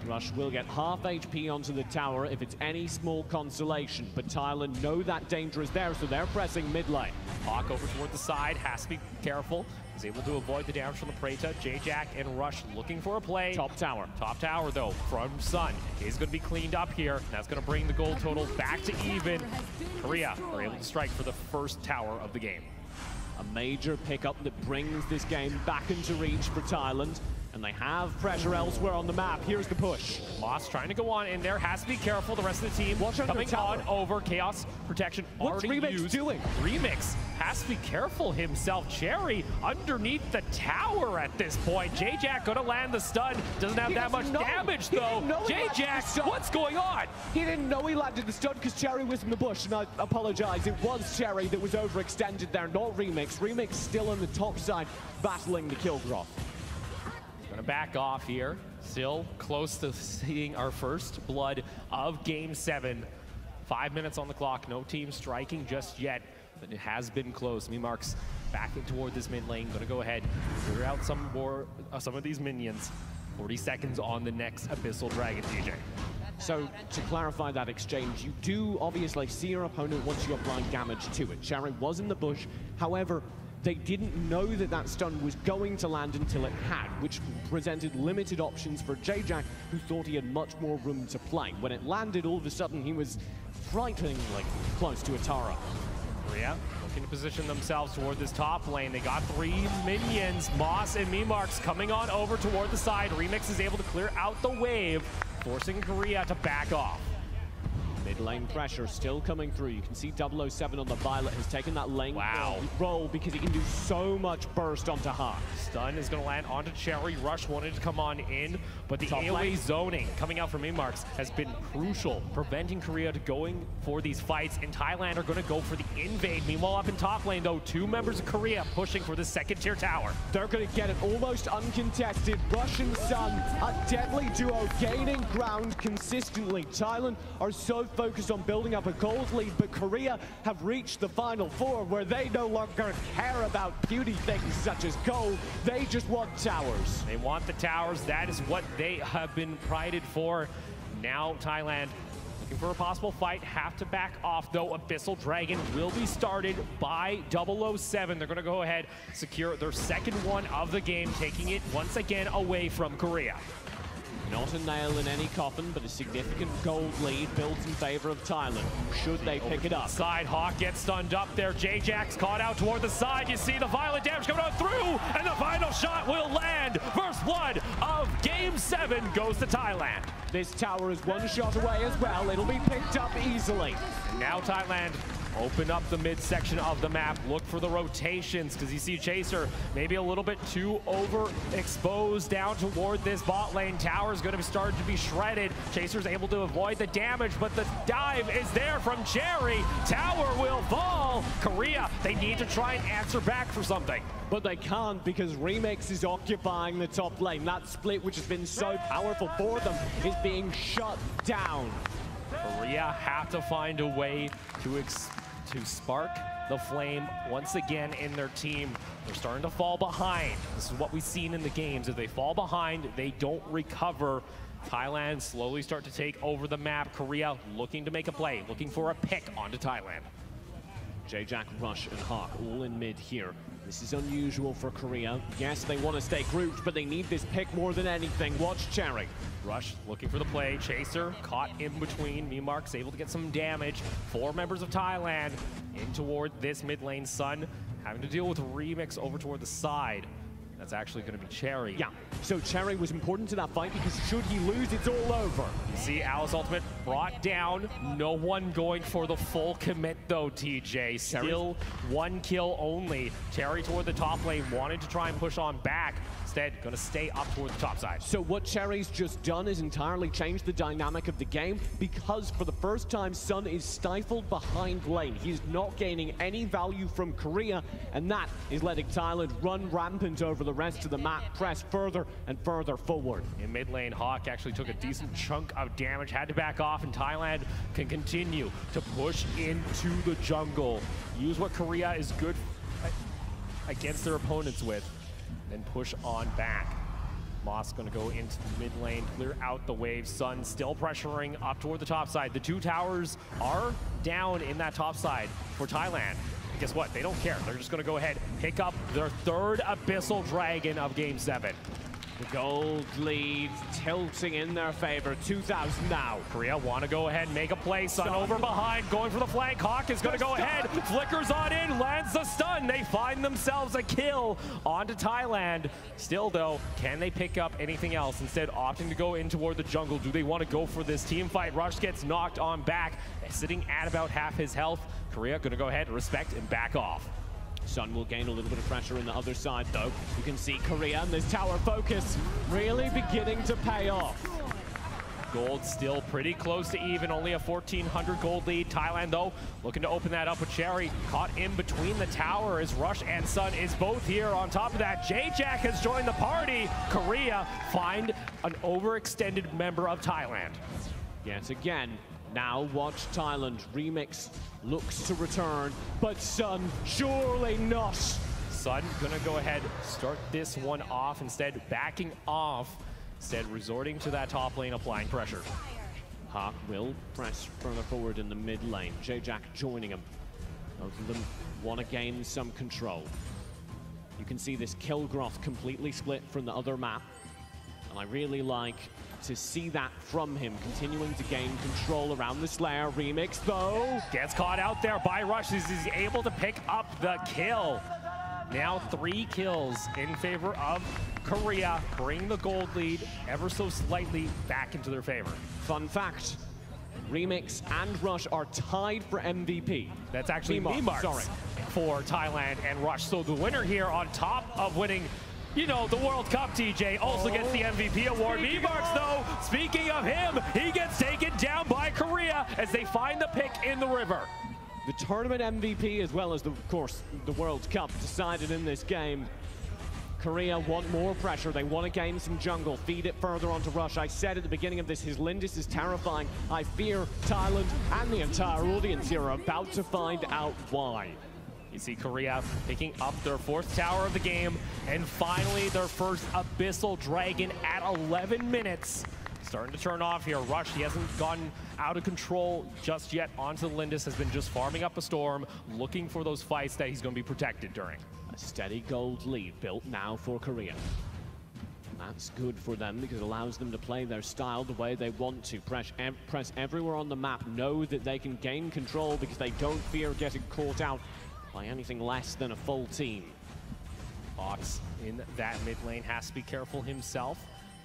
Rush will get half HP onto the tower if it's any small consolation, but Thailand know that danger is there, so they're pressing mid lane. Hawk over toward the side, has to be careful. He's able to avoid the damage from the Preta. Jack and Rush looking for a play. Top tower. Top tower, though, from Sun is going to be cleaned up here. That's going to bring the gold total back to even. Korea are able to strike for the first tower of the game. A major pickup that brings this game back into reach for Thailand. And they have pressure elsewhere on the map. Here's the push. Moss trying to go on in there. Has to be careful. The rest of the team coming on over. Chaos protection What's already Remix used. doing? Remix has to be careful himself. Cherry underneath the tower at this point. Jack going to land the stun. Doesn't have that much damage, though. Jack, what's going on? He didn't know he landed the stun because Cherry was in the bush. And I apologize. It was Cherry that was overextended there, not Remix. Remix still on the top side, battling the kill drop. Gonna back off here. Still close to seeing our first blood of Game 7. 5 minutes on the clock. No team striking just yet, but it has been close. Memarks backing toward this mid lane. Gonna go ahead, clear out some more, some of these minions. 40 seconds on the next Abyssal Dragon, DJ. So, to clarify that exchange, you do obviously see your opponent once you apply damage to it. Cherry was in the bush, however, they didn't know that that stun was going to land until it had, which presented limited options for Jack, who thought he had much more room to play. When it landed, all of a sudden, he was frighteningly close to a Tara. Korea looking to position themselves toward this top lane. They got 3 minions. Moss and Memarks coming on over toward the side. Remix is able to clear out the wave, forcing Korea to back off. Mid lane pressure still coming through. You can see 007 on the Violet has taken that lane roll because he can do so much burst onto Hawk. Stun is going to land onto Cherry. Rush wanted to come on in, but the AOA zoning coming out from Memarks has been crucial, preventing Korea to going for these fights. And Thailand are going to go for the invade. Meanwhile, up in top lane, though, 2 members of Korea pushing for the second tier tower. They're going to get it almost uncontested. Rush and Sun, a deadly duo, gaining ground consistently. Thailand are so focused on building up a gold lead, but Korea have reached the Final Four where they no longer care about beauty things such as gold. They just want towers. They want the towers. That is what they have been prided for. Now Thailand looking for a possible fight. Have to back off, though. Abyssal Dragon will be started by 007. They're going to go ahead, secure their second one of the game, taking it once again away from Korea. Not a nail in any coffin, but a significant gold lead built in favor of Thailand. Should they pick it up? Side, Hawk gets stunned up there. Jack's caught out toward the side. You see the violent damage coming on through, and the final shot will land. First blood of Game 7 goes to Thailand. This tower is one shot away as well. It'll be picked up easily. And now Thailand open up the midsection of the map. Look for the rotations, because you see Chaser maybe a little bit too overexposed down toward this bot lane. Tower's going to start to be shredded. Chaser's able to avoid the damage, but the dive is there from Cherry. Tower will fall. Korea, they need to try and answer back for something. But they can't because Remix is occupying the top lane. That split, which has been so powerful for them, is being shut down. Korea have to find a way to spark the flame once again in their team. They're starting to fall behind. This is what we've seen in the games. If they fall behind, they don't recover. Thailand slowly start to take over the map. Korea looking to make a play, looking for a pick onto Thailand. Jack, Rush, and Hawk all in mid here. This is unusual for Korea. Yes, they want to stay grouped, but they need this pick more than anything. Watch Cherry. Rush looking for the play. Chaser caught in between. Memarks able to get some damage. 4 members of Thailand in toward this mid lane. Sun having to deal with Remix over toward the side. That's actually going to be Cherry. Yeah, so Cherry was important to that fight because should he lose, it's all over. You see Alice ultimate brought down. No one going for the full commit, though, TJ. Still 1 kill only. Cherry toward the top lane, wanted to try and push on back. instead going to stay up toward the top side. So what Cherry's just done is entirely changed the dynamic of the game, because for the first time, Sun is stifled behind lane. He's not gaining any value from Korea, and that is letting Thailand run rampant over the rest of the map, press further and further forward. In mid lane, Hawk actually took a decent chunk of damage, had to back off, and Thailand can continue to push into the jungle. Use what Korea is good against their opponents with, then push on back. Moss going to go into the mid lane, clear out the wave. Sun still pressuring up toward the top side. The two towers are down in that top side for Thailand. And guess what? They don't care. They're just going to go ahead, pick up their third Abyssal Dragon of Game 7. The gold lead tilting in their favor, 2,000 now. Korea want to go ahead and make a play. Sun over behind, going for the flank. Hawk is going to go ahead, flickers on in, lands the stun. They find themselves a kill onto Thailand. Still though, can they pick up anything else? Instead, opting to go in toward the jungle. Do they want to go for this team fight? Rush gets knocked on back, sitting at about half his health. Korea going to go ahead, respect, and back off. Sun will gain a little bit of pressure on the other side, though. You can see Korea and this tower focus really beginning to pay off. Gold still pretty close to even, only a 1,400 gold lead. Thailand, though, looking to open that up with Cherry. Caught in between the tower as Rush and Sun is both here. On top of that, J-Jack has joined the party. Korea find an overextended member of Thailand. Yet again, now watch Thailand. Remix looks to return, but Sun surely not. Sun gonna go ahead, start this one off, instead backing off, instead resorting to that top lane, applying pressure. Hawk will press further forward in the mid lane. J-Jack joining him. Both of them want to gain some control. You can see this Kilgroth completely split from the other map, and I really like to see that from him, continuing to gain control around the Slayer. Remix, though, gets caught out there by Rush. He's able to pick up the kill. Now 3 kills in favor of Korea, bring the gold lead ever so slightly back into their favor. Fun fact, Remix and Rush are tied for MVP. That's actually Memarks for Thailand and Rush. So the winner here, on top of winning, you know, the World Cup, TJ, also gets the MVP award. Memarks, though, speaking of him, he gets taken down by Korea as they find the pick in the river. The tournament MVP, as well as, of course, the World Cup, decided in this game. Korea want more pressure. They want to gain some jungle, feed it further onto Rush. I said at the beginning of this, his Lindis is terrifying. I fear Thailand and the entire audience here are about to find out why. You see Korea picking up their 4th tower of the game, and finally their first Abyssal Dragon at 11 minutes. Starting to turn off here. Rush, he hasn't gotten out of control just yet onto the Lindis, has been just farming up a storm, looking for those fights that he's going to be protected during. A steady gold lead built now for Korea. That's good for them because it allows them to play their style the way they want to. Press everywhere on the map, know that they can gain control because they don't fear getting caught out by anything less than a full team. Fox in that mid lane has to be careful himself,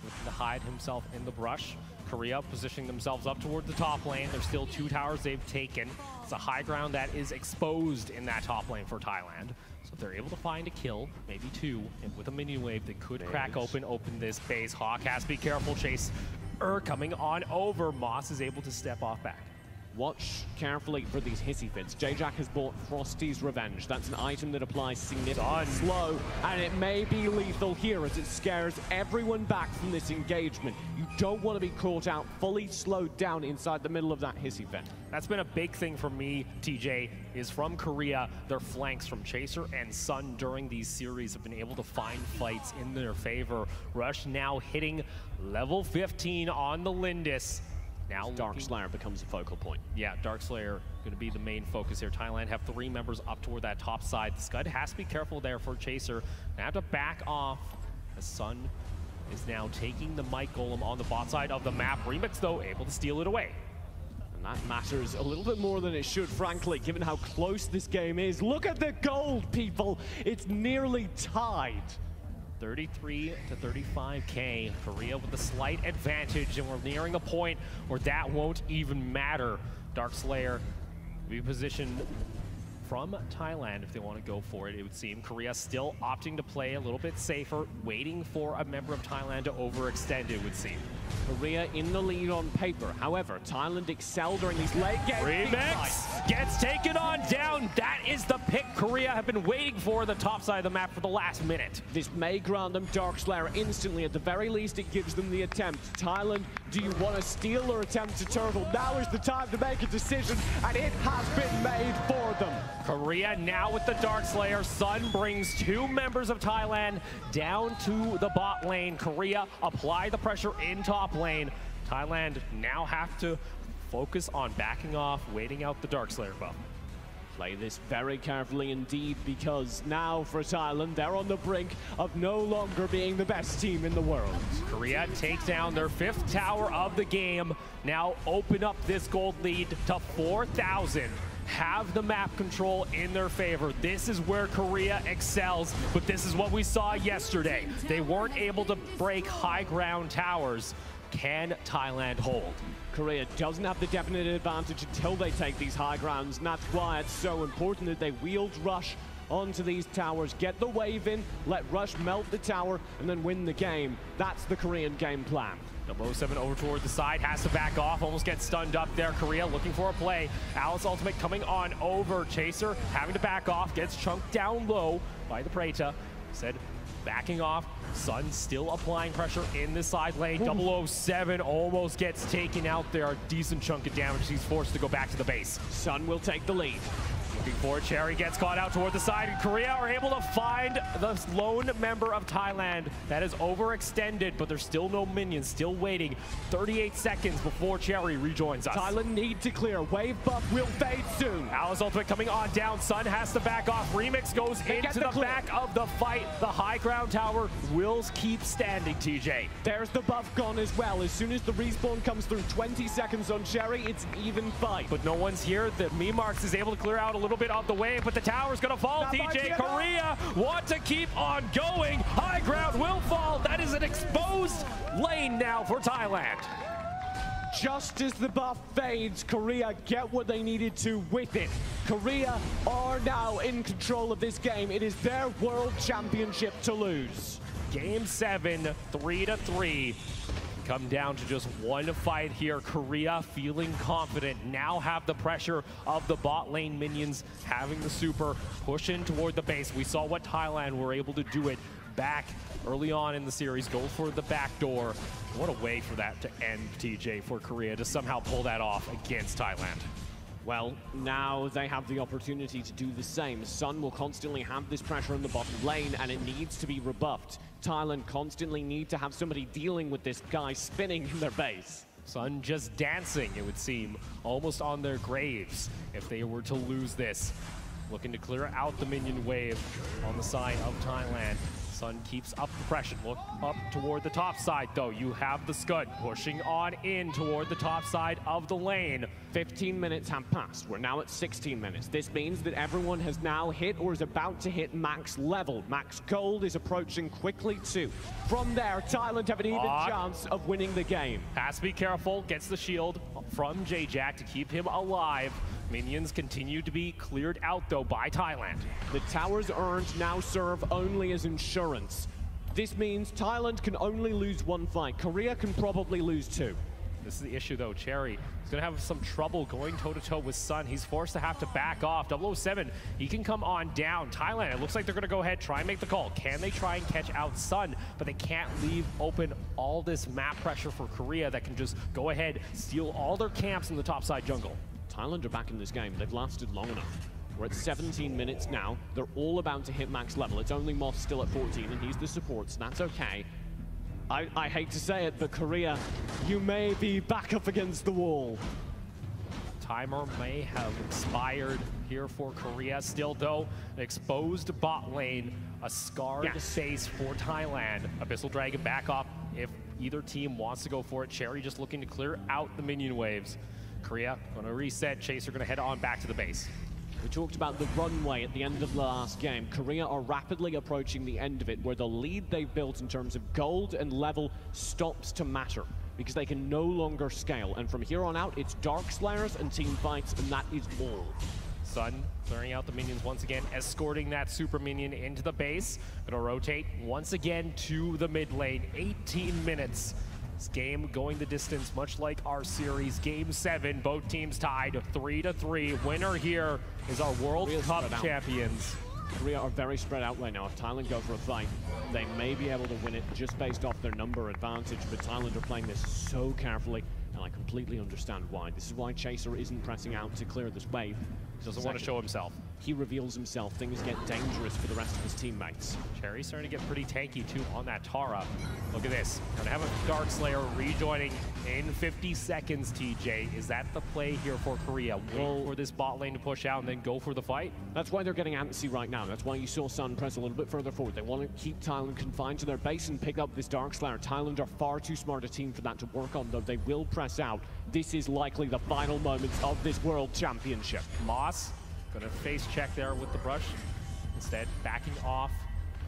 looking to hide himself in the brush. Korea positioning themselves up toward the top lane. There's still 2 towers they've taken. It's a high ground that is exposed in that top lane for Thailand. So if they're able to find a kill, maybe 2, and with a minion wave, they could crack open this base. Hawk has to be careful. Chase coming on over. Moss is able to step off back. Watch carefully for these hissy fits. J-Jack has bought Frosty's Revenge. That's an item that applies significant slow, and it may be lethal here as it scares everyone back from this engagement. You don't want to be caught out fully slowed down inside the middle of that hissy fit. That's been a big thing for me, TJ, is from Korea. Their flanks from Chaser and Sun during these series have been able to find fights in their favor. Rush now hitting level 15 on the Lindis. Now Dark Slayer becomes a focal point. Yeah, Dark Slayer going to be the main focus here. Thailand have 3 members up toward that top side. The Scud has to be careful there for Chaser. They have to back off as Sun is now taking the Might Golem on the bot side of the map. Remix, though, able to steal it away. And that matters a little bit more than it should, frankly, given how close this game is. Look at the gold, people. It's nearly tied. 33 to 35K. Korea with a slight advantage, and we're nearing a point where that won't even matter. Dark Slayer will be positioned from Thailand if they want to go for it, it would seem. Korea still opting to play a little bit safer, waiting for a member of Thailand to overextend, it would seem. Korea in the lead on paper. However, Thailand excel during these late game Remix gets taken on down. That is the pick Korea have been waiting for, the top side of the map for the last minute. This may grant them Dark Slayer instantly. At the very least, it gives them the attempt. Thailand, do you want to steal or attempt to turtle? Now is the time to make a decision, and it has been made for them. Korea now with the Dark Slayer. Sun brings two members of Thailand down to the bot lane. Korea apply the pressure in top lane. Thailand now have to focus on backing off, waiting out the Dark Slayer buff. Play this very carefully indeed, because now for Thailand, they're on the brink of no longer being the best team in the world. Korea takes down their 5th tower of the game. Now open up this gold lead to 4,000. Have the map control in their favor. This is where Korea excels, but this is what we saw yesterday. They weren't able to break high ground towers. Can Thailand hold? Korea doesn't have the definite advantage until they take these high grounds, and that's why it's so important that they wield Rush onto these towers, get the wave in, let Rush melt the tower, and then win the game. That's the Korean game plan. 007 over toward the side, has to back off, almost gets stunned up there. Korea looking for a play. Alice ultimate coming on over. Chaser having to back off, gets chunked down low by the Preta. Said backing off. Sun still applying pressure in the side lane. 007 almost gets taken out there. A decent chunk of damage. He's forced to go back to the base. Sun will take the lead. Looking for it. Cherry gets caught out toward the side, and Korea are able to find the lone member of Thailand that is overextended, but there's still no minions, still waiting. 38 seconds before Cherry rejoins us. Thailand need to clear. Wave buff will fade soon. Alice ultimate coming on down. Sun has to back off. Remix goes into the back of the fight. The high ground tower will keep standing, TJ. There's the buff gone as well. As soon as the respawn comes through, 20 seconds on Cherry, it's an even fight. But no one's here. The Memarks is able to clear out a little bit of the wave, but the tower's gonna fall. TJ, Korea want to keep on going. High ground will fall. That is an exposed lane now for Thailand. Just as the buff fades, Korea get what they needed to with it. Korea are now in control of this game. It is their world championship to lose. Game 7, 3-3. Come down to just one fight here. Korea feeling confident, now have the pressure of the bot lane minions, having the super push in toward the base. We saw what Thailand were able to do it back early on in the series, go for the back door. What a way for that to end, TJ, for Korea to somehow pull that off against Thailand. Well, now they have the opportunity to do the same. Sun will constantly have this pressure in the bottom lane, and it needs to be rebuffed. Thailand constantly need to have somebody dealing with this guy spinning in their base. Sun just dancing, it would seem, almost on their graves if they were to lose this. Looking to clear out the minion wave on the side of Thailand. Sun keeps up the pressure. Look up toward the top side, though. You have the Scud pushing on in toward the top side of the lane. 15 minutes have passed. We're now at 16 minutes. This means that everyone has now hit or is about to hit max level. Max gold is approaching quickly, too. From there, Thailand have an even chance of winning the game. Has to be careful. Gets the shield from J-Jack to keep him alive. Minions continue to be cleared out, though, by Thailand. The towers earned now serve only as insurance. This means Thailand can only lose one fight. Korea can probably lose 2. This is the issue, though. Cherry is going to have some trouble going toe-to-toe with Sun. He's forced to have to back off. 007, he can come on down. Thailand, it looks like they're going to go ahead, try and make the call. Can they try and catch out Sun? But they can't leave open all this map pressure for Korea that can just go ahead, steal all their camps in the topside jungle. Thailand are back in this game. They've lasted long enough. We're at 17 minutes now. They're all about to hit max level. It's only Moth still at 14, and he's the support, so that's okay. I hate to say it, but Korea, you may be back up against the wall. Timer may have expired here for Korea. Still, though, an exposed bot lane, a scarred base for Thailand. Abyssal Dragon back off if either team wants to go for it. Cherry just looking to clear out the minion waves. Korea going to reset. Chaser going to head on back to the base. We talked about the runway at the end of the last game. Korea are rapidly approaching the end of it, where the lead they've built in terms of gold and level stops to matter, because they can no longer scale. And from here on out, it's Dark Slayers and team fights, and that is all. Sun clearing out the minions once again, escorting that super minion into the base. Gonna rotate once again to the mid lane. 18 minutes. This game going the distance, much like our series. Game 7, both teams tied 3-3. Winner here is our World Cup champions. Korea are very spread out right now. If Thailand go for a fight, they may be able to win it just based off their number advantage, but Thailand are playing this so carefully, and I completely understand why. This is why Chaser isn't pressing out to clear this wave. He doesn't want to show himself. He reveals himself. Things get dangerous for the rest of his teammates. Cherry's starting to get pretty tanky too on that Tara. Look at this. Gonna have a Darkslayer rejoining in 50 seconds, TJ. Is that the play here for Korea? Wait for this bot lane to push out and then go for the fight? That's why they're getting antsy right now. That's why you saw Sun press a little bit further forward. They want to keep Thailand confined to their base and pick up this Darkslayer. Thailand are far too smart a team for that to work on, though. They will press out. This is likely the final moments of this World Championship. Moss gonna face check there with the brush. Instead, backing off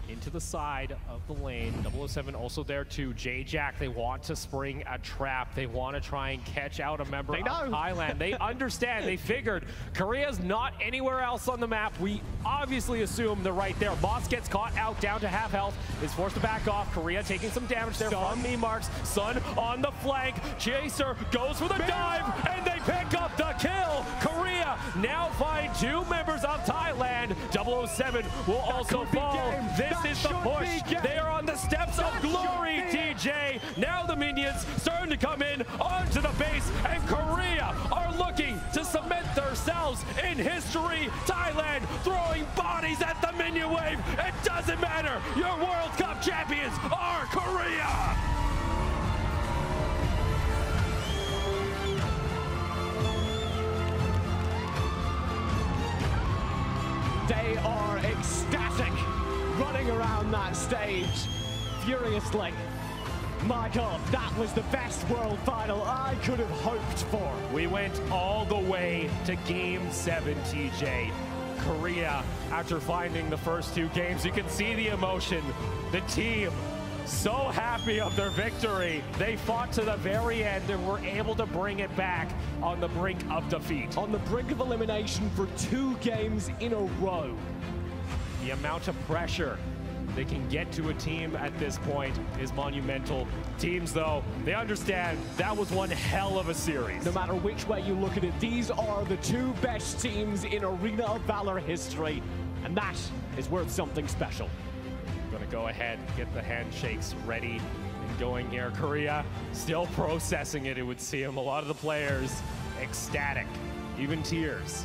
into the side of the lane. 007 also there too. J-Jack, they want to spring a trap. They want to try and catch out a member of Thailand. They understand. They figured Korea's not anywhere else on the map. We obviously assume they're right there. Moss gets caught out down to half health. Is forced to back off. Korea taking some damage there from me marks. Sun on the flank. Chaser goes for the dive, and they pick up the kill. Korea now find 2 members of Thailand. 007 will also fall. This is the push. They are on the steps of glory, TJ. Now the minions starting to come in onto the base, and Korea are looking to cement themselves in history. Thailand throwing bodies at the minion wave. It doesn't matter. Your World Cup champions are Korea. They are ecstatic, running around that stage furiously. My God, that was the best world final I could have hoped for. We went all the way to Game 7, TJ. Korea, after finding the first 2 games, you can see the emotion. The team so happy of their victory. They fought to the very end and were able to bring it back on the brink of defeat. On the brink of elimination for 2 games in a row. The amount of pressure they can get to a team at this point is monumental. Teams, though, they understand that was one hell of a series. No matter which way you look at it, these are the 2 best teams in Arena of Valor history, and that is worth something special. Gonna go ahead, get the handshakes ready and going here. Korea still processing it, it would seem. A lot of the players ecstatic, even tears.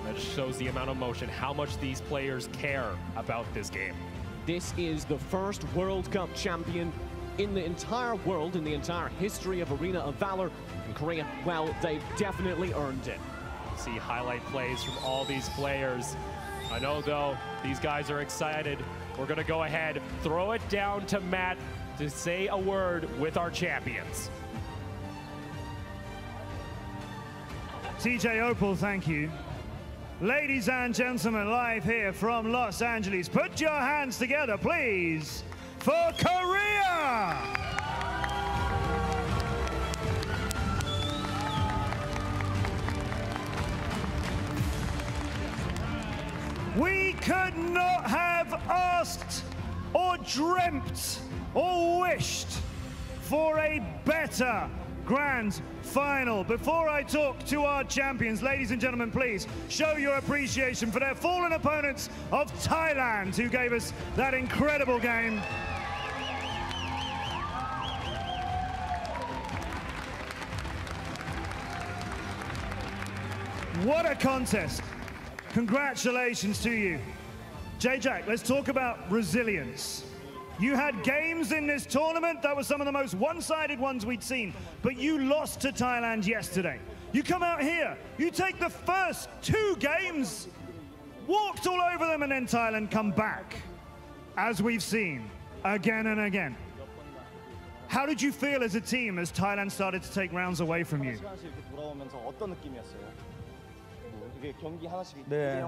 That just shows the amount of emotion, how much these players care about this game. This is the first World Cup champion in the entire world, in the entire history of Arena of Valor. And Korea, well, they've definitely earned it. See highlight plays from all these players. I know, though, these guys are excited. We're gonna go ahead, throw it down to Matt to say a word with our champions. TJ Opal, thank you. Ladies and gentlemen, live here from Los Angeles, put your hands together, please, for Korea! We could not have asked or dreamt or wished for a better grand final. Before I talk to our champions, ladies and gentlemen, please show your appreciation for their fallen opponents of Thailand, who gave us that incredible game. What a contest. Congratulations to you. J-Jack, let's talk about resilience. You had games in this tournament that were some of the most one-sided ones we'd seen, but you lost to Thailand yesterday. You come out here, you take the first 2 games, walked all over them, and then Thailand come back, as we've seen again and again. How did you feel as a team as Thailand started to take rounds away from you? 네.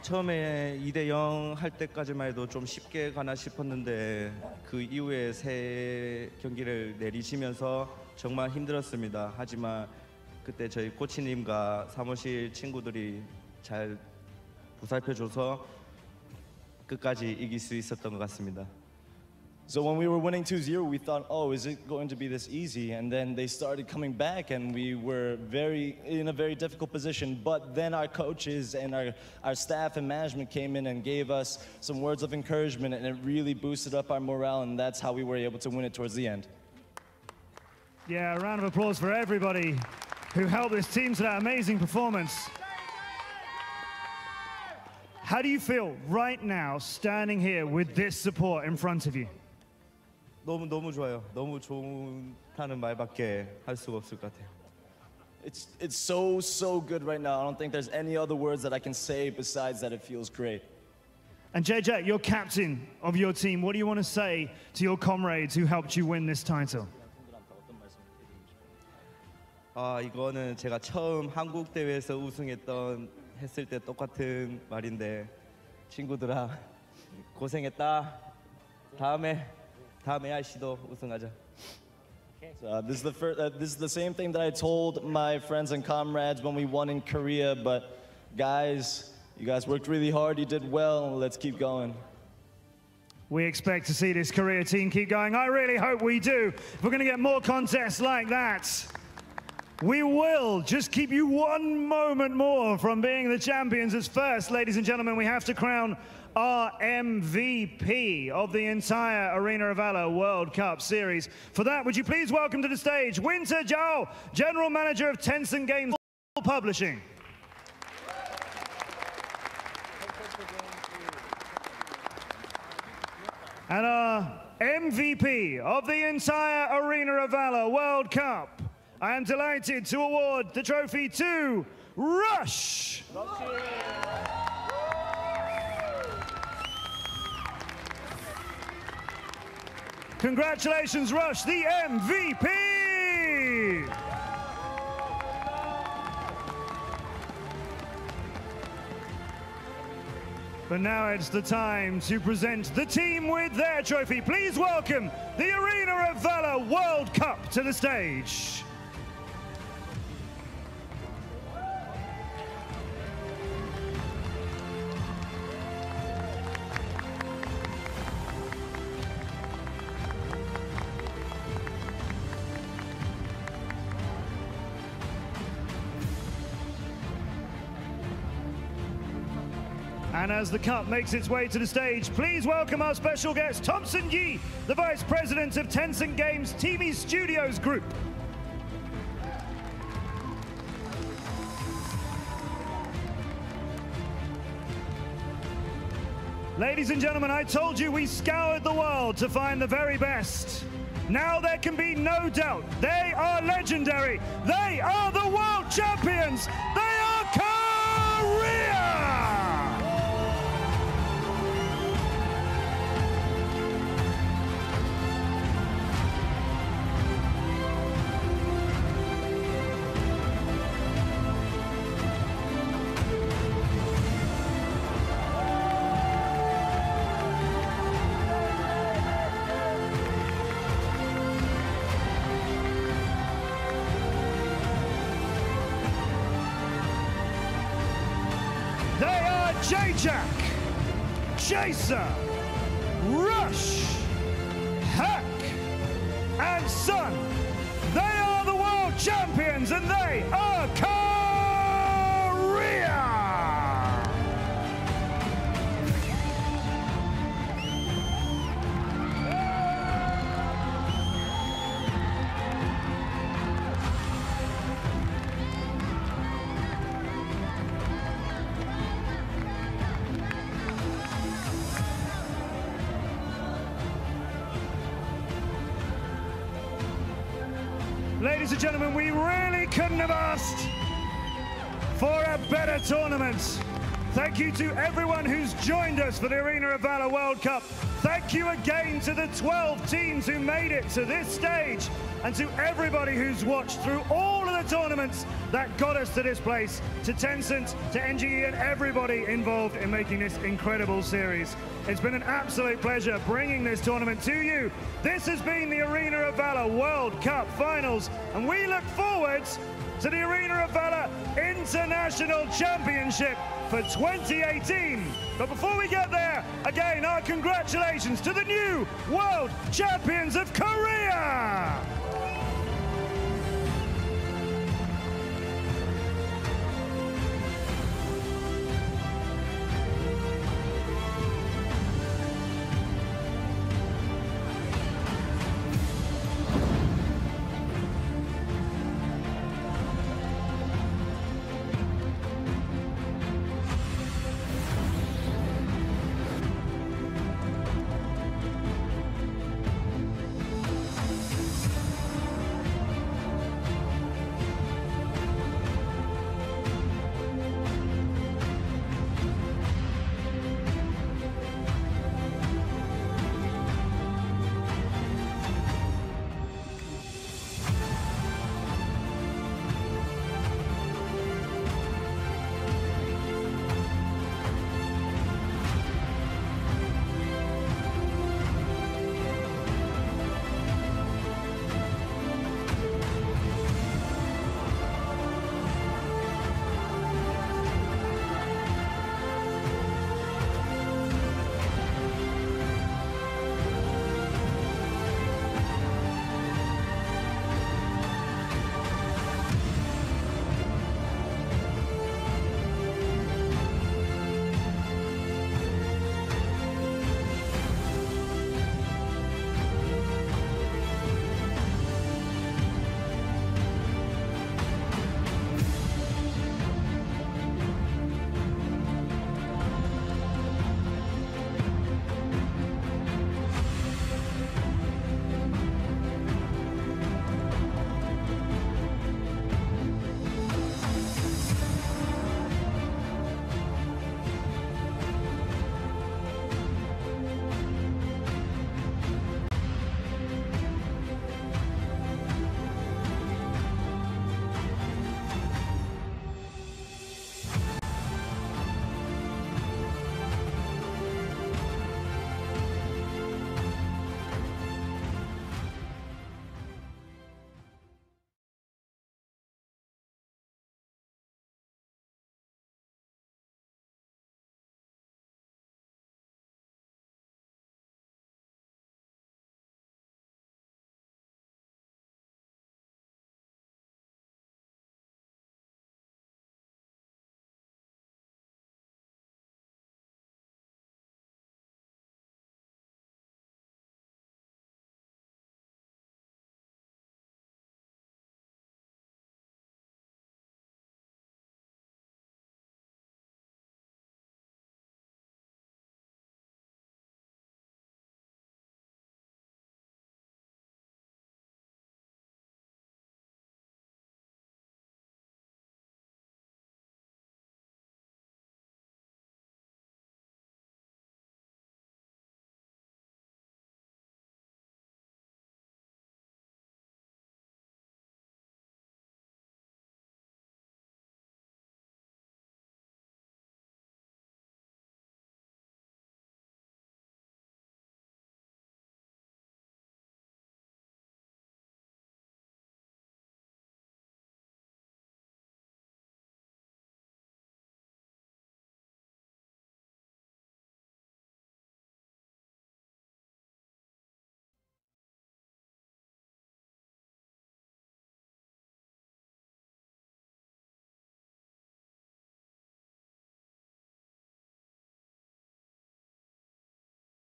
처음에 2대0 할 때까지만 해도 좀 쉽게 가나 싶었는데 그 이후에 3 경기를 내리시면서 정말 힘들었습니다. 하지만 그때 저희 코치님과 사무실 친구들이 잘 보살펴줘서 끝까지 이길 수 있었던 것 같습니다. So when we were winning 2-0, we thought, oh, is it going to be this easy? And then they started coming back, and we were in a very difficult position. But then our coaches and our staff and management came in and gave us some words of encouragement, and it really boosted up our morale, and that's how we were able to win it towards the end. Yeah, a round of applause for everybody who helped this team to that amazing performance. How do you feel right now standing here with this support in front of you? 너무 좋아요. 너무 좋다는 말밖에 할 수가 없을 것 같아요. It's so good right now. I don't think there's any other words that I can say besides that it feels great. And JJ, you're captain of your team. What do you want to say to your comrades who helped you win this title? 이거는 제가 처음 한국 대회에서 했을 때 똑같은 말인데 친구들아 고생했다. 다음에 RC도 우승하자. So, this is the same thing that I told my friends and comrades when we won in Korea. But guys, you guys worked really hard. You did well. Let's keep going. We expect to see this Korea team keep going. I really hope we do. If we're going to get more contests like that, we will just keep you one moment more from being the champions. As first, ladies and gentlemen, we have to crown our MVP of the entire Arena of Valor World Cup Series. For that, would you please welcome to the stage Winter Zhao, General Manager of Tencent Games Publishing. And our MVP of the entire Arena of Valor World Cup, I am delighted to award the trophy to Rush. Congratulations, Rush, the MVP. But now it's the time to present the team with their trophy. Please welcome the Arena of Valor World Cup to the stage. And as the cup makes its way to the stage, please welcome our special guest, Thompson Yi, the Vice President of Tencent Games TV Studios Group. Ladies and gentlemen, I told you we scoured the world to find the very best. Now there can be no doubt, they are legendary. They are the world champions. They are Korea! J-Jack, Chaser, Rush, Hack, and Sun. They are the world champions and they are Korea! Ladies and gentlemen, we really couldn't have asked for a better tournament. Thank you to everyone who's joined us for the Arena of Valor World Cup. Thank you again to the 12 teams who made it to this stage and to everybody who's watched through all of the tournament. tournaments that got us to this place, to Tencent, to NGE, and everybody involved in making this incredible series. It's been an absolute pleasure bringing this tournament to you. This has been the Arena of Valor World Cup Finals, and we look forward to the Arena of Valor International Championship for 2018. But before we get there, again, our congratulations to the new World Champions of Korea!